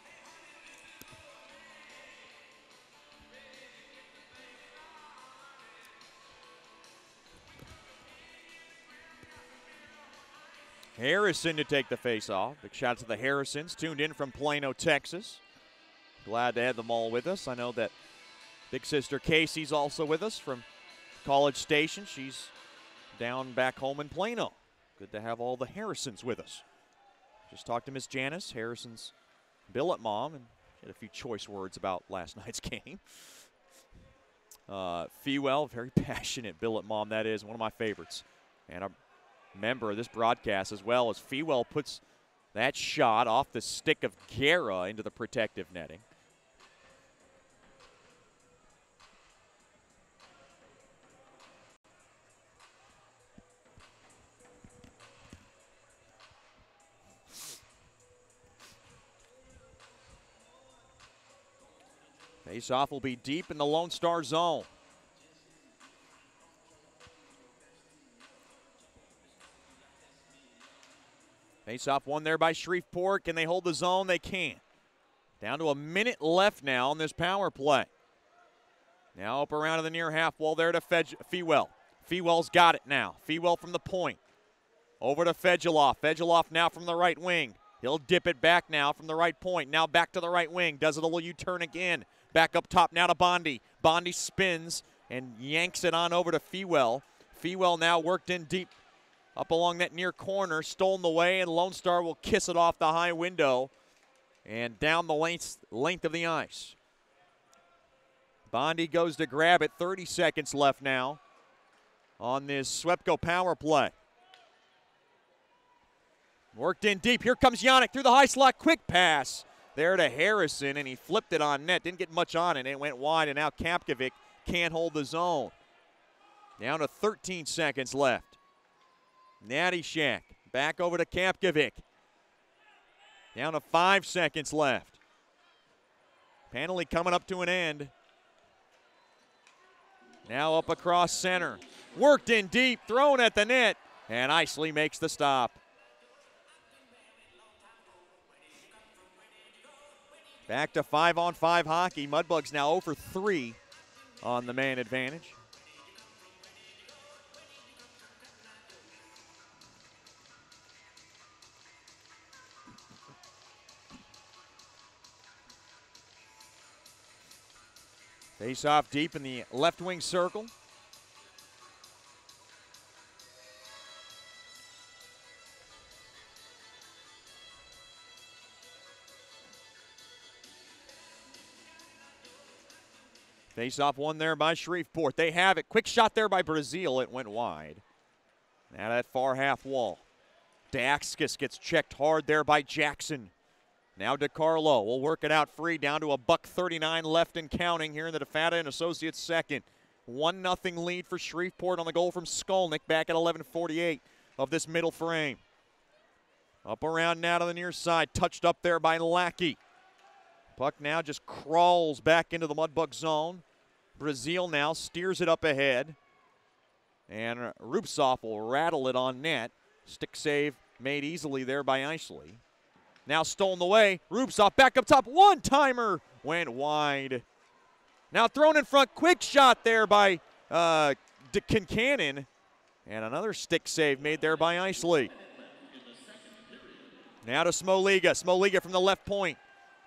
Harrison to take the face-off. Big shout out to the Harrisons, tuned in from Plano, Texas. Glad to have them all with us. I know that big sister Casey's also with us from College Station. She's down back home in Plano. Good to have all the Harrisons with us. Just talked to Miss Janice, Harrison's billet mom, and she had a few choice words about last night's game. Fewell, very passionate billet mom, that is, one of my favorites. And a member of this broadcast as well, as Fewell puts that shot off the stick of Guerra into the protective netting. Face-off will be deep in the Lone Star zone. Face-off won there by Shreveport. Can they hold the zone? They can. Down to a minute left now on this power play. Now up around to the near half wall there to Fewell. Fewell's got it now. Fewell from the point. Over to Fedgeloff. Fedgeloff now from the right wing. He'll dip it back now from the right point. Now back to the right wing. Does it a little U-turn again. Back up top now to Bondi. Bondi spins and yanks it on over to Fewell. Fewell now worked in deep up along that near corner. Stolen the way, and Lone Star will kiss it off the high window and down the length of the ice. Bondi goes to grab it. 30 seconds left now on this Swepco power play. Worked in deep. Here comes Yannick through the high slot. Quick pass there to Harrison, and he flipped it on net. Didn't get much on it. It went wide, and now Kapkovic can't hold the zone. Down to 13 seconds left. Natty Shack back over to Kapkovic. Down to 5 seconds left. Penalty coming up to an end. Now up across center. Worked in deep, thrown at the net, and Isley makes the stop. Back to 5-on-5 hockey. Mudbugs now 0 for 3 on the man advantage. Face off deep in the left wing circle. Face-off won there by Shreveport. They have it. Quick shot there by Brazil. It went wide. Now that far half wall. Daxkis gets checked hard there by Jackson. Now DeCarlo will work it out free down to $1:39 left and counting here in the DeFata and Associates second. 1-0 lead for Shreveport on the goal from Skolnick back at 11:48 of this middle frame. Up around now to the near side. Touched up there by Lackey. Puck now just crawls back into the Mudbug zone. Brazil now steers it up ahead. And Rupsoff will rattle it on net. Stick save made easily there by Isley. Now stolen away. Rupsoff back up top. One-timer went wide. Now thrown in front. Quick shot there by Kincannon. And another stick save made there by Isley. Now to Smoliga. Smoliga from the left point.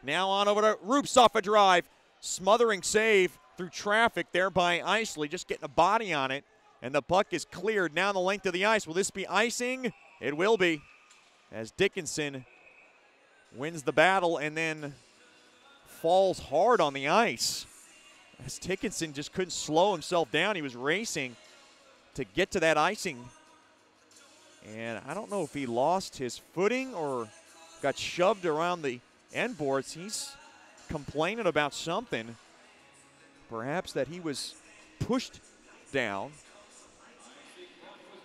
Now on over to Rupsoff, a drive. Smothering save through traffic there by Isley. Just getting a body on it. And the puck is cleared down the length of the ice. Will this be icing? It will be. As Dickinson wins the battle and then falls hard on the ice. As Dickinson just couldn't slow himself down. He was racing to get to that icing. And I don't know if he lost his footing or got shoved around the end boards. He's complaining about something. perhaps that he was pushed down.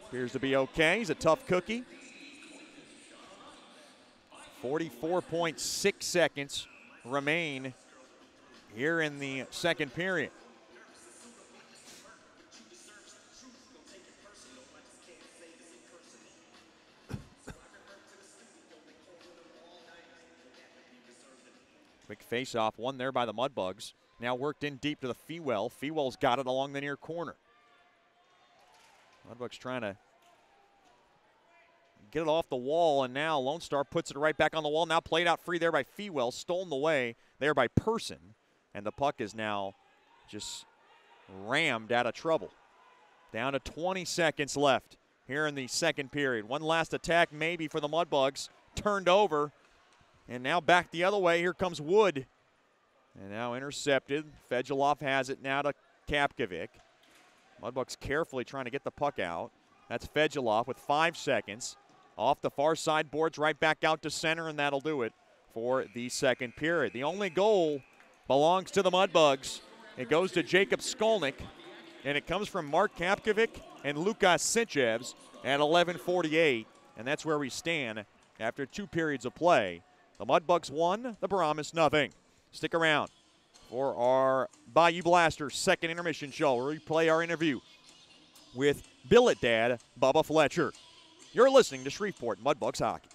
Appears to be okay. He's a tough cookie. 44.6 seconds remain here in the second period. Quick face-off, one there by the Mudbugs. Now worked in deep to the Fewell. Fewell's got it along the near corner. Mudbugs trying to get it off the wall, and now Lone Star puts it right back on the wall. Now played out free there by Fewell, stolen away there by Person, and the puck is now just rammed out of trouble. Down to 20 seconds left here in the second period. One last attack maybe for the Mudbugs. Turned over, and now back the other way. Here comes Wood, and now intercepted. Fedulov has it now to Kapkovic. Mudbugs carefully trying to get the puck out. That's Fedulov with 5 seconds. Off the far side boards, right back out to center, and that'll do it for the second period. The only goal belongs to the Mudbugs. It goes to Jacob Skolnick, and it comes from Mark Kapkovic and Lukas Sinchevs at 11:48, and that's where we stand after 2 periods of play. The Mudbugs 1, the Brahmas nothing. Stick around for our Bayou Blasters second intermission show, where we play our interview with Billet Dad Bubba Fletcher. You're listening to Shreveport Mudbugs Hockey.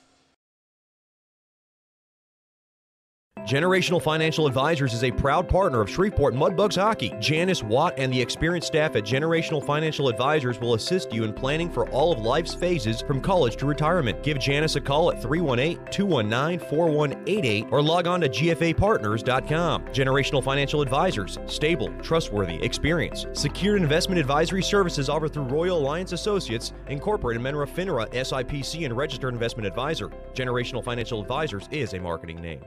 Generational Financial Advisors is a proud partner of Shreveport Mudbugs Hockey. Janice Watt and the experienced staff at Generational Financial Advisors will assist you in planning for all of life's phases from college to retirement. Give Janice a call at 318-219-4188 or log on to gfapartners.com. Generational Financial Advisors, stable, trustworthy, experienced. Secured investment advisory services offered through Royal Alliance Associates, Incorporated, member of FINRA, SIPC, and registered investment advisor. Generational Financial Advisors is a marketing name.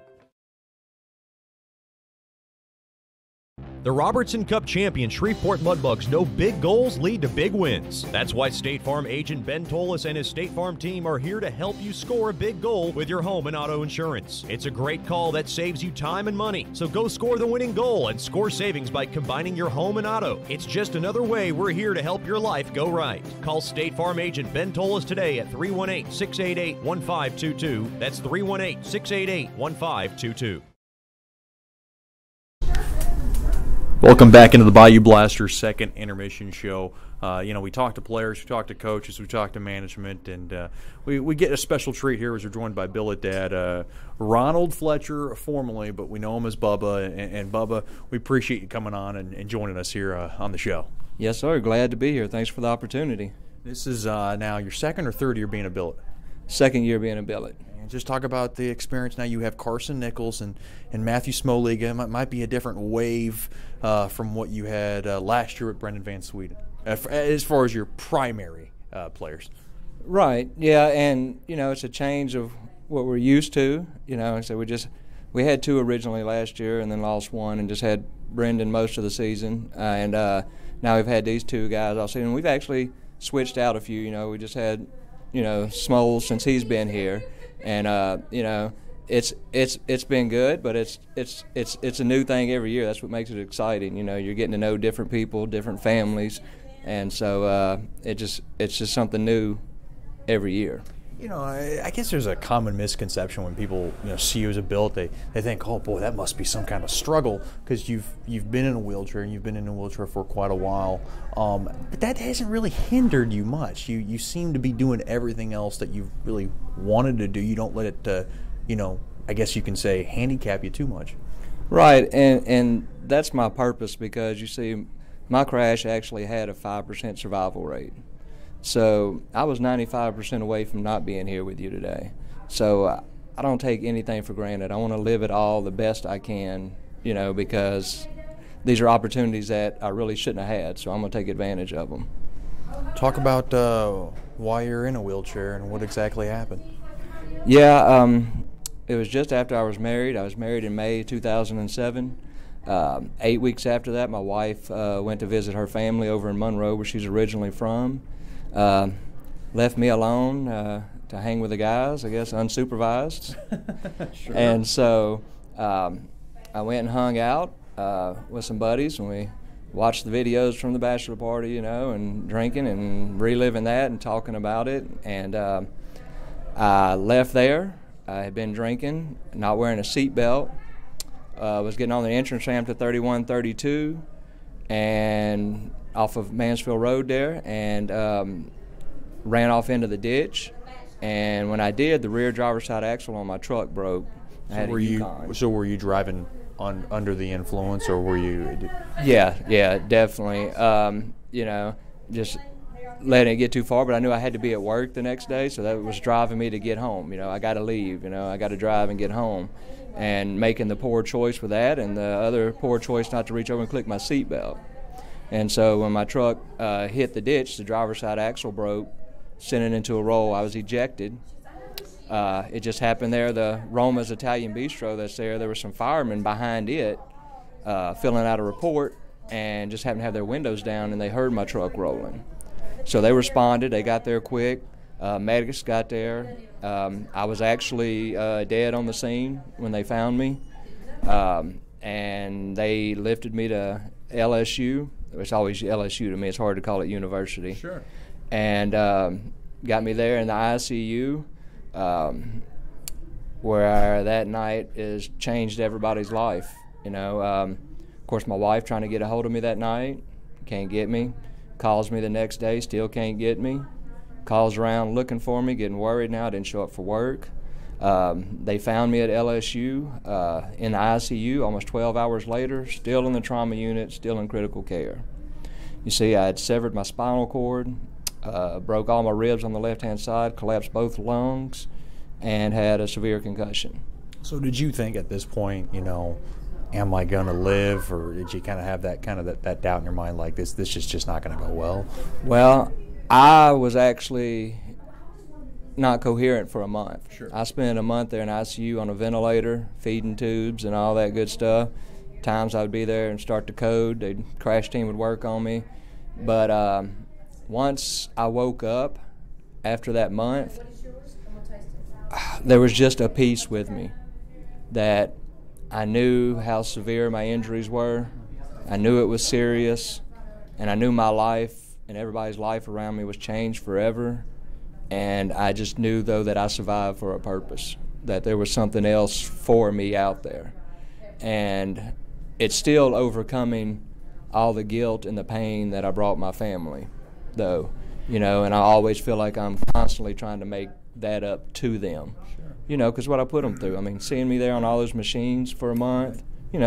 The Robertson Cup champion Shreveport Mudbugs know big goals lead to big wins. That's why State Farm agent Ben Tolis and his State Farm team are here to help you score a big goal with your home and auto insurance. It's a great call that saves you time and money. So go score the winning goal and score savings by combining your home and auto. It's just another way we're here to help your life go right. Call State Farm agent Ben Tolis today at 318-688-1522. That's 318-688-1522. Welcome back into the Bayou Blasters second intermission show. We talk to players, we talk to coaches, we talk to management, and we get a special treat here as we're joined by Billet Dad, Ronald Fletcher formerly, but we know him as Bubba. And Bubba, we appreciate you coming on and joining us here on the show. Yes, sir. Glad to be here. Thanks for the opportunity. This is now your second or third year being a Billet? Second year being a Billet. And just talk about the experience now. You have Carson Nichols and Matthew Smolig. It might be a different wave from what you had last year with Brendan Van Sweden, as far as your primary players. Right. Yeah, and it's a change of what we're used to. So we had 2 originally last year, and then lost 1, and just had Brendan most of the season. And now we've had these 2 guys all season. We've actually switched out a few. We just had Smoles since he's been here, and it's been good, but it's a new thing every year. That's what makes it exciting. You're getting to know different people, different families, and so it's just something new every year. I guess there's a common misconception when people see you as a Billet, they think, oh boy, that must be some kind of struggle, because you've been in a wheelchair, and you've been in a wheelchair for quite a while, but that hasn't really hindered you much. You seem to be doing everything else that you've really wanted to do. You don't let it I guess you can say handicap you too much. Right, and that's my purpose, because you see, my crash actually had a 5% survival rate. So I was 95% away from not being here with you today. So I don't take anything for granted. I want to live it all the best I can, because these are opportunities that I really shouldn't have had. So I'm going to take advantage of them. Talk about why you're in a wheelchair and what exactly happened. Yeah, it was just after I was married. I was married in May 2007. 8 weeks after that, my wife went to visit her family over in Monroe, where she's originally from. Left me alone to hang with the guys, I guess, unsupervised. Sure. And so I went and hung out. with some buddies, and we watched the videos from the bachelor party, and drinking and reliving that and talking about it. And I left there. I had been drinking, not wearing a seatbelt. Was getting on the entrance ramp to 3132 and off of Mansfield Road there, and ran off into the ditch. And when I did, the rear driver's side axle on my truck broke. Were you driving under the influence, or were you? Yeah, definitely. Just letting it get too far, but I knew I had to be at work the next day, so that was driving me to get home. I got to leave. I got to drive and get home, and making the poor choice with that, and the other poor choice not to reach over and click my seatbelt. And so when my truck hit the ditch, the driver's side axle broke, sending into a roll. I was ejected. It just happened there, the Roma's Italian Bistro that's there were some firemen behind it filling out a report, and just happened to have their windows down, and they heard my truck rolling. So they responded. They got there quick. Medics got there. I was actually dead on the scene when they found me, and they lifted me to LSU. It's always LSU to me. It's hard to call it university. Sure. And got me there in the ICU, where that night has changed everybody's life. Of course, my wife trying to get a hold of me that night, can't get me. Calls me the next day, still can't get me. Calls around looking for me, getting worried now. I didn't show up for work. They found me at LSU in the ICU almost 12 hours later, still in the trauma unit, still in critical care. You see, I had severed my spinal cord, broke all my ribs on the left-hand side, collapsed both lungs, and had a severe concussion. So did you think at this point, am I going to live, or did you kind of have that doubt in your mind, like this is just not going to go well? Well, I was actually not coherent for a month. Sure. I spent a month there in ICU on a ventilator, feeding tubes and all that good stuff. Times I would be there and start to code. The crash team would work on me. But once I woke up after that month, there was just a peace with me that I knew how severe my injuries were. I knew it was serious, and I knew my life and everybody's life around me was changed forever. And I just knew, though, that I survived for a purpose, that there was something else for me out there. And it's still overcoming all the guilt and the pain that I brought my family, though, and I always feel like I'm constantly trying to make that up to them. Because what I put them through. I mean, seeing me there on all those machines for a month,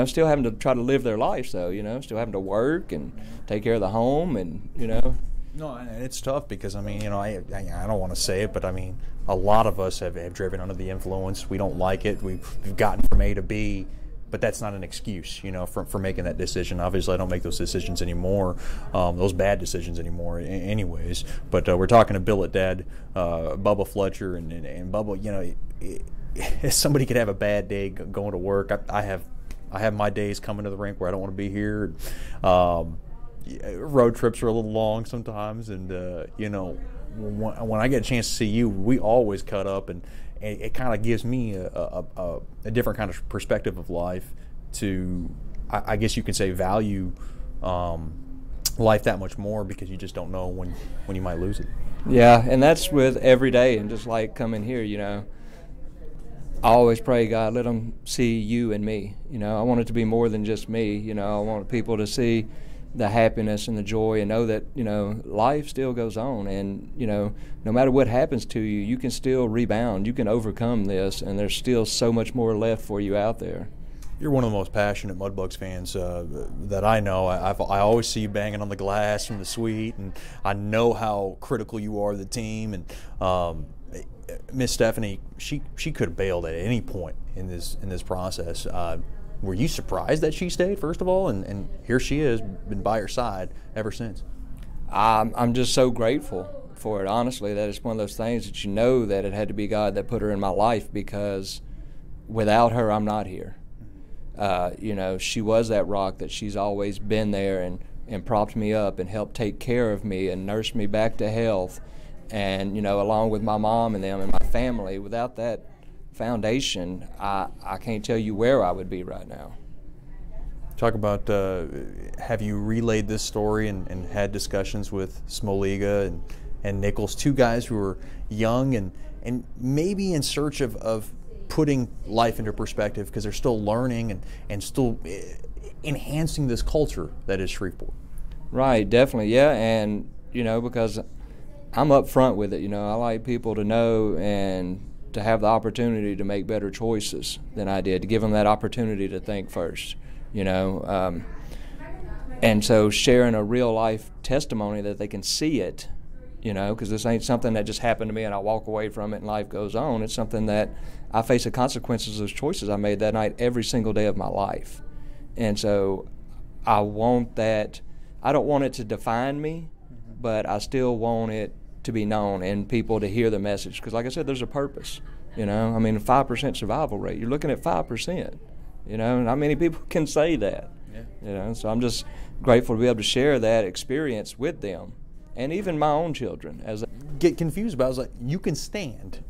still having to try to live their lives, though, still having to work and take care of the home and, No, it's tough because, I don't want to say it, but, a lot of us have driven under the influence. We don't like it. We've gotten from A to B, but that's not an excuse, for making that decision. Obviously, I don't make those decisions anymore, those bad decisions anymore anyways. But we're talking to Billet Dad, Bubba Fletcher, and Bubba, if somebody could have a bad day going to work, I have my days coming to the rink where I don't want to be here. Road trips are a little long sometimes, and when I get a chance to see you, we always cut up, and it kind of gives me a different kind of perspective of life to, I guess you can say, value life that much more, because you just don't know when you might lose it. Yeah, and that's with every day, and just like coming here, I always pray, God, let them see you and me. I want it to be more than just me. I want people to see the happiness and the joy, and know that, life still goes on, and, no matter what happens to you, you can still rebound. You can overcome this, and there's still so much more left for you out there. You're one of the most passionate Mudbugs fans that I know. I always see you banging on the glass from the suite, and I know how critical you are of the team. And Miss Stephanie, she could have bailed at any point in this process. Were you surprised that she stayed, first of all? And here she is, been by her side ever since. I'm just so grateful for it, honestly, that it's one of those things that that it had to be God that put her in my life, because without her, I'm not here. She was that rock that she's always been there and propped me up and helped take care of me and nursed me back to health. And, along with my mom and them and my family, without that foundation, I can't tell you where I would be right now. Talk about, have you relayed this story and had discussions with Smoliga and Nichols, two guys who are young and maybe in search of putting life into perspective because they're still learning and still enhancing this culture that is Shreveport? Right, definitely, yeah, and, because I'm up front with it, I like people to know and to have the opportunity to make better choices than I did, to give them that opportunity to think first, and so sharing a real life testimony that they can see it, because this ain't something that just happened to me and I walk away from it and life goes on. It's something that I face the consequences of those choices I made that night every single day of my life. And so I want that. I don't want it to define me, but I still want it to be known and people to hear the message. Because like I said, there's a purpose, 5% survival rate. You're looking at 5%, and not many people can say that. Yeah. So I'm just grateful to be able to share that experience with them and even my own children. As I get confused about it, I was like, you can stand.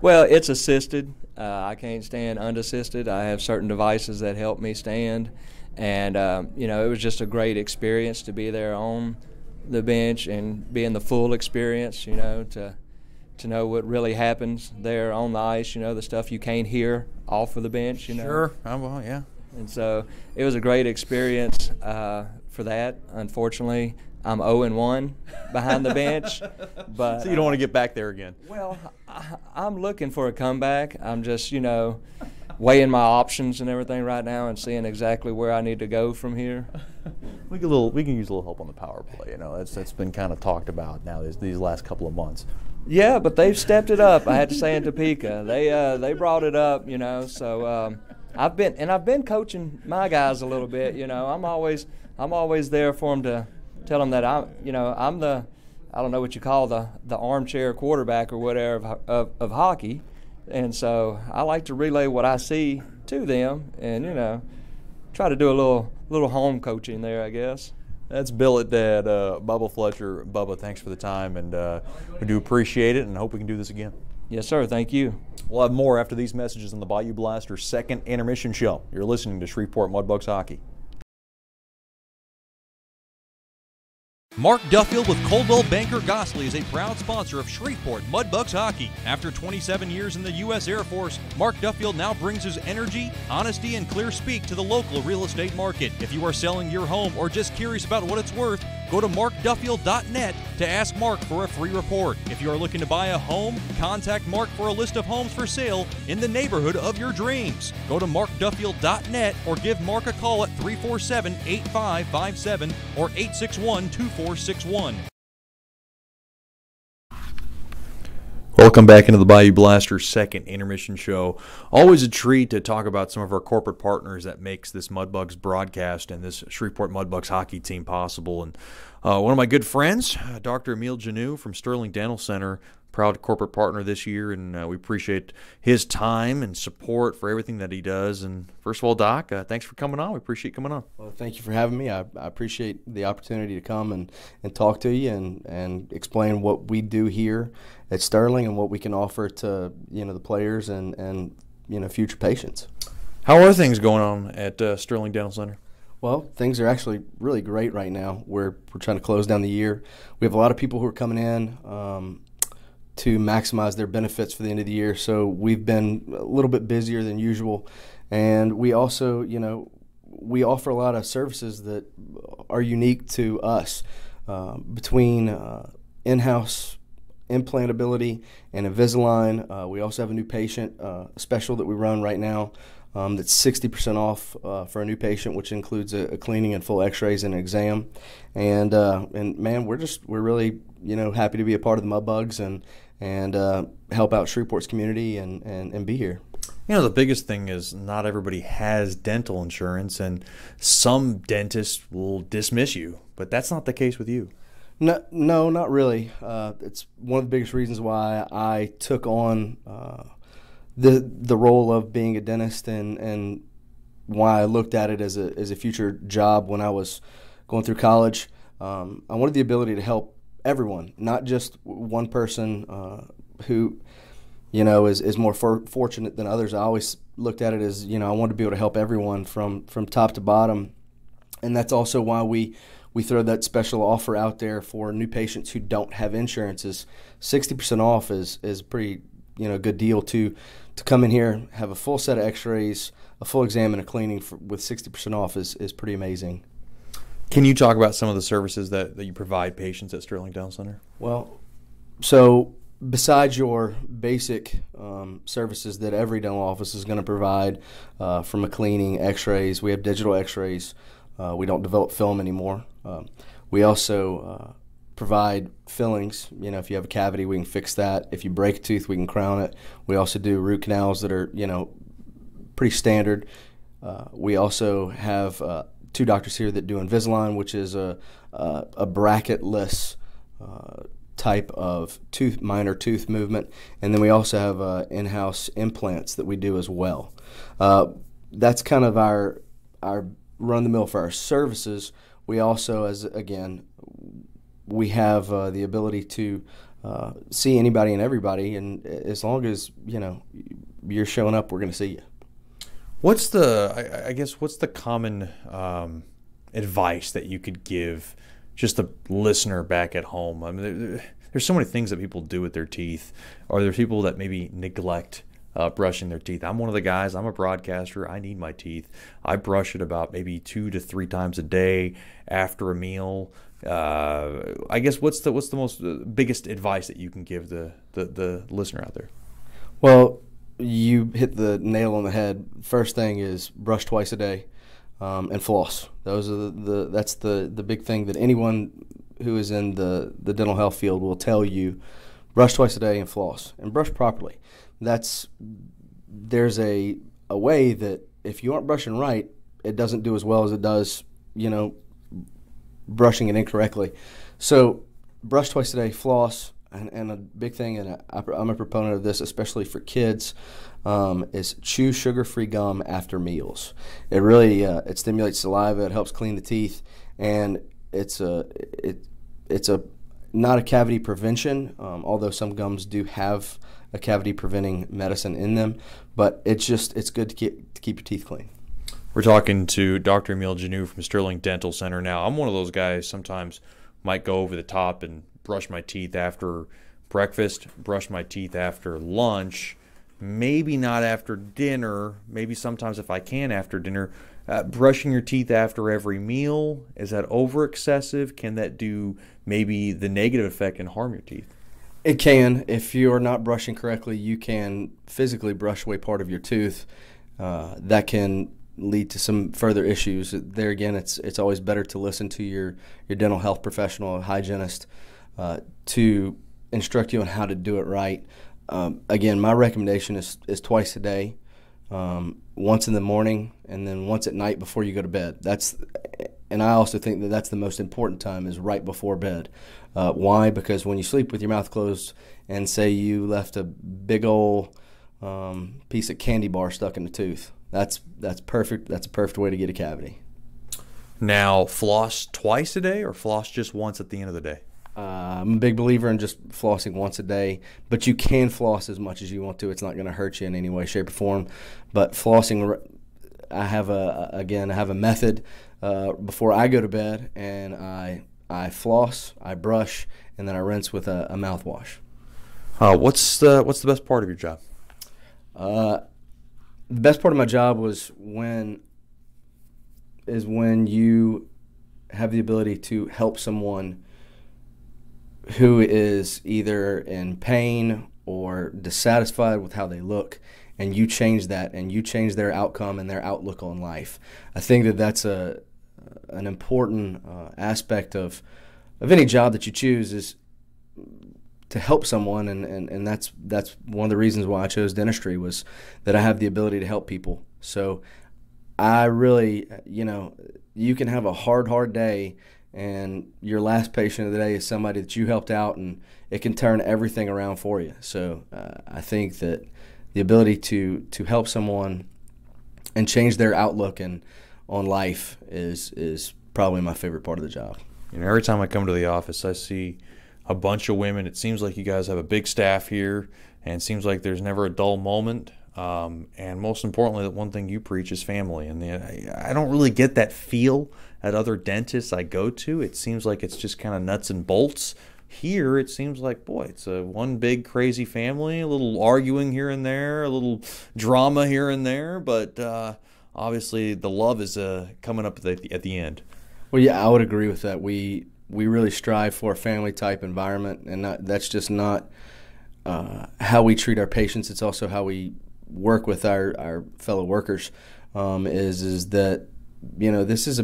Well, it's assisted. I can't stand unassisted. I have certain devices that help me stand. And, it was just a great experience to be there on the bench and be in the full experience, to know what really happens there on the ice, the stuff you can't hear off of the bench, Sure, well, yeah. And so it was a great experience for that. Unfortunately, I'm 0-1 behind the bench. But so you don't want to get back there again? Well, I'm looking for a comeback. I'm just, weighing my options and everything right now and seeing exactly where I need to go from here. We can use a little help on the power play. That's been kind of talked about now these last couple of months. Yeah, but they've stepped it up. I had to say in Topeka, they brought it up. So I've been coaching my guys a little bit. I'm always there for them to tell them that I'm the, I don't know what you call the armchair quarterback or whatever of hockey. And so I like to relay what I see to them and, try to do a little home coaching there, I guess. That's Billet Dad, Bubba Fletcher. Bubba, thanks for the time, and we do appreciate it and hope we can do this again. Yes, sir. Thank you. We'll have more after these messages on the Bayou Blaster second intermission show. You're listening to Shreveport Mudbugs Hockey. Mark Duffield with Coldwell Banker Gosley is a proud sponsor of Shreveport Mudbugs Hockey. After 27 years in the U.S. Air Force, Mark Duffield now brings his energy, honesty, and clear speak to the local real estate market. If you are selling your home or just curious about what it's worth, go to markduffield.net to ask Mark for a free report. If you are looking to buy a home, contact Mark for a list of homes for sale in the neighborhood of your dreams. Go to markduffield.net or give Mark a call at 347-8557 or 861-2461. Welcome back into the Bayou Blaster second intermission show. Always a treat to talk about some of our corporate partners that makes this Mudbugs broadcast and this Shreveport Mudbugs hockey team possible. And one of my good friends, Dr. Emile Janou from Sterling Dental Center, proud corporate partner this year, and we appreciate his time and support for everything that he does. And first of all, Doc, thanks for coming on. We appreciate you coming on. Well, thank you for having me. I appreciate the opportunity to come and talk to you and explain what we do here at Sterling and what we can offer to the players and future patients. How are things going on at Sterling Dental Center? Well, things are actually really great right now. We're trying to close down the year. We have a lot of people who are coming in to maximize their benefits for the end of the year. So we've been a little bit busier than usual. And we also, we offer a lot of services that are unique to us between in-house implantability and Invisalign. We also have a new patient special that we run right now that's 60% off for a new patient, which includes a cleaning and full x-rays and an exam. And man, we're really, happy to be a part of the Mudbugs and help out Shreveport's community and be here. The biggest thing is not everybody has dental insurance, and some dentists will dismiss you, but that's not the case with you. No, not really. It's one of the biggest reasons why I took on the role of being a dentist and why I looked at it as a future job when I was going through college. I wanted the ability to help everyone, not just one person who, is more fortunate than others. I always looked at it as, I wanted to be able to help everyone from top to bottom. And that's also why we throw that special offer out there for new patients who don't have insurance. Is 60% off is a pretty good deal to come in here, have a full set of x-rays, a full exam, and a cleaning with 60% off is pretty amazing. Can you talk about some of the services that you provide patients at Sterling Dental Center? Well, so besides your basic services that every dental office is going to provide, from a cleaning, x-rays, we have digital x-rays. We don't develop film anymore. We also provide fillings. If you have a cavity, we can fix that. If you break a tooth, we can crown it. We also do root canals that are, pretty standard. We also have 2 doctors here that do Invisalign, which is a bracketless type of minor tooth movement. And then we also have in-house implants that we do as well. That's kind of our run-the-mill for our services. We also, we have the ability to see anybody and everybody, and as long as you're showing up, we're going to see you. What's the common advice that you could give just a listener back at home? I mean, there's so many things that people do with their teeth. Are there people that maybe neglect brushing their teeth? I'm one of the guys. I'm a broadcaster. I need my teeth. I brush it about maybe 2 to 3 times a day after a meal. I guess what's the most biggest advice that you can give the listener out there? Well, you hit the nail on the head. First thing is brush twice a day, and floss. Those are that's the big thing that anyone who is in the dental health field will tell you. Brush twice a day and floss, and brush properly. There's a way that if you aren't brushing right, it doesn't do as well as it does, brushing it incorrectly. So brush twice a day, floss, and a big thing, and I'm a proponent of this, especially for kids, is chew sugar-free gum after meals. It really it stimulates saliva, it helps clean the teeth, and it's not a cavity prevention, although some gums do have a cavity preventing medicine in them, but it's good to keep your teeth clean. We're talking to Dr. Emil Janou from Sterling Dental Center now. I'm one of those guys sometimes might go over the top and brush my teeth after breakfast, brush my teeth after lunch, maybe not after dinner, maybe sometimes if I can after dinner. Brushing your teeth after every meal, is that over excessive? Can that do maybe the negative effect and harm your teeth? It can. If you're not brushing correctly, you can physically brush away part of your tooth. That can lead to some further issues. There again, it's always better to listen to your dental health professional, a hygienist, to instruct you on how to do it right. Again, my recommendation is twice a day, once in the morning and then once at night before you go to bed. And I also think that that's the most important time, is right before bed. Why? Because when you sleep with your mouth closed and say you left a big old piece of candy bar stuck in the tooth, that's perfect. That's a perfect way to get a cavity. Now, floss twice a day or floss just once at the end of the day? I'm a big believer in just flossing once a day, but you can floss as much as you want to. It's not going to hurt you in any way, shape, or form. But flossing, I have a method before I go to bed, and I floss, I brush, and then I rinse with a mouthwash. What's the best part of your job? The best part of my job was when you have the ability to help someone who is either in pain or dissatisfied with how they look, and you change that, and you change their outcome and their outlook on life. I think that that's an important aspect of any job that you choose, is to help someone, and that's one of the reasons why I chose dentistry, was that I have the ability to help people. So I really, you can have a hard day, and your last patient of the day is somebody that you helped out, and it can turn everything around for you. So I think that the ability to help someone and change their outlook on life is probably my favorite part of the job. Every time I come to the office, I see a bunch of women. It seems like you guys have a big staff here, and it seems like there's never a dull moment. And most importantly, the one thing you preach is family. And I don't really get that feel at other dentists I go to. It seems like it's just kind of nuts and bolts. Here, it seems like, boy, it's a one big crazy family, a little arguing here and there, a little drama here and there, but obviously the love is coming up at the end. Well, yeah, I would agree with that. We really strive for a family-type environment, and that's just not how we treat our patients. It's also how we work with our fellow workers. Is that, you know, this is a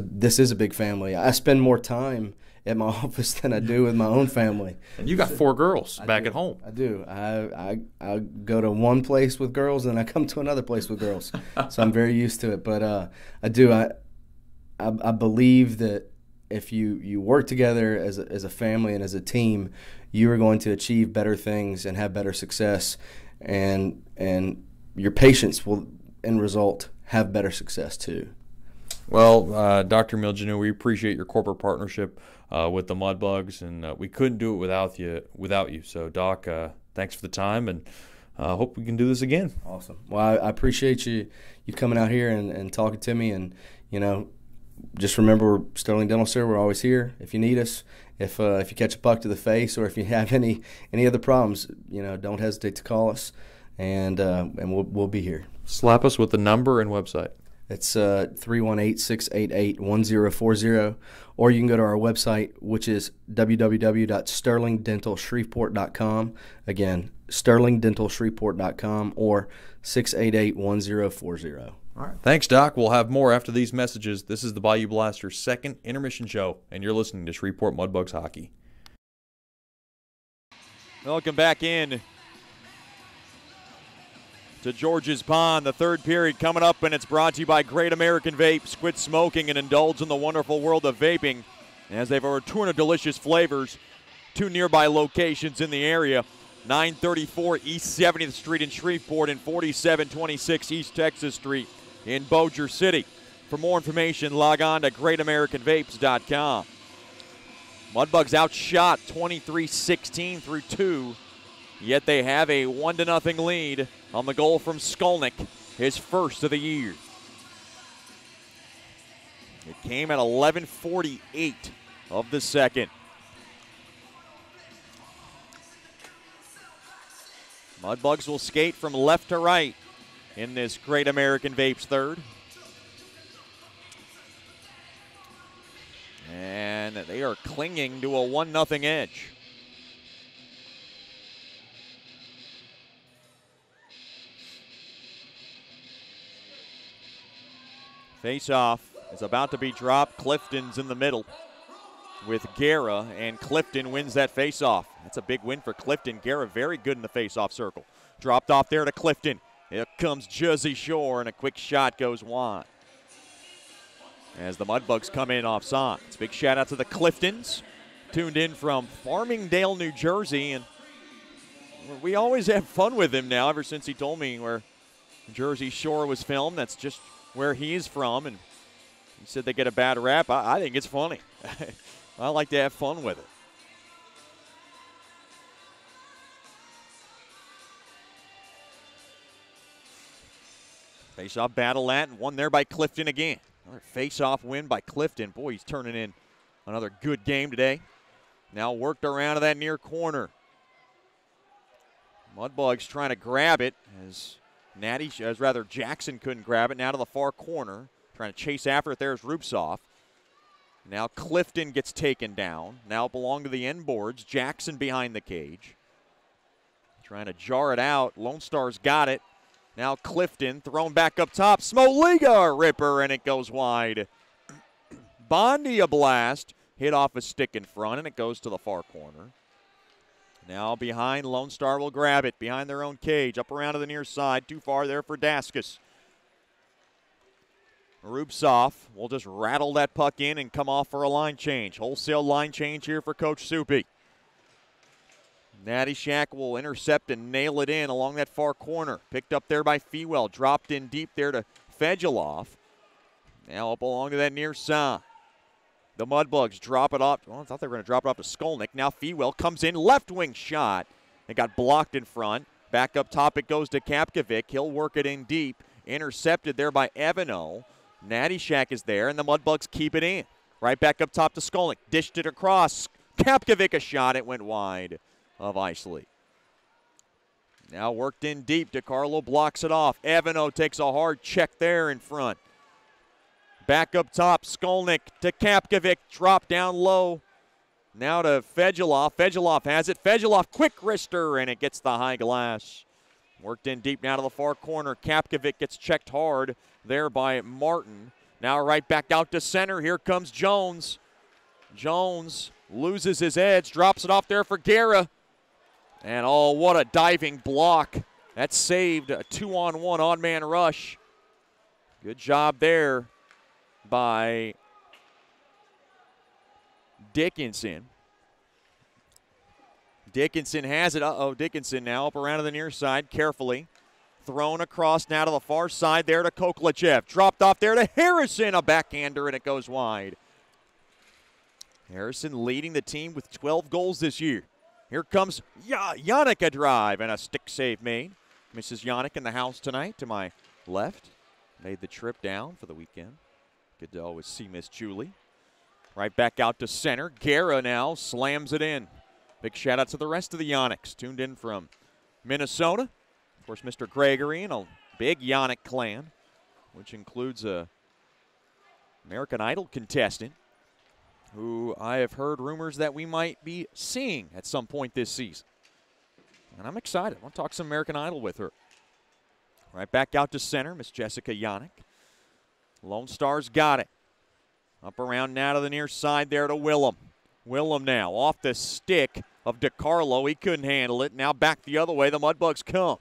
big family. I spend more time at my office than I do with my own family. And you got 4 girls back at home. I do. I go to one place with girls and I come to another place with girls. So I'm very used to it. But I believe that if you work together as a family and as a team, you are going to achieve better things and have better success, and your patients will, in result, have better success too. Well, Dr. Miljanu, we appreciate your corporate partnership with the Mudbugs, and we couldn't do it without you. So, Doc, thanks for the time, and hope we can do this again. Awesome. Well, I appreciate you coming out here and talking to me, and, you know, just remember, Sterling Dental, sir, we're always here if you need us. If you catch a puck to the face or if you have any other problems, you know, don't hesitate to call us, and we'll be here. Slap us with the number and website. It's 318-688-1040, or you can go to our website, which is www.sterlingdentalshreveport.com. Again, sterlingdentalshreveport.com, or 688-1040. All right. Thanks, Doc. We'll have more after these messages. This is the Bayou Blasters' second intermission show, and you're listening to Shreveport Mudbugs Hockey. Welcome back in to George's Pond. The third period coming up, and it's brought to you by Great American Vapes. Quit smoking and indulge in the wonderful world of vaping, as they've over 200 delicious flavors. 2 nearby locations in the area, 934 East 70th Street in Shreveport and 4726 East Texas Street in Bossier City. For more information, log on to greatamericanvapes.com. Mudbugs outshot 23-16 through 2, yet they have a 1-0 lead on the goal from Skolnick, his first of the year. It came at 11:48 of the second. Mudbugs will skate from left to right in this Great American Vapes third. And they are clinging to a 1-0 edge. Face-off is about to be dropped. Clifton's in the middle with Guerra, and Clifton wins that face-off. That's a big win for Clifton. Guerra very good in the face-off circle. Dropped off there to Clifton. Here comes Jersey Shore, and a quick shot goes wide as the Mudbugs come in off sides. Big shout-out to the Cliftons, tuned in from Farmingdale, New Jersey, and we always have fun with him now ever since he told me where Jersey Shore was filmed. That's just where he's from, and he said they get a bad rap. I think it's funny. I like to have fun with it. Face-off battle and won there by Clifton again. Another face-off win by Clifton. Boy, he's turning in another good game today. Now worked around to that near corner. Mudbugs trying to grab it as Jackson couldn't grab it. Now to the far corner. Trying to chase after it. There's Rupsoff. Now Clifton gets taken down. Now belong to the end boards. Jackson behind the cage. Trying to jar it out. Lone Star's got it. Now Clifton thrown back up top. Smoliga ripper, and it goes wide. Bondi a blast. Hit off a stick in front, and it goes to the far corner. Now behind, Lone Star will grab it. Behind their own cage. Up around to the near side. Too far there for Daskus. Rupsoff will just rattle that puck in and come off for a line change. Wholesale line change here for Coach Soupy. Natty Shack will intercept and nail it in along that far corner. Picked up there by Fewell. Dropped in deep there to Fedulov. Now up along to that near side. The Mudbugs drop it off. Well, I thought they were going to drop it off to Skolnick. Now Fewell comes in. Left wing shot. It got blocked in front. Back up top it goes to Kapkovic. He'll work it in deep. Intercepted there by Evano. Natty Shack is there, and the Mudbugs keep it in. Right back up top to Skolnick. Dished it across. Kapkovic a shot. It went wide of Isley. Now worked in deep. DiCarlo blocks it off. Evano takes a hard check there in front. Back up top, Skolnick to Kapkovic. Drop down low. Now to Fedulov. Fedulov has it. Fedulov, quick wrister, and it gets the high glass. Worked in deep now to the far corner. Kapkovic gets checked hard there by Martin. Now right back out to center. Here comes Jones. Jones loses his edge, drops it off there for Guerra. And oh, what a diving block. That saved a 2-on-1 odd-man rush. Good job there by Dickinson. Dickinson has it. Dickinson now up around to the near side carefully. Thrown across now to the far side there to Koklachev. Dropped off there to Harrison. A backhander, and it goes wide. Harrison leading the team with 12 goals this year. Here comes Yannick, a drive, and a stick save made. Mrs. Yannick in the house tonight to my left. Made the trip down for the weekend. Good to always see Miss Julie. Right back out to center. Guerra now slams it in. Big shout out to the rest of the Yannicks tuned in from Minnesota. Of course, Mr. Gregory and a big Yannick clan, which includes a American Idol contestant who I have heard rumors that we might be seeing at some point this season. And I'm excited. I want to talk some American Idol with her. Right back out to center, Miss Jessica Yannick. Lone Star's got it. Up around now to the near side there to Willem. Willem now off the stick of DiCarlo. He couldn't handle it. Now back the other way. The Mudbugs come.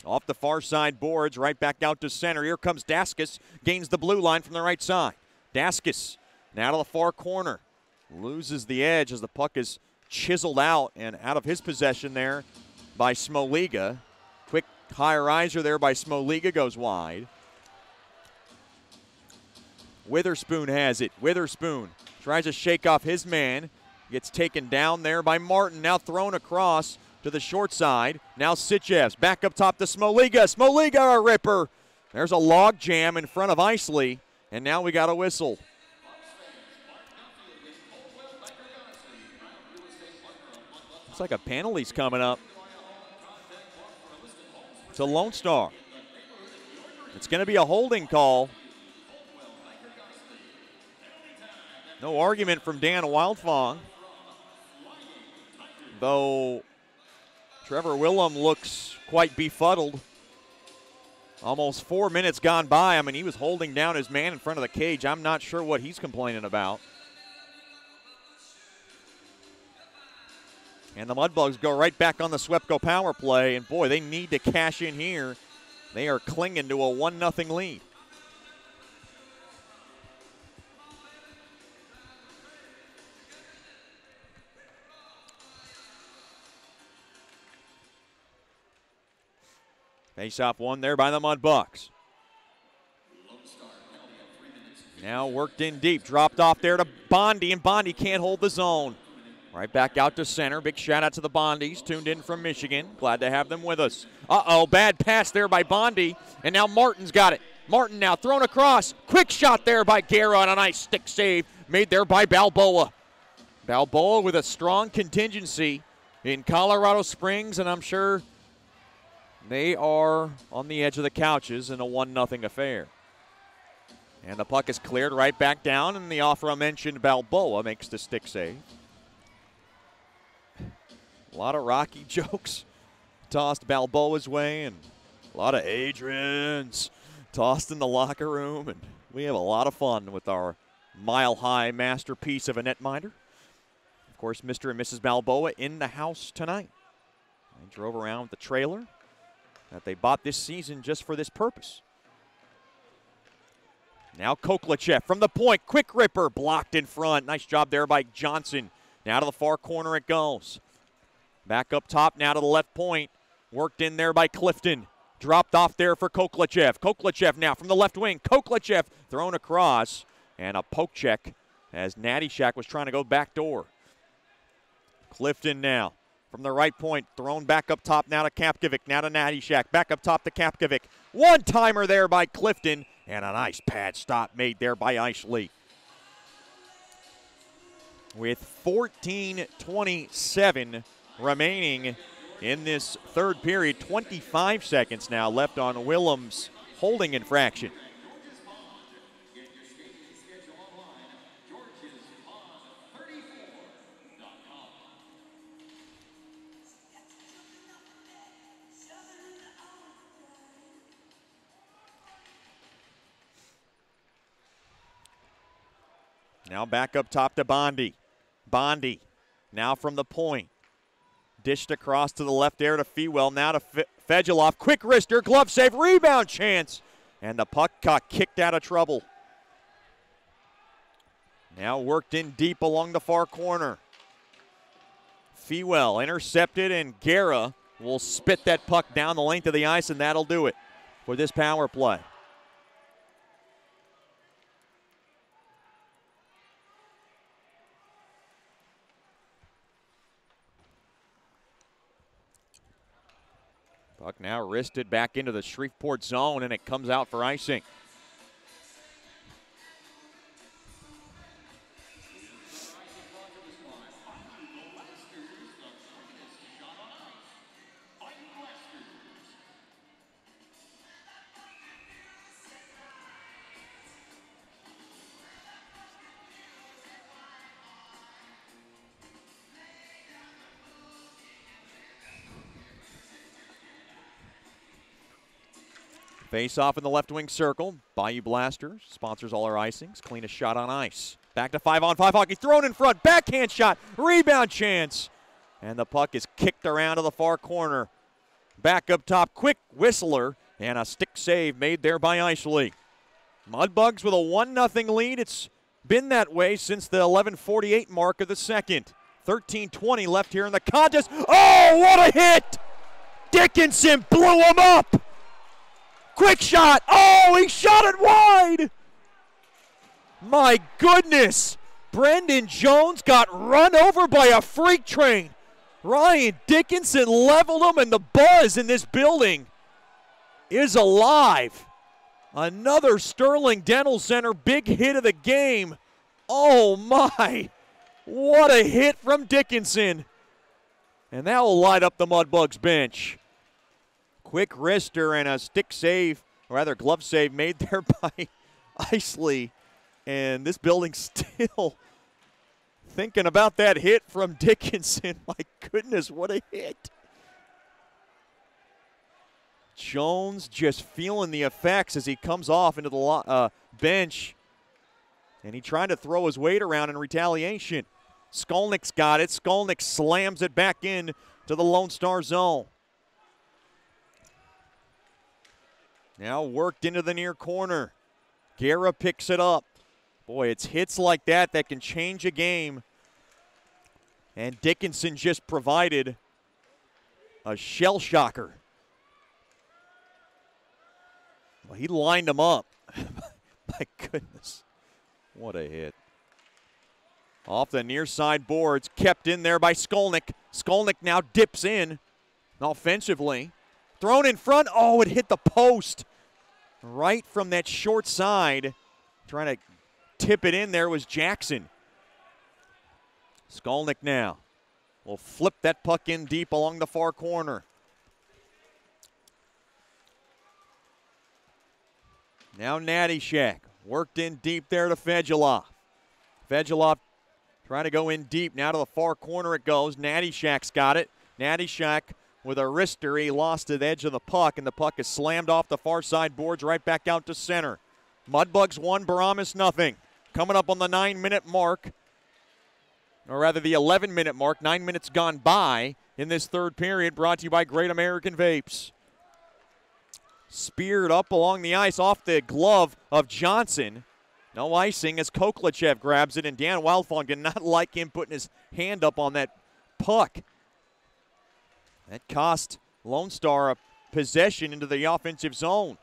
Off the far side boards, right back out to center. Here comes Daskus. Gains the blue line from the right side. Daskus now to the far corner. Loses the edge as the puck is chiseled out and out of his possession there by Smoliga. Quick high riser there by Smoliga goes wide. Witherspoon has it. Witherspoon tries to shake off his man. Gets taken down there by Martin. Now thrown across to the short side. Now Sitchevs back up top to Smoliga. Smoliga a ripper. There's a log jam in front of Isley. And now we got a whistle. Looks like a penalty's coming up. It's a Lone Star. It's going to be a holding call. No argument from Dan Wildfong. Though Trevor Willem looks quite befuddled. Almost 4 minutes gone by. I mean, he was holding down his man in front of the cage. I'm not sure what he's complaining about. And the Mudbugs go right back on the Swepco power play. And, boy, they need to cash in here. They are clinging to a 1-0 lead. Face-off won there by the Mudbugs. Now worked in deep. Dropped off there to Bondi, and Bondi can't hold the zone. Right back out to center. Big shout out to the Bondis, tuned in from Michigan. Glad to have them with us. Bad pass there by Bondi, and now Martin's got it. Martin now thrown across. Quick shot there by Guerra on a nice stick save made there by Balboa. Balboa with a strong contingency in Colorado Springs, and I'm sure they are on the edge of the couches in a 1-0 affair. And the puck is cleared right back down, and the aforementioned Balboa makes the stick save. A lot of Rocky jokes tossed Balboa's way, and a lot of Adrians tossed in the locker room, and we have a lot of fun with our mile-high masterpiece of a netminder. Of course, Mr. and Mrs. Balboa in the house tonight. They drove around with the trailer that they bought this season just for this purpose. Now Koklachev from the point. Quick ripper blocked in front. Nice job there by Johnson. Now to the far corner it goes. Back up top now to the left point. Worked in there by Clifton. Dropped off there for Koklachev. Koklachev now from the left wing. Koklachev thrown across. And a poke check as Natty Shack was trying to go back door. Clifton now from the right point. Thrown back up top now to Kapkovic, now to Nattyshak. Back up top to Kapkovic. One-timer there by Clifton, and a nice pad stop made there by Eisley. With 14:27 remaining in this third period, 25 seconds now left on Willems' holding infraction. Now back up top to Bondi. Bondi now from the point. Dished across to the left air to Fewell. Now to Fedulov. Quick wrister, glove save, rebound chance. And the puck got kicked out of trouble. Now worked in deep along the far corner. Fewell intercepted, and Guerra will spit that puck down the length of the ice, and that'll do it for this power play. Puck now wristed back into the Shreveport zone, and it comes out for icing. Face off in the left wing circle. Bayou Blasters sponsors all our icings. Cleanest shot on ice. Back to 5-on-5 hockey. Thrown in front. Backhand shot. Rebound chance. And the puck is kicked around to the far corner. Back up top. Quick whistler. And a stick save made there by Eisley. Mudbugs with a 1-0 lead. It's been that way since the 11:48 mark of the second. 13:20 left here in the contest. Oh, what a hit! Dickinson blew him up. Quick shot. Oh, he shot it wide. My goodness. Brendan Jones got run over by a freight train. Ryan Dickinson leveled him, and the buzz in this building is alive. Another Sterling Dental Center big hit of the game. Oh, my. What a hit from Dickinson. And that will light up the Mudbugs bench. Quick wrister and a stick save, or rather glove save made there by Eisley. And this building's still thinking about that hit from Dickinson. My goodness, what a hit. Jones just feeling the effects as he comes off into the bench. And he tried to throw his weight around in retaliation. Skolnick's got it. Skolnick slams it back in to the Lone Star zone. Now worked into the near corner. Guerra picks it up. Boy, it's hits like that that can change a game. And Dickinson just provided a shell shocker. Well, he lined him up. My goodness. What a hit. Off the near side boards, kept in there by Skolnick. Skolnick now dips in offensively. Thrown in front. Oh, it hit the post. Right from that short side. Trying to tip it in there was Jackson. Skolnick now will flip that puck in deep along the far corner. Now Nattyshak worked in deep there to Fedulov. Fedulov trying to go in deep. Now to the far corner it goes. Nattyshak's got it. Nattyshak with a wrister, he lost the edge of the puck, and the puck is slammed off the far side boards right back out to center. Mudbugs 1, Brahmas 0. Coming up on the 9-minute mark, or rather the 11-minute mark, 9 minutes gone by in this third period, brought to you by Great American Vapes. Speared up along the ice off the glove of Johnson. No icing as Koklachev grabs it, and Dan Wildfong did not like him putting his hand up on that puck. That cost Lone Star a possession into the offensive zone.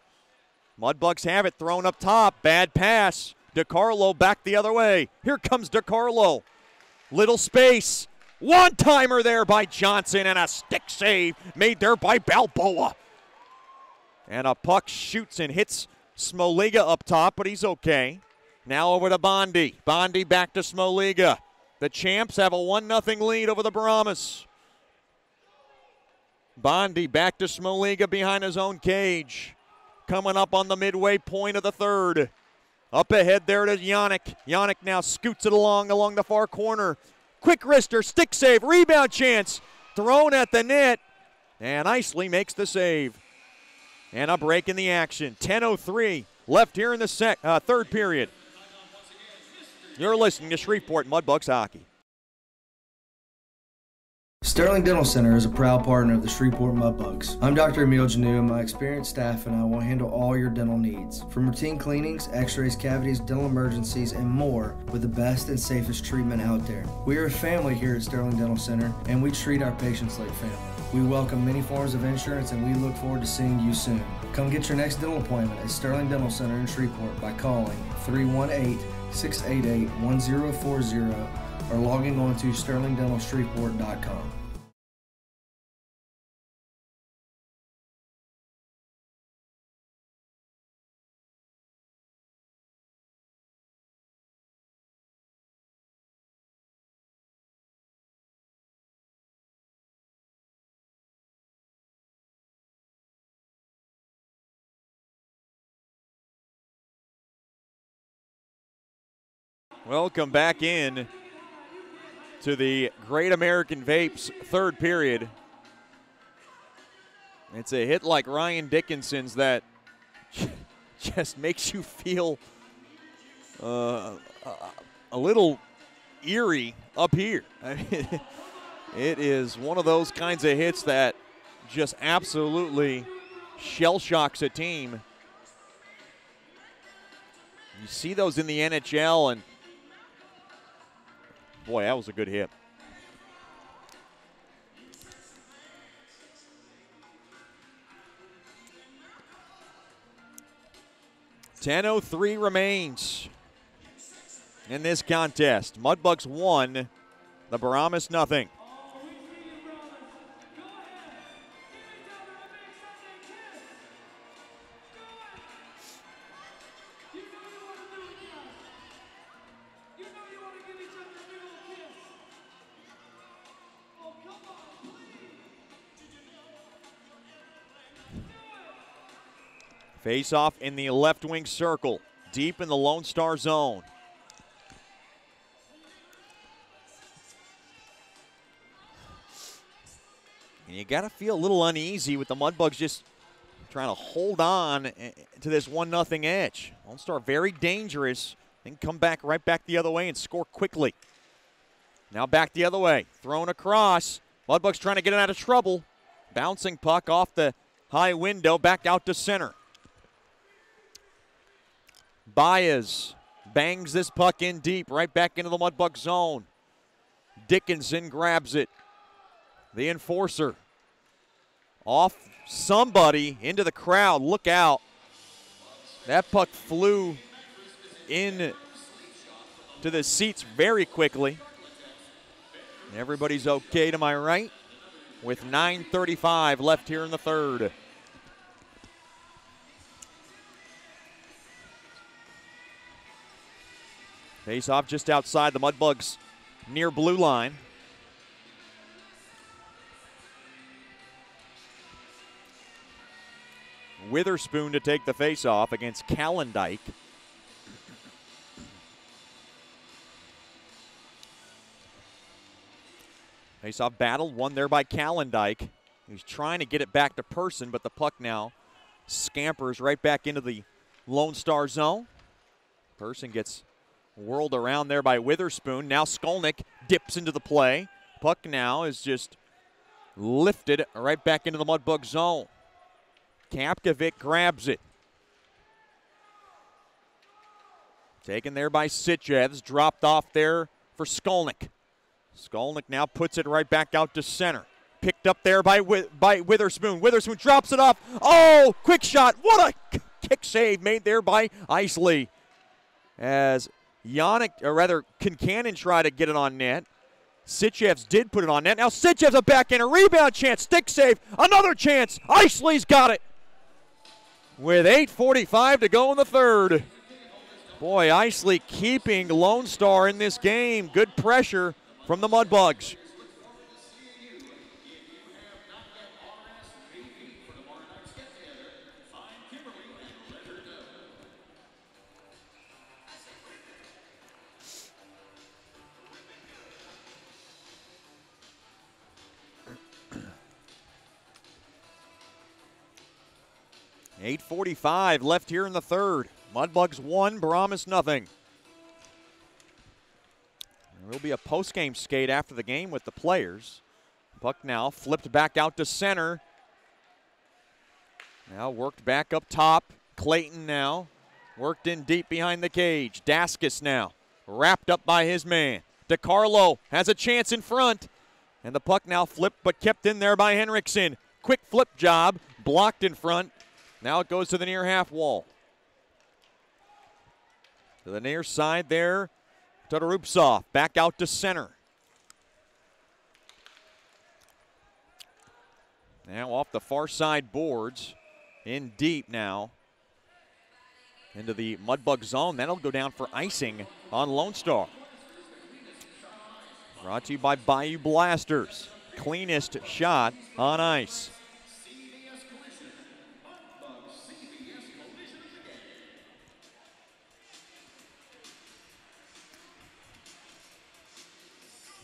Mudbugs have it thrown up top. Bad pass. DiCarlo back the other way. Here comes DiCarlo. Little space. One-timer there by Johnson, and a stick save made there by Balboa. And a puck shoots and hits Smoliga up top, but he's okay. Now over to Bondi. Bondi back to Smoliga. The Champs have a 1-0 lead over the Brahmas. Bondi back to Smoliga behind his own cage. Coming up on the midway point of the third. Up ahead there to Yannick. Yannick now scoots it along the far corner. Quick wrister, stick save, rebound chance. Thrown at the net. And Isley makes the save. And a break in the action. 10:03 left here in the third period. You're listening to Shreveport Mudbugs Hockey. Sterling Dental Center is a proud partner of the Shreveport Mudbugs. I'm Dr. Emil Janu, and my experienced staff and I will handle all your dental needs. From routine cleanings, x-rays, cavities, dental emergencies, and more with the best and safest treatment out there. We are a family here at Sterling Dental Center, and we treat our patients like family. We welcome many forms of insurance, and we look forward to seeing you soon. Come get your next dental appointment at Sterling Dental Center in Shreveport by calling 318-688-1040 or logging on to sterlingdentalshreveport.com. Welcome back in to the Great American Vapes third period. It's a hit like Ryan Dickinson's that just makes you feel a little eerie up here. I mean, it is one of those kinds of hits that just absolutely shell shocks a team. You see those in the NHL, and boy, that was a good hit. .10:03 remains in this contest. Mudbugs 1, the Brahmas nothing. Face off in the left wing circle, deep in the Lone Star zone. And you got to feel a little uneasy with the Mudbugs just trying to hold on to this 1-0 edge. Lone Star very dangerous, then come back right back the other way and score quickly. Now back the other way, thrown across. Mudbugs trying to get it out of trouble. Bouncing puck off the high window, back out to center. Baez bangs this puck in deep, right back into the Mudbug zone. Dickinson grabs it. The enforcer off somebody into the crowd. Look out. That puck flew in to the seats very quickly. Everybody's okay to my right with 9:35 left here in the third. Face off just outside the Mudbugs near blue line. Witherspoon to take the face off against Calendike. Face off battle, won there by Calendike. He's trying to get it back to Person, but the puck now scampers right back into the Lone Star zone. Person gets whirled around there by Witherspoon. Now Skolnick dips into the play. Puck now is just lifted right back into the Mudbug zone. Kapkovic grabs it. Taken there by Sitchevs. Dropped off there for Skolnick. Skolnick now puts it right back out to center. Picked up there by Witherspoon. Witherspoon drops it off. Oh, quick shot. What a kick save made there by Isley. As Yannick, or rather Kincannon tried to get it on net. Sitchevs did put it on net. Now Sitchevs a backhand, a rebound chance, stick save, another chance. Isley's got it with 8:45 to go in the third. Boy, Isley keeping Lone Star in this game. Good pressure from the Mudbugs. .845 left here in the third. Mudbugs 1, Brahmas nothing. There will be a post-game skate after the game with the players. Puck now flipped back out to center. Now worked back up top. Clayton now worked in deep behind the cage. Daskis now wrapped up by his man. DeCarlo has a chance in front. And the puck now flipped but kept in there by Henriksen. Quick flip job, blocked in front. Now it goes to the near half wall. To the near side there, Todorupsov back out to center. Now off the far side boards, in deep now. Into the Mudbug zone. That'll go down for icing on Lone Star. Brought to you by Bayou Blasters. Cleanest shot on ice.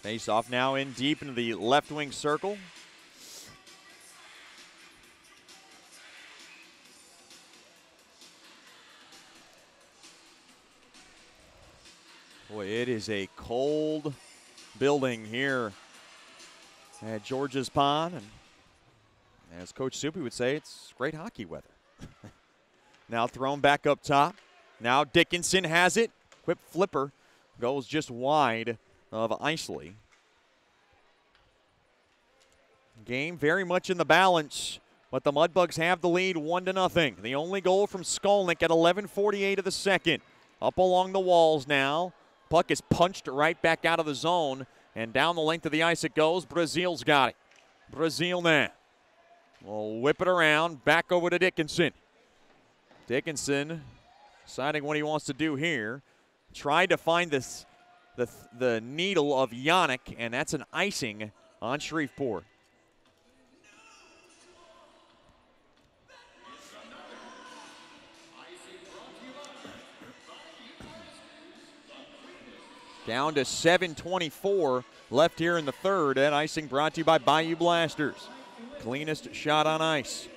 Face off now in deep into the left wing circle. Boy, it is a cold building here at George's Pond. And as Coach Soupy would say, it's great hockey weather. Now thrown back up top. Now Dickinson has it. Quick flipper goes just wide of Isley. Game very much in the balance, but the Mudbugs have the lead 1-0. The only goal from Skolnick at 11:48 of the second. Up along the walls now. Puck is punched right back out of the zone, and down the length of the ice it goes. Brazil's got it. Brazil now will whip it around, back over to Dickinson. Dickinson deciding what he wants to do here. Tried to find this the needle of Yannick, and that's an icing on Shreveport. Down to 7:24 left here in the third. That icing brought to you by Bayou Blasters. Cleanest shot on ice.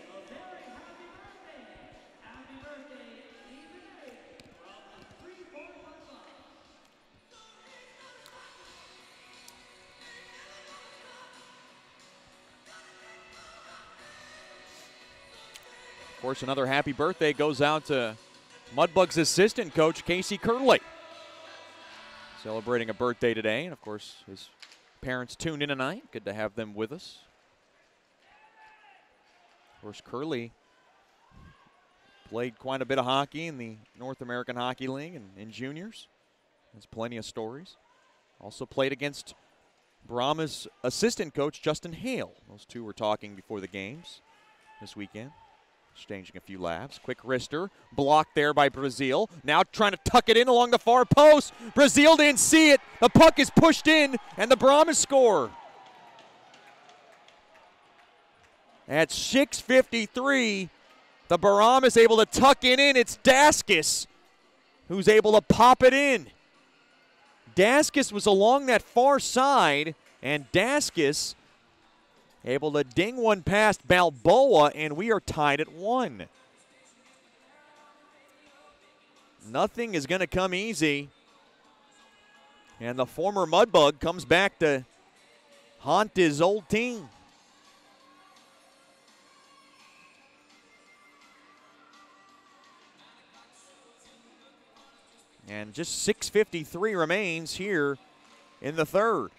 Of course, another happy birthday goes out to Mudbugs assistant coach Casey Curley. Celebrating a birthday today, and of course his parents tuned in tonight. Good to have them with us. Of course, Curley played quite a bit of hockey in the North American Hockey League and in juniors. Has plenty of stories. Also played against Brahmas assistant coach Justin Hale. Those two were talking before the games this weekend. Exchanging a few laughs. Quick wrister. Blocked there by Brazil. Now trying to tuck it in along the far post. Brazil didn't see it. The puck is pushed in, and the Brahmas score. At 6:53, the Brahmas able to tuck it in. It's Daskis who's able to pop it in. Daskis was along that far side, and Daskis able to ding one past Balboa, and we are tied at 1. Nothing is going to come easy. And the former Mudbug comes back to haunt his old team. And just 6:53 remains here in the third.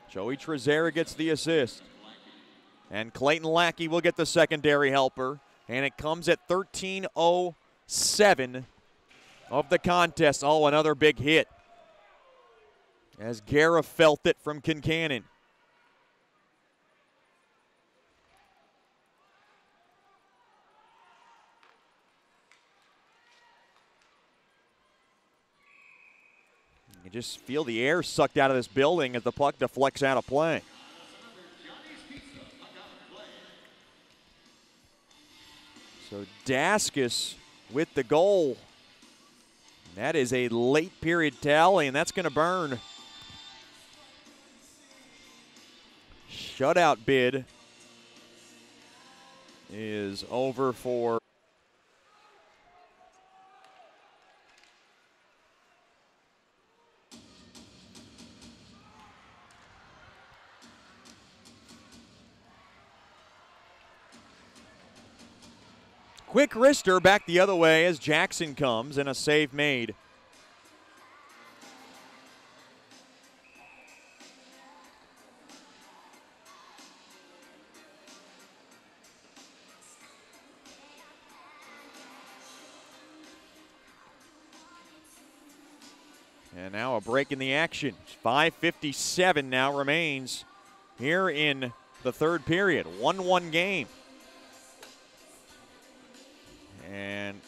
Joey Trezera gets the assist. And Clayton Lackey will get the secondary helper. And it comes at 13:07 of the contest. Oh, another big hit as Guerra felt it from Kincannon. You just feel the air sucked out of this building as the puck deflects out of play. So Daskus with the goal. That is a late period tally, and that's going to burn. Shutout bid is over for quick wrister back the other way as Jackson comes and a save made. And now a break in the action. 5:57 now remains here in the third period. 1-1 game. And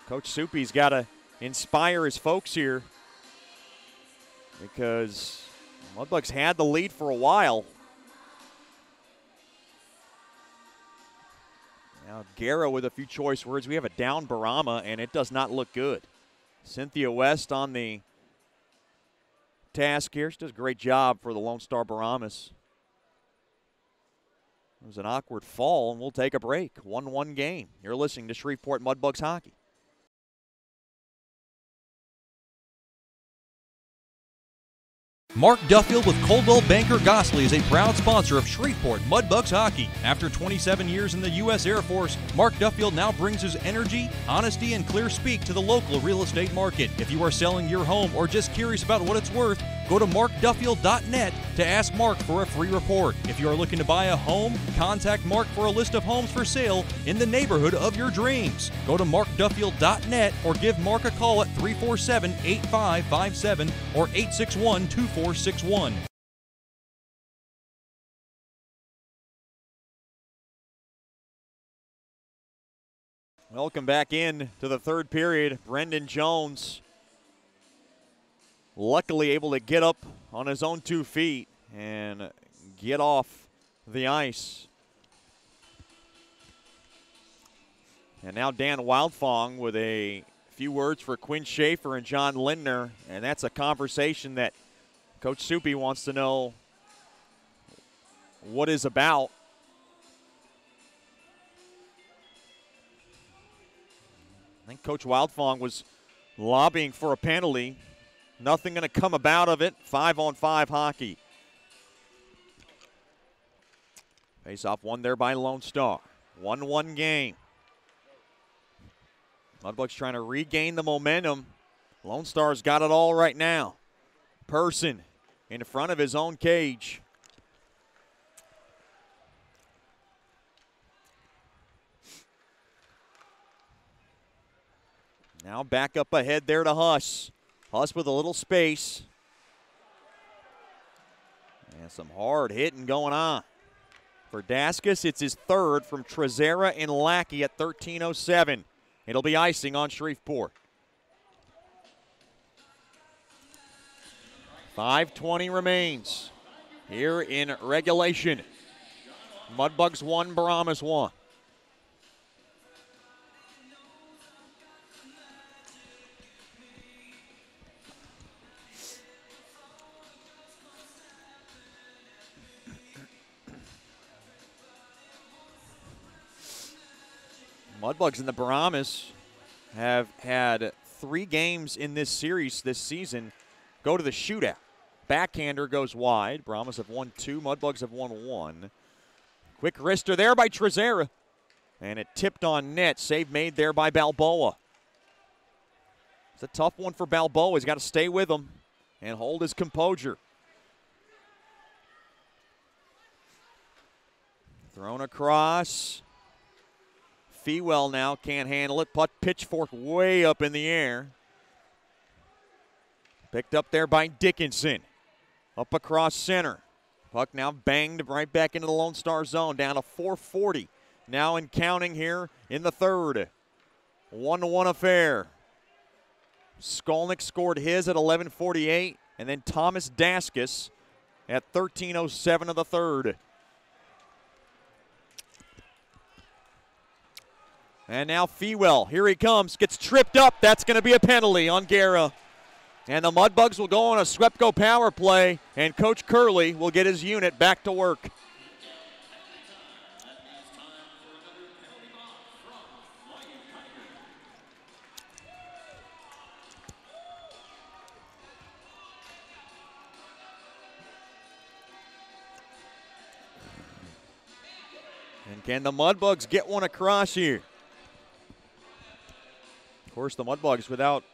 Coach Soupy's got to inspire his folks here because Mudbugs had the lead for a while. Now Guerra with a few choice words. We have a down Brahma, and it does not look good. Cynthia West on the task here. She does a great job for the Lone Star Brahmas. It was an awkward fall, and we'll take a break. 1-1 game. You're listening to Shreveport Mudbugs hockey. Mark Duffield with Coldwell Banker Gosley is a proud sponsor of Shreveport Mudbugs hockey. After 27 years in the U.S. Air Force, Mark Duffield now brings his energy, honesty, and clear speak to the local real estate market. If you are selling your home or just curious about what it's worth, go to markduffield.net to ask Mark for a free report. If you are looking to buy a home, contact Mark for a list of homes for sale in the neighborhood of your dreams. Go to markduffield.net or give Mark a call at 347-8557 or 861-2461. Welcome back in to the third period. Brendan Jones luckily able to get up on his own 2 feet and get off the ice. And now Dan Wildfong with a few words for Quinn Schaefer and John Lindner, and that's a conversation that Coach Soupy wants to know what is about. I think Coach Wildfong was lobbying for a penalty. Nothing going to come about of it. 5-on-5 hockey. Face-off won there by Lone Star. 1-1 game. Mudbugs trying to regain the momentum. Lone Star's got it all right now. Person in front of his own cage. Now back up ahead there to Huss. Huss with a little space. And some hard hitting going on. For Daskus, it's his third from Trezera and Lackey at 13:07. It'll be icing on Shreveport. 5:20 remains here in regulation. Mudbugs 1, Brahmas 1. Mudbugs and the Brahmas have had 3 games in this series this season go to the shootout. Backhander goes wide. Brahmas have won 2. Mudbugs have won 1. Quick wrister there by Trezera. And it tipped on net. Save made there by Balboa. It's a tough one for Balboa. He's got to stay with him and hold his composure. Thrown across. Fewell now can't handle it. Putt pitchfork way up in the air. Picked up there by Dickinson. Up across center. Puck now banged right back into the Lone Star zone. Down to 4:40. Now in counting here in the third. 1-1 affair. Skolnick scored his at 11:48. And then Thomas Daskus at 13:07 of the third. And now Fewell, here he comes, gets tripped up. That's going to be a penalty on Guerra. And the Mudbugs will go on a SWEPCO power play, and Coach Curley will get his unit back to work. And can the Mudbugs get one across here? Of course, the Mudbugs without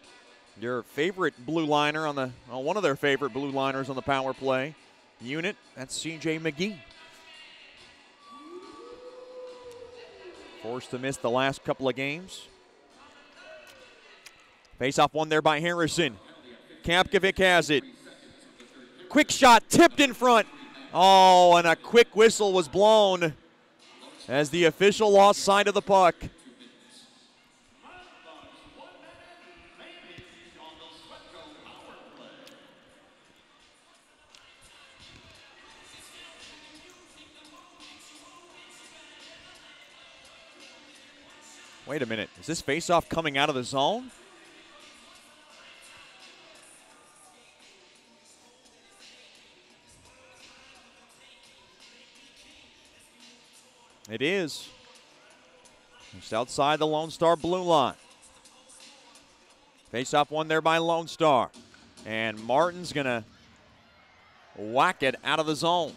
their favorite blue liner on one of their favorite blue liners on the power play unit. That's C.J. McGee. Forced to miss the last couple of games. Face-off won there by Harrison. Kampkovic has it. Quick shot, tipped in front. Oh, and a quick whistle was blown as the official lost sight of the puck. Wait a minute, is this face-off coming out of the zone? It is. Just outside the Lone Star blue line. Face-off won there by Lone Star. And Martin's going to whack it out of the zone.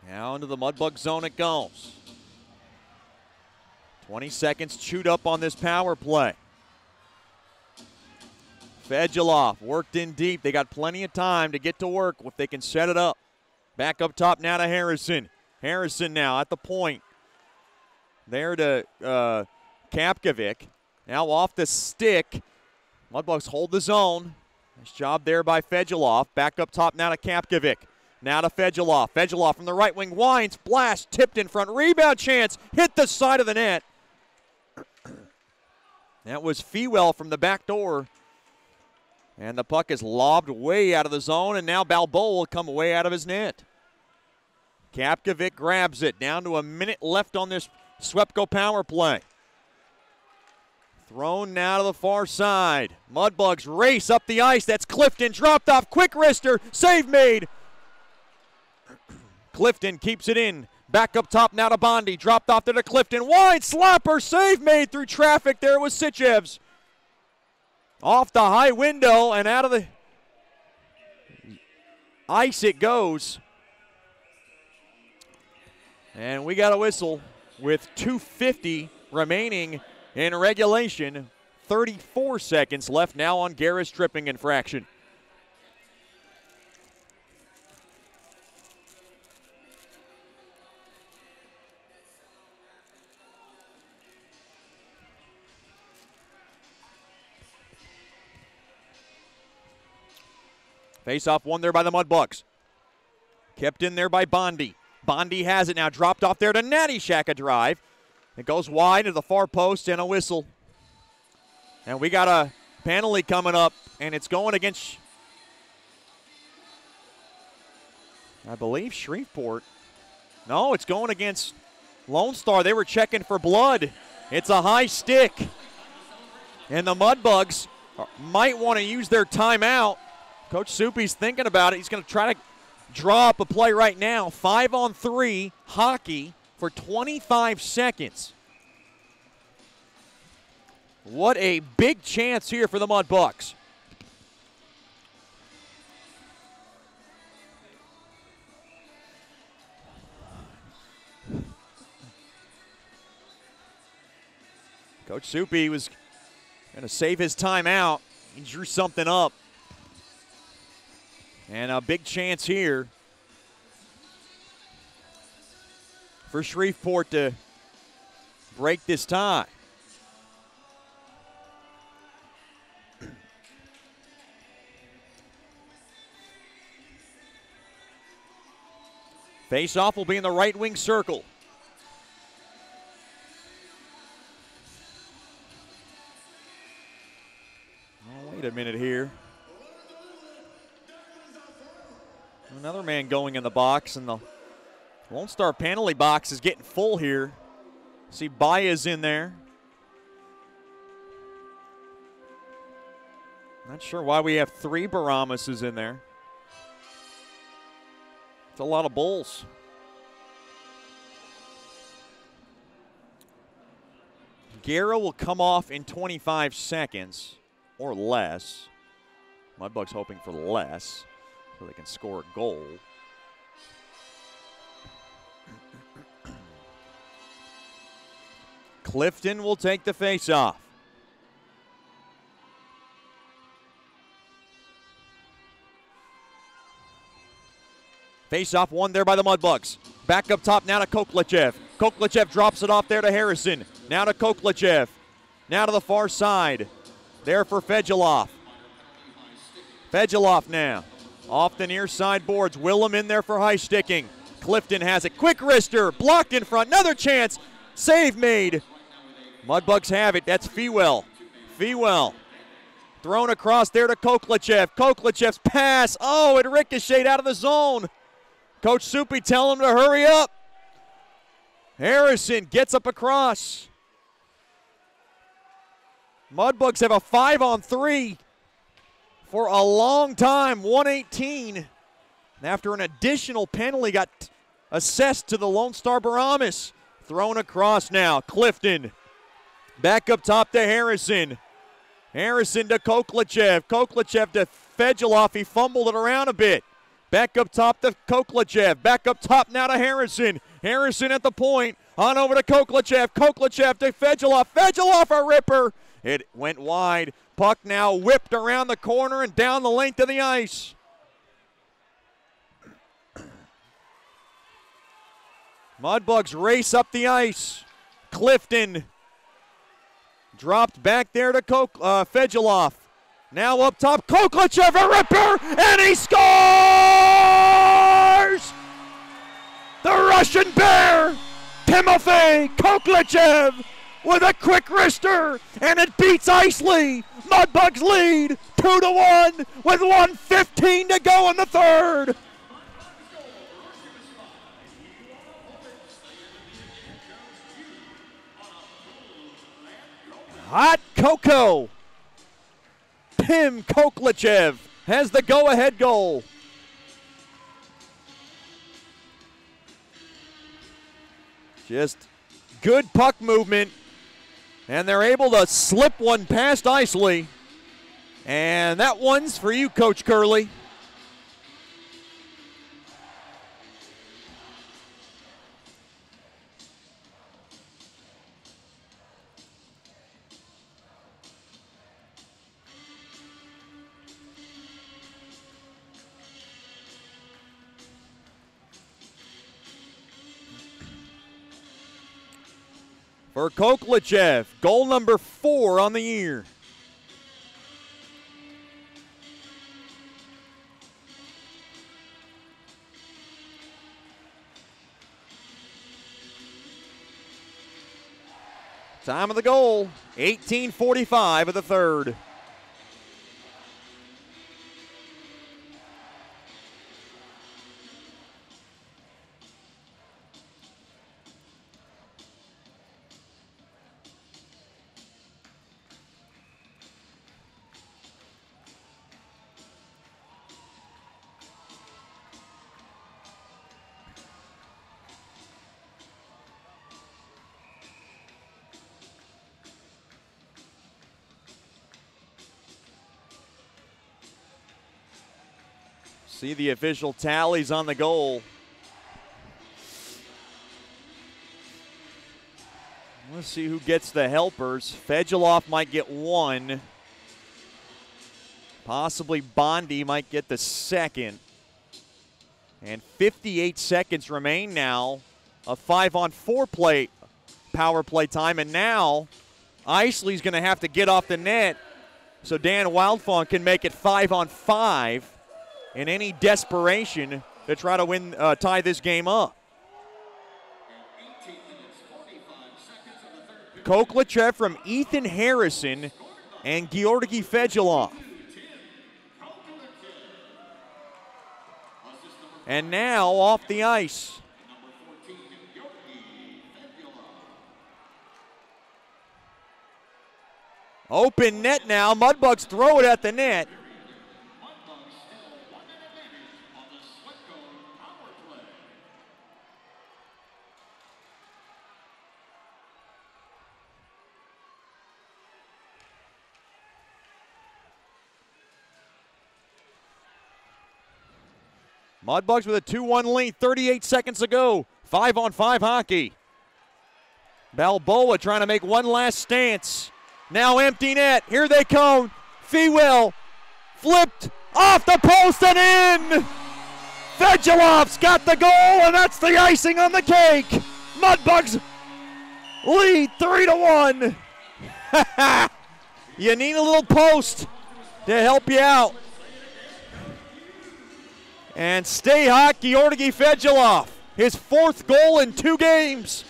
Now into the Mudbug zone it goes. 20 seconds chewed up on this power play. Fedulov worked in deep. They got plenty of time to get to work if they can set it up. Back up top now to Harrison. Harrison now at the point. There to Kampkovic. Now off the stick. Mudbugs hold the zone. Nice job there by Fedulov. Back up top now to Kampkovic. Now to Fedulov. Fedulov from the right wing winds. Blast tipped in front. Rebound chance. Hit the side of the net. That was Fewell from the back door. And the puck is lobbed way out of the zone, and now Balboa will come way out of his net. Kampkovic grabs it. Down to a minute left on this SWEPCO power play. Thrown now to the far side. Mudbugs race up the ice. That's Clifton. Dropped off. Quick wrister. Save made. Clifton keeps it in. Back up top now to Bondi. Dropped off there to Clifton. Wide slapper. Save made through traffic. There was Sitchevs. Off the high window and out of the ice it goes. And we got a whistle with 2:50 remaining in regulation. 34 seconds left now on Guerra's tripping infraction. Face-off won there by the Mudbugs. Kept in there by Bondi. Bondi has it now. Dropped off there to Natty Shack, a drive. It goes wide to the far post and a whistle. And we got a penalty coming up, and it's going against, I believe, Shreveport. No, it's going against Lone Star. They were checking for blood. It's a high stick. And the Mudbugs might want to use their timeout. Coach Soupy's thinking about it. He's going to try to draw up a play right now. 5-on-3 hockey for 25 seconds. What a big chance here for the Mudbugs. Coach Soupy was going to save his timeout. He drew something up. And a big chance here. for Shreveport to break this tie. Face-off will be in the right wing circle. Oh, wait a minute here. Another man going in the box, and the Lone Star penalty box is getting full here. See Baez in there. Not sure why we have 3 Brahmases in there. It's a lot of Bulls. Guerra will come off in 25 seconds or less. Mudbugs hoping for less so they can score a goal. Clifton will take the face-off. Face-off won there by the Mudbugs. Back up top now to Koklachev. Koklachev drops it off there to Harrison. Now to Koklachev. Now to the far side. There for Fedulov. Fedulov now. Off the near side boards. Willem in there for high sticking. Clifton has it. Quick wrister. Blocked in front. Another chance. Save made. Mudbugs have it. That's Fewell. Fewell. Thrown across there to Koklachev. Koklachev's pass. Oh, it ricocheted out of the zone. Coach Soupy telling him to hurry up. Harrison gets up across. Mudbugs have a 5-on-3 for a long time, 118. After an additional penalty got assessed to the Lone Star Brahmas. Thrown across now, Clifton. Back up top to Harrison. Harrison to Koklachev. Koklachev to Fedulov. He fumbled it around a bit. Back up top to Koklachev. Back up top now to Harrison. Harrison at the point. On over to Koklachev. Koklachev to Fedulov. Fedulov a ripper. It went wide. Puck now whipped around the corner and down the length of the ice. Mudbugs race up the ice. Clifton dropped back there to Fedulov. Now up top, Koklachev a ripper, and he scores! The Russian Bear, Timofey Koklachev, with a quick wrister, and it beats Isley. Mudbugs lead 2-1 with 1:15 to go in the third. Hot Cocoa. Tim Koklachev has the go-ahead goal. Just good puck movement, and they're able to slip one past Isley. And that one's for you, Coach Curley. For Koklachev, goal number 4 on the year. Time of the goal, 18:45 of the third. See the official tallies on the goal. Let's see who gets the helpers. Fedulov might get 1. Possibly Bondi might get the second. And 58 seconds remain now a 5-on-4 play power play time, and now Isley's going to have to get off the net so Dan Wildfong can make it 5-on-5 in any desperation to try to tie this game up. Koklachev from Ethan Harrison and Georgi Fedulov. And now off the ice. Open net now. Mudbugs throw it at the net. Mudbugs with a 2-1 lead, 38 seconds to go. 5-on-5 hockey. Balboa trying to make one last stance. Now empty net. Here they come. Fewell flipped off the post and in. Fedulov's got the goal, and that's the icing on the cake. Mudbugs lead 3-1. You need a little post to help you out. And stay hot, Georgi Fedulov. His 4th goal in 2 games.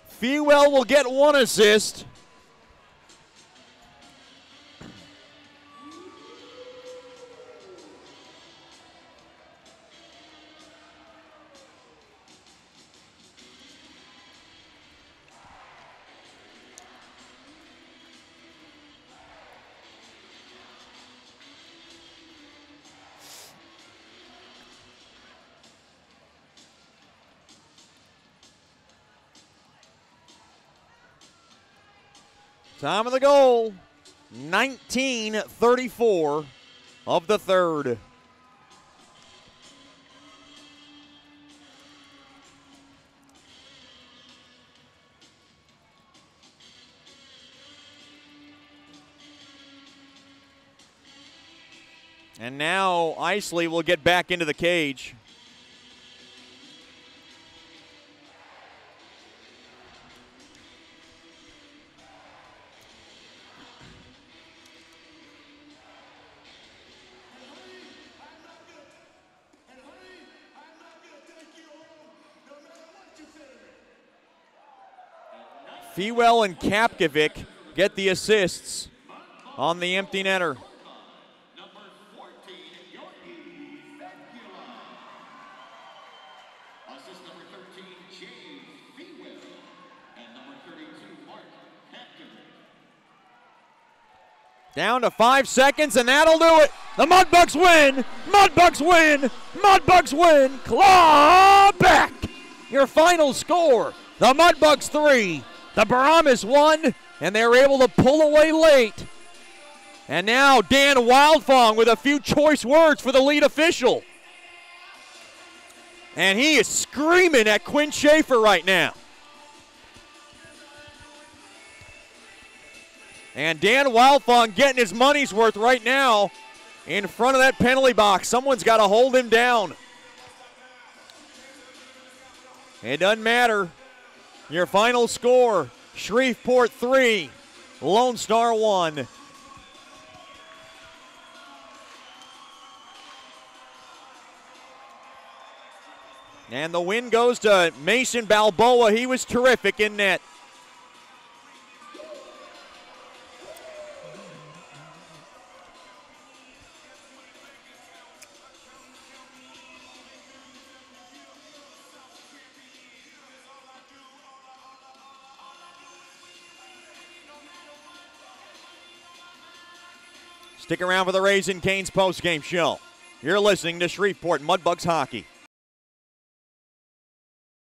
Fewell will get 1 assist. Time of the goal, 19:34 of the 3rd. And now Isley will get back into the cage. Fewell and Kapkovic get the assists on the empty netter. Down to 5 seconds, and that'll do it. The Mudbugs win. Mudbugs win. Mudbugs win. Claw back. Your final score, the Mudbugs 3. The Brahmas won, and they were able to pull away late. And now Dan Wildfong with a few choice words for the lead official. And he is screaming at Quinn Schaefer right now. And Dan Wildfong getting his money's worth right now in front of that penalty box. Someone's got to hold him down. It doesn't matter. Your final score, Shreveport 3, Lone Star 1. And the win goes to Mason Balboa. He was terrific in net. Stick around for the Raising Cane's postgame show. You're listening to Shreveport Mudbugs Hockey.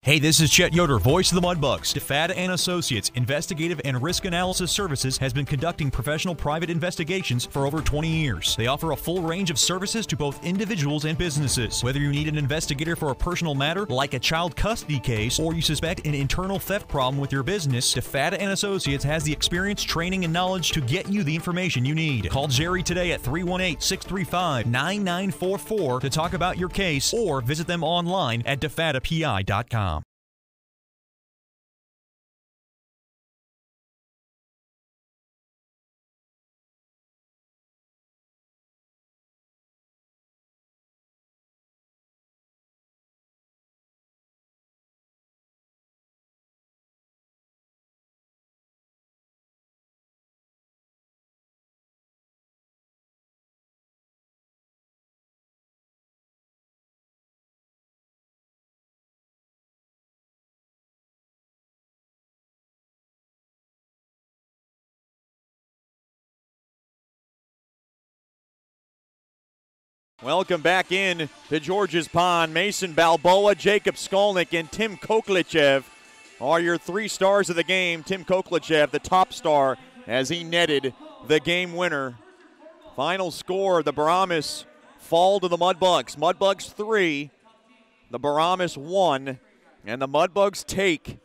Hey, this is Chet Yoder, voice of the Mudbugs. DeFada and Associates Investigative and Risk Analysis Services has been conducting professional private investigations for over 20 years. They offer a full range of services to both individuals and businesses. Whether you need an investigator for a personal matter like a child custody case or you suspect an internal theft problem with your business, DeFada and Associates has the experience, training, and knowledge to get you the information you need. Call Jerry today at 318-635-9944 to talk about your case or visit them online at defadapi.com. Welcome back in to George's Pond. Mason Balboa, Jacob Skolnick, and Tim Koklichev are your three stars of the game. Tim Koklichev, the top star, as he netted the game winner. Final score, the Brahmas fall to the Mudbugs. Mudbugs 3, the Brahmas 1, and the Mudbugs take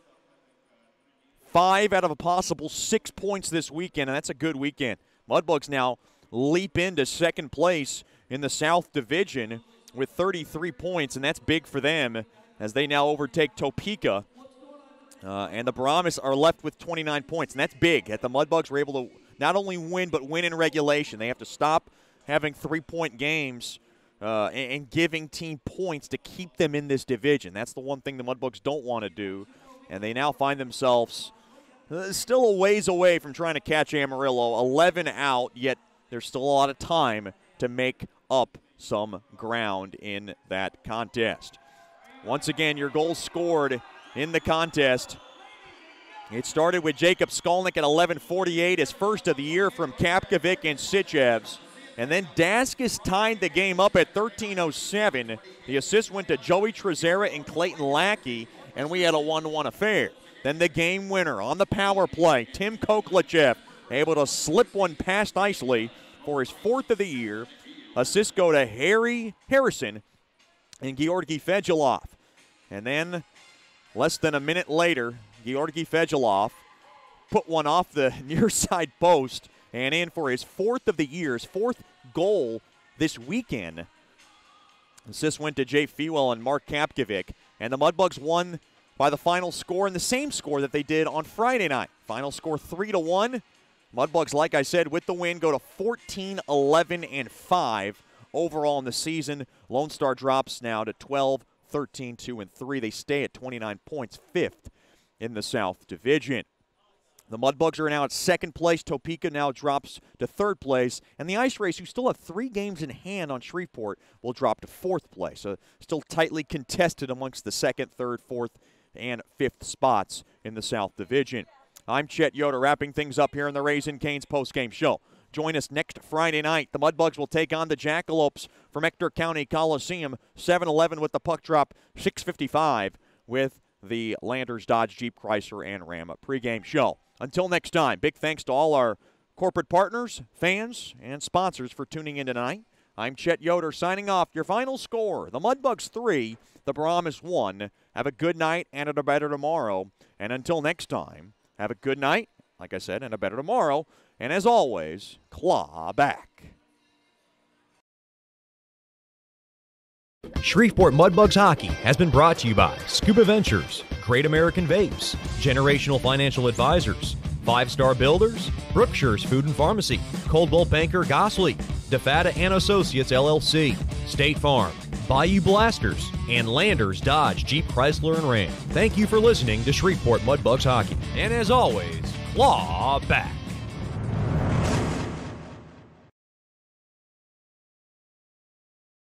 5 out of a possible 6 points this weekend, and that's a good weekend. Mudbugs now leap into second place in the South Division with 33 points, and that's big for them as they now overtake Topeka. And the Brahmas are left with 29 points, and that's big. That the Mudbugs were able to not only win, but win in regulation. They have to stop having three-point games and giving team points to keep them in this division. That's the one thing the Mudbugs don't want to do, and they now find themselves still a ways away from trying to catch Amarillo. 11 out, yet there's still a lot of time to make up some ground in that contest. Once again, your goals scored in the contest. It started with Jacob Skolnick at 11:48, his first of the year from Kapkovic and Sichevs. And then Daskus tied the game up at 13:07. The assist went to Joey Trezera and Clayton Lackey, and we had a 1-1 affair. Then the game winner on the power play, Tim Koklichev, able to slip one past Isley for his fourth of the year. Assists go to Harry Harrison and Georgi Fedulov. And then less than a minute later, Georgi Fedulov put one off the near side post and in for his fourth of the year, his fourth goal this weekend. Assist went to Jay Fewell and Mark Kapkovic. And the Mudbugs won by the final score and the same score that they did on Friday night. Final score 3-1. Mudbugs, like I said, with the win, go to 14-11-5 overall in the season. Lone Star drops now to 12-13-2-3. They stay at 29 points, fifth in the South Division. The Mudbugs are now at second place. Topeka now drops to third place. And the Ice Race, who still have 3 games in hand on Shreveport, will drop to fourth place. So still tightly contested amongst the second, third, fourth, and fifth spots in the South Division. I'm Chet Yoder, wrapping things up here in the Raisin Canes postgame show. Join us next Friday night. The Mudbugs will take on the Jackalopes from Ector County Coliseum, 7-11 with the puck drop, 6:55 with the Landers Dodge Jeep Chrysler and Ram pregame show. Until next time, big thanks to all our corporate partners, fans, and sponsors for tuning in tonight. I'm Chet Yoder signing off. Your final score, the Mudbugs 3, the Brahmas 1. Have a good night and a better tomorrow. And until next time, have a good night, like I said, and a better tomorrow. And as always, claw back. Shreveport Mudbugs Hockey has been brought to you by Scuba Ventures, Great American Vapes, Generational Financial Advisors, 5-Star Builders, Brookshire's Food and Pharmacy, Coldwell Banker Gosley, DeFada and Associates LLC, State Farm, Bayou Blasters, and Landers Dodge Jeep Chrysler and Ram. Thank you for listening to Shreveport Mudbugs Hockey. And as always, claw back.